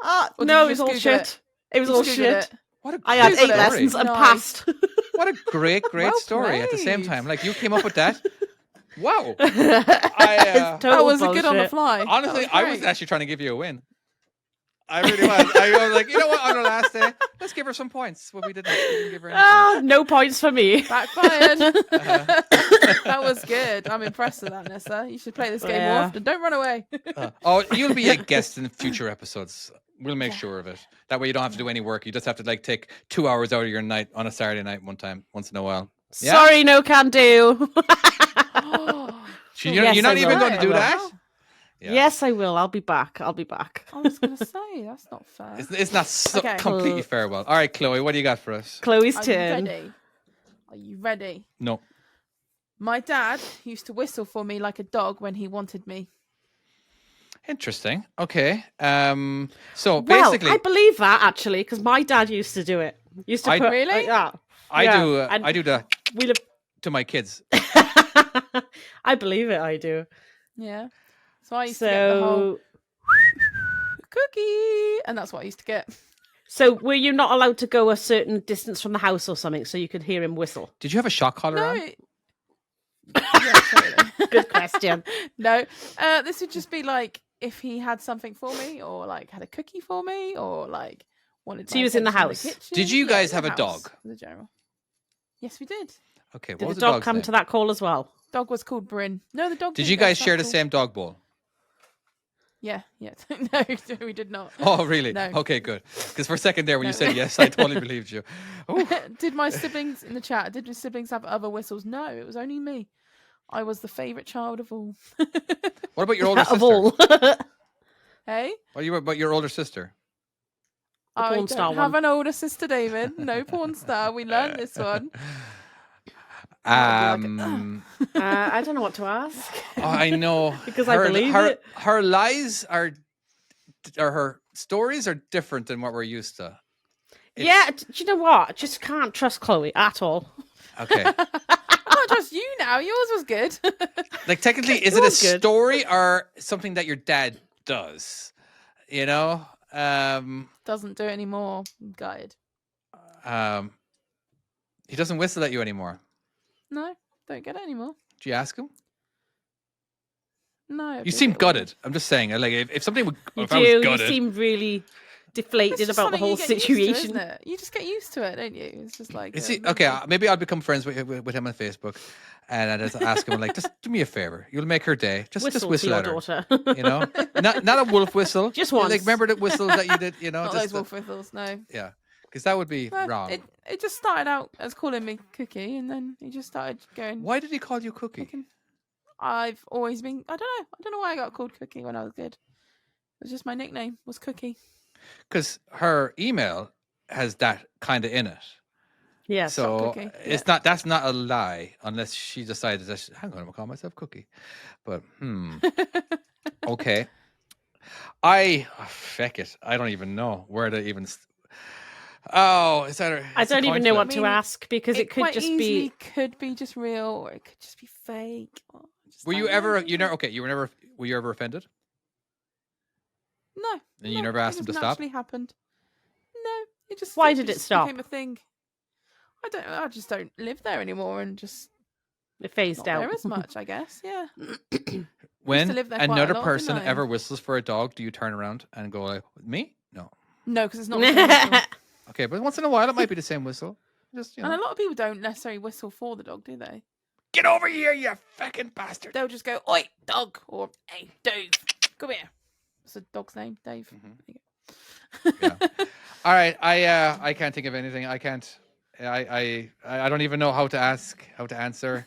Or did No, you it was just all Google shit. it? It was You all just Googled shit. it? What a I had great 8 story. lessons and Nice. passed. What a great Well story at the same played. time. Like, you came up with that. Wow. It's I, total That was a good on the bullshit. fly. That honestly, I was great. actually trying to give you a win. I really was. I was like, you know what? On the last day, let's give her some points. Well, we didn't give her anything. Ah, no points for me. Backfired. That was good. I'm impressed with that, Nessa. You should play this game more Yeah. often. Don't run away. Oh, you'll be a guest in future episodes. We'll make sure of it. That way you don't have to do any work. You just have to like take 2 hours out of your night on a Saturday night once in a while. Yeah? Sorry, no can do. You're, Yes, you're not I even will. going to I do will. that? Yeah. Yes, I will. I'll be back. I was going to say, that's not fair. It's not so Okay. completely farewell. All right, Chloe, what do you got for us? Chloe's Are you turn. ready? Are you ready? No. My dad used to whistle for me like a dog when he wanted me. Interesting. Okay. So Well, basically, I believe that actually because my dad used to do it. Used to I- put Really? yeah. I Yeah, do. and I do the we live. to my kids. I believe it. I do. Yeah. So I used to get the whole So, cookie, and that's what I used to get. so were you not allowed to go a certain distance from the house or something so you could hear him whistle? Did you have a shock collar No. on? Yeah, totally. Good question. No, this would just be like if he had something for me, or like had a cookie for me, or like wanted. So my he was in the attention house. kitchen. Did you Yeah, guys in have the a house, dog? The general. Yes, we did. Okay. What Did was the the dog dog's come name? to that call as well? Dog was called Bryn. No, the dog. Did didn't you go guys to share that the call. same dog bowl? Yeah, yeah. No, we did not. Oh, really? No. Okay, good. Because for a second there, when you No. said yes, I totally believed you. Ooh. Did my siblings in the chat? Did my siblings have other whistles? No, it was only me. I was the favourite child of all. What about your older Of sister? all. Hey, What about your older sister? I porn don't star have one. an older sister, David. No porn star. We learned this one. I don't know what to ask. Oh, I know. Because I believe her, it. Her lies are, or her stories are different than what we're used to. It's- Yeah, do you know what? I just can't trust Chloe at all. Okay. I can't trust you now. Yours was good. Like technically, is It it a was good. story or something that your dad does? You know? Doesn't do it anymore. Gutted. He doesn't whistle at you anymore. No, don't get it anymore. Do you ask him? No. You seem gutted. I'm just saying. Like, if somebody would, You if I was do. You gutted, seem really It's deflated just about the something you whole get used to, situation. isn't it? You just get used to it, don't you? It's just like. is he okay? Maybe I'll become friends with him on Facebook, and I just ask him like, just do me a favor. You'll make her day. Just Whistle whistle to at your her. daughter. You know, not a wolf whistle. Just You know, once. Like remember the whistles that you did. You know, Not just those wolf whistles, no. yeah, because that would be No, wrong. It just started out as calling me Cookie, and then he just started going. Why did he call you Cookie? Cooking. I've always been. I don't know why I got called Cookie when I was a kid. It was just my nickname was Cookie. Because her email has that kind of in it. Yes. So Cookie, it's not. That's not a lie, unless she decided that I'm going to call myself Cookie. But okay. Feck it. I don't even know where to even. Oh, is that? I don't even know what I to mean, ask because it could quite just easily be. could be just real, or it could just be fake. Or I just Were you don't know. ever? You never? Okay. You were never. Were you ever offended? No. And you no, never asked it him just to stop? naturally happened. No, it just. Why did it just stop? Became a thing. I just don't live there anymore, and just It phased not out. there as much. I guess. Yeah. When live there quite a another lot, person didn't I? ever whistles for a dog, do you turn around and go like, "Me? No." No, because it's not. The same whistle. Okay, but once in a while, it might be the same whistle. Just And a lot of people don't necessarily whistle for the dog, do they? get over here, you fucking bastard. They'll just go, "Oi, dog," or "Hey, Dave, come here." What's the dog's name? Dave. There you go. Yeah. All right, I can't think of anything. I can't. I don't even know how to ask, how to answer,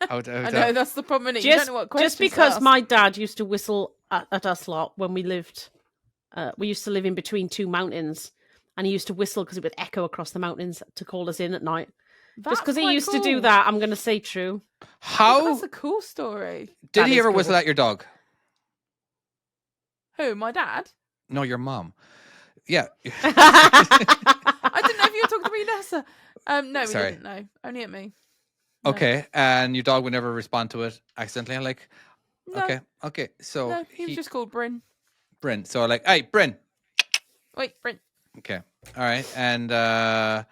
how to. I know that's the problem. Innit? You don't know what questions just because to ask. my dad used to whistle at us lot when we lived, we used to live in between two mountains, and he used to whistle because it would echo across the mountains to call us in at night. That's just because he quite used to do cool. that, I'm going to say true. How That's a cool story. did That he is ever cool. whistle at your dog? Who? My dad? No, your mom. Yeah. I didn't know if you were talking to me, Nessa. No, he Sorry. didn't know. Only at me. No. Okay, and your dog would never respond to it accidentally. Like, No. okay. So No, he was just called Bryn. Bryn. So like, hey, Bryn. Wait, Bryn. Okay. All right. And I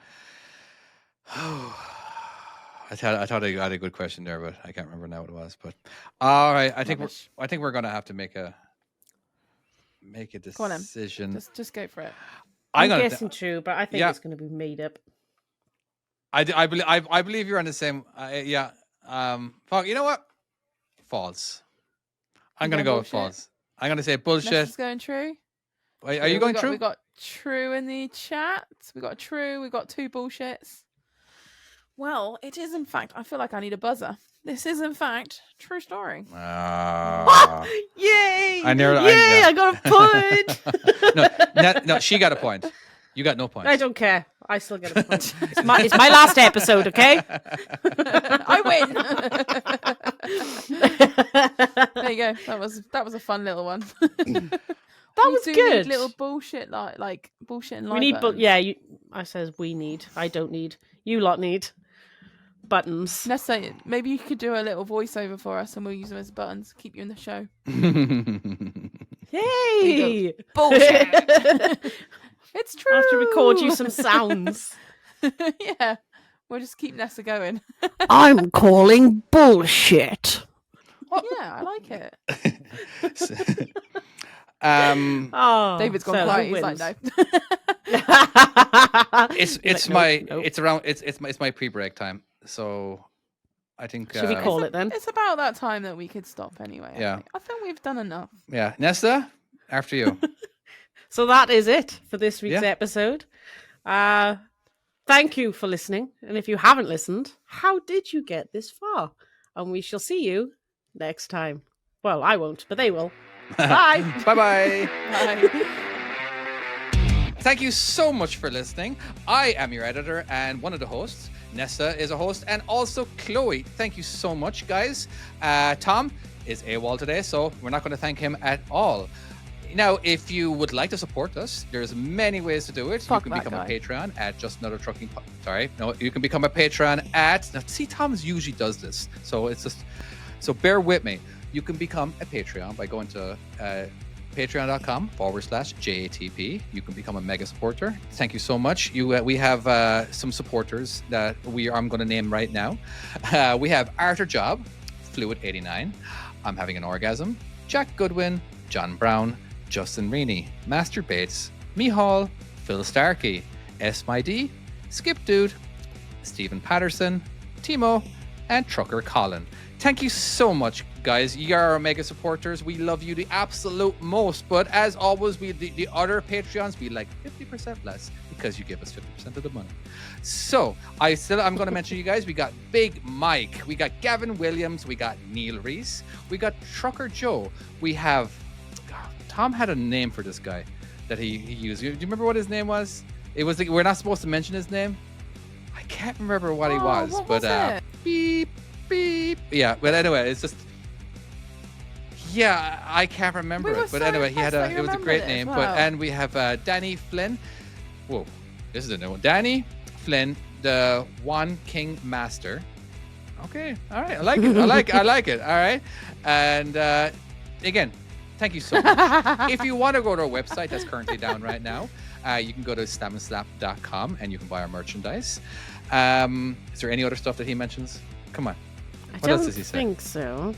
thought I had a good question there, but I can't remember now what it was. But all right, I think Rubbish. we're gonna have to make a Go on, Em. decision. Just go for it. I'm gonna guessing true, but I think Yeah. it's going to be made up. I believe you're on the same. Yeah. Fuck. You know what? False. I'm gonna going go with bullshit? false. I'm gonna say bullshit. Nessa's going true. Are you going true? We got true in the chat. We got true. We got two bullshits. Well, it is in fact. I feel like I need a buzzer. This is in fact true story. Ah. Yay! I never- I- Yay! yeah. I got a point. no, she got a point. You got no point. I don't care. I still get a point. It's my last episode, okay? I win. There you go. That was a fun little one. That was do good. Need little bullshit like bullshit and We need, buttons. yeah. I says we need. I don't need. You lot need buttons. Nessa, maybe you could do a little voiceover for us and we'll use them as buttons. Keep you in the show. Yay! Bullshit. It's true. I have to record you some sounds. Yeah. We'll just keep Nessa going. I'm calling bullshit. Yeah, I like it. Oh, David's gone so quiet. who He's like, wins? no. It's Like, my nope. it's around it's my pre-break time. So I think Should we call it then? It's about that time that we could stop anyway. Yeah. I think we've done enough. yeah, Nessa, after you. So that is it for this week's Yeah. episode. Thank you for listening. And if you haven't listened, how did you get this far? And we shall see you next time. Well, I won't, but they will. Bye. Bye-bye. Bye. Thank you so much for listening. I am your editor and one of the hosts. Nessa is a host, and also Chloe. Thank you so much, guys. Tom is AWOL today, so we're not going to thank him at all. Now, if you would like to support us, there's many ways to do it. Fuck you can that become a guy. Patreon at Just Another Trucking. You can become a Patreon at. Now, see, Tom usually does this, so it's just. So bear with me. You can become a Patreon by going to patreon.com/JATP. You can become a mega supporter. Thank you so much. We have some supporters that I'm going to name right now. We have Arthur Job, Fluid89, I'm Having an Orgasm, Jack Goodwin, John Brown, Justin Reaney, Master Bates, Mihal, Phil Starkey, S. My D, Skip Dude, Stephen Patterson, Timo, and Trucker Colin. Thank you so much, guys. You are our mega supporters. We love you the absolute most. But as always, the other Patreons, we like 50% less because you give us 50% of the money. So I'm going to mention you guys. We got Big Mike. We got Gavin Williams. We got Neil Reese. We got Trucker Joe. We have... Tom had a name for this guy that he used. Do you remember what his name was? It was we're not supposed to mention his name. I can't remember what he was. What but was it? beep. Yeah, but anyway, it's just I can't remember We were it. But so anyway, he had impressed that it you was a remembered great it as name. well. And we have Danny Flynn. Whoa, this is a new one. Danny Flynn, the One King Master. Okay, all right, I like it. I like it. All right, and again, thank you so much. If you want to go to our website, that's currently down right now. You can go to stamandslap.com and you can buy our merchandise. Is there any other stuff that he mentions? Come on. I What else don't does he say? think so.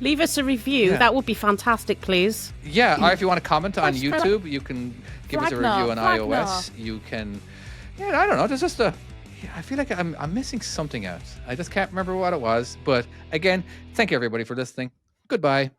Leave us a review. Yeah. That would be fantastic, please. Yeah, or if you want to comment on Flash- YouTube, you can give us a Flagna, review on Flagna. iOS. You can, I don't know. There's just I feel like I'm missing something out. I just can't remember what it was. But again, thank you everybody for listening. Goodbye.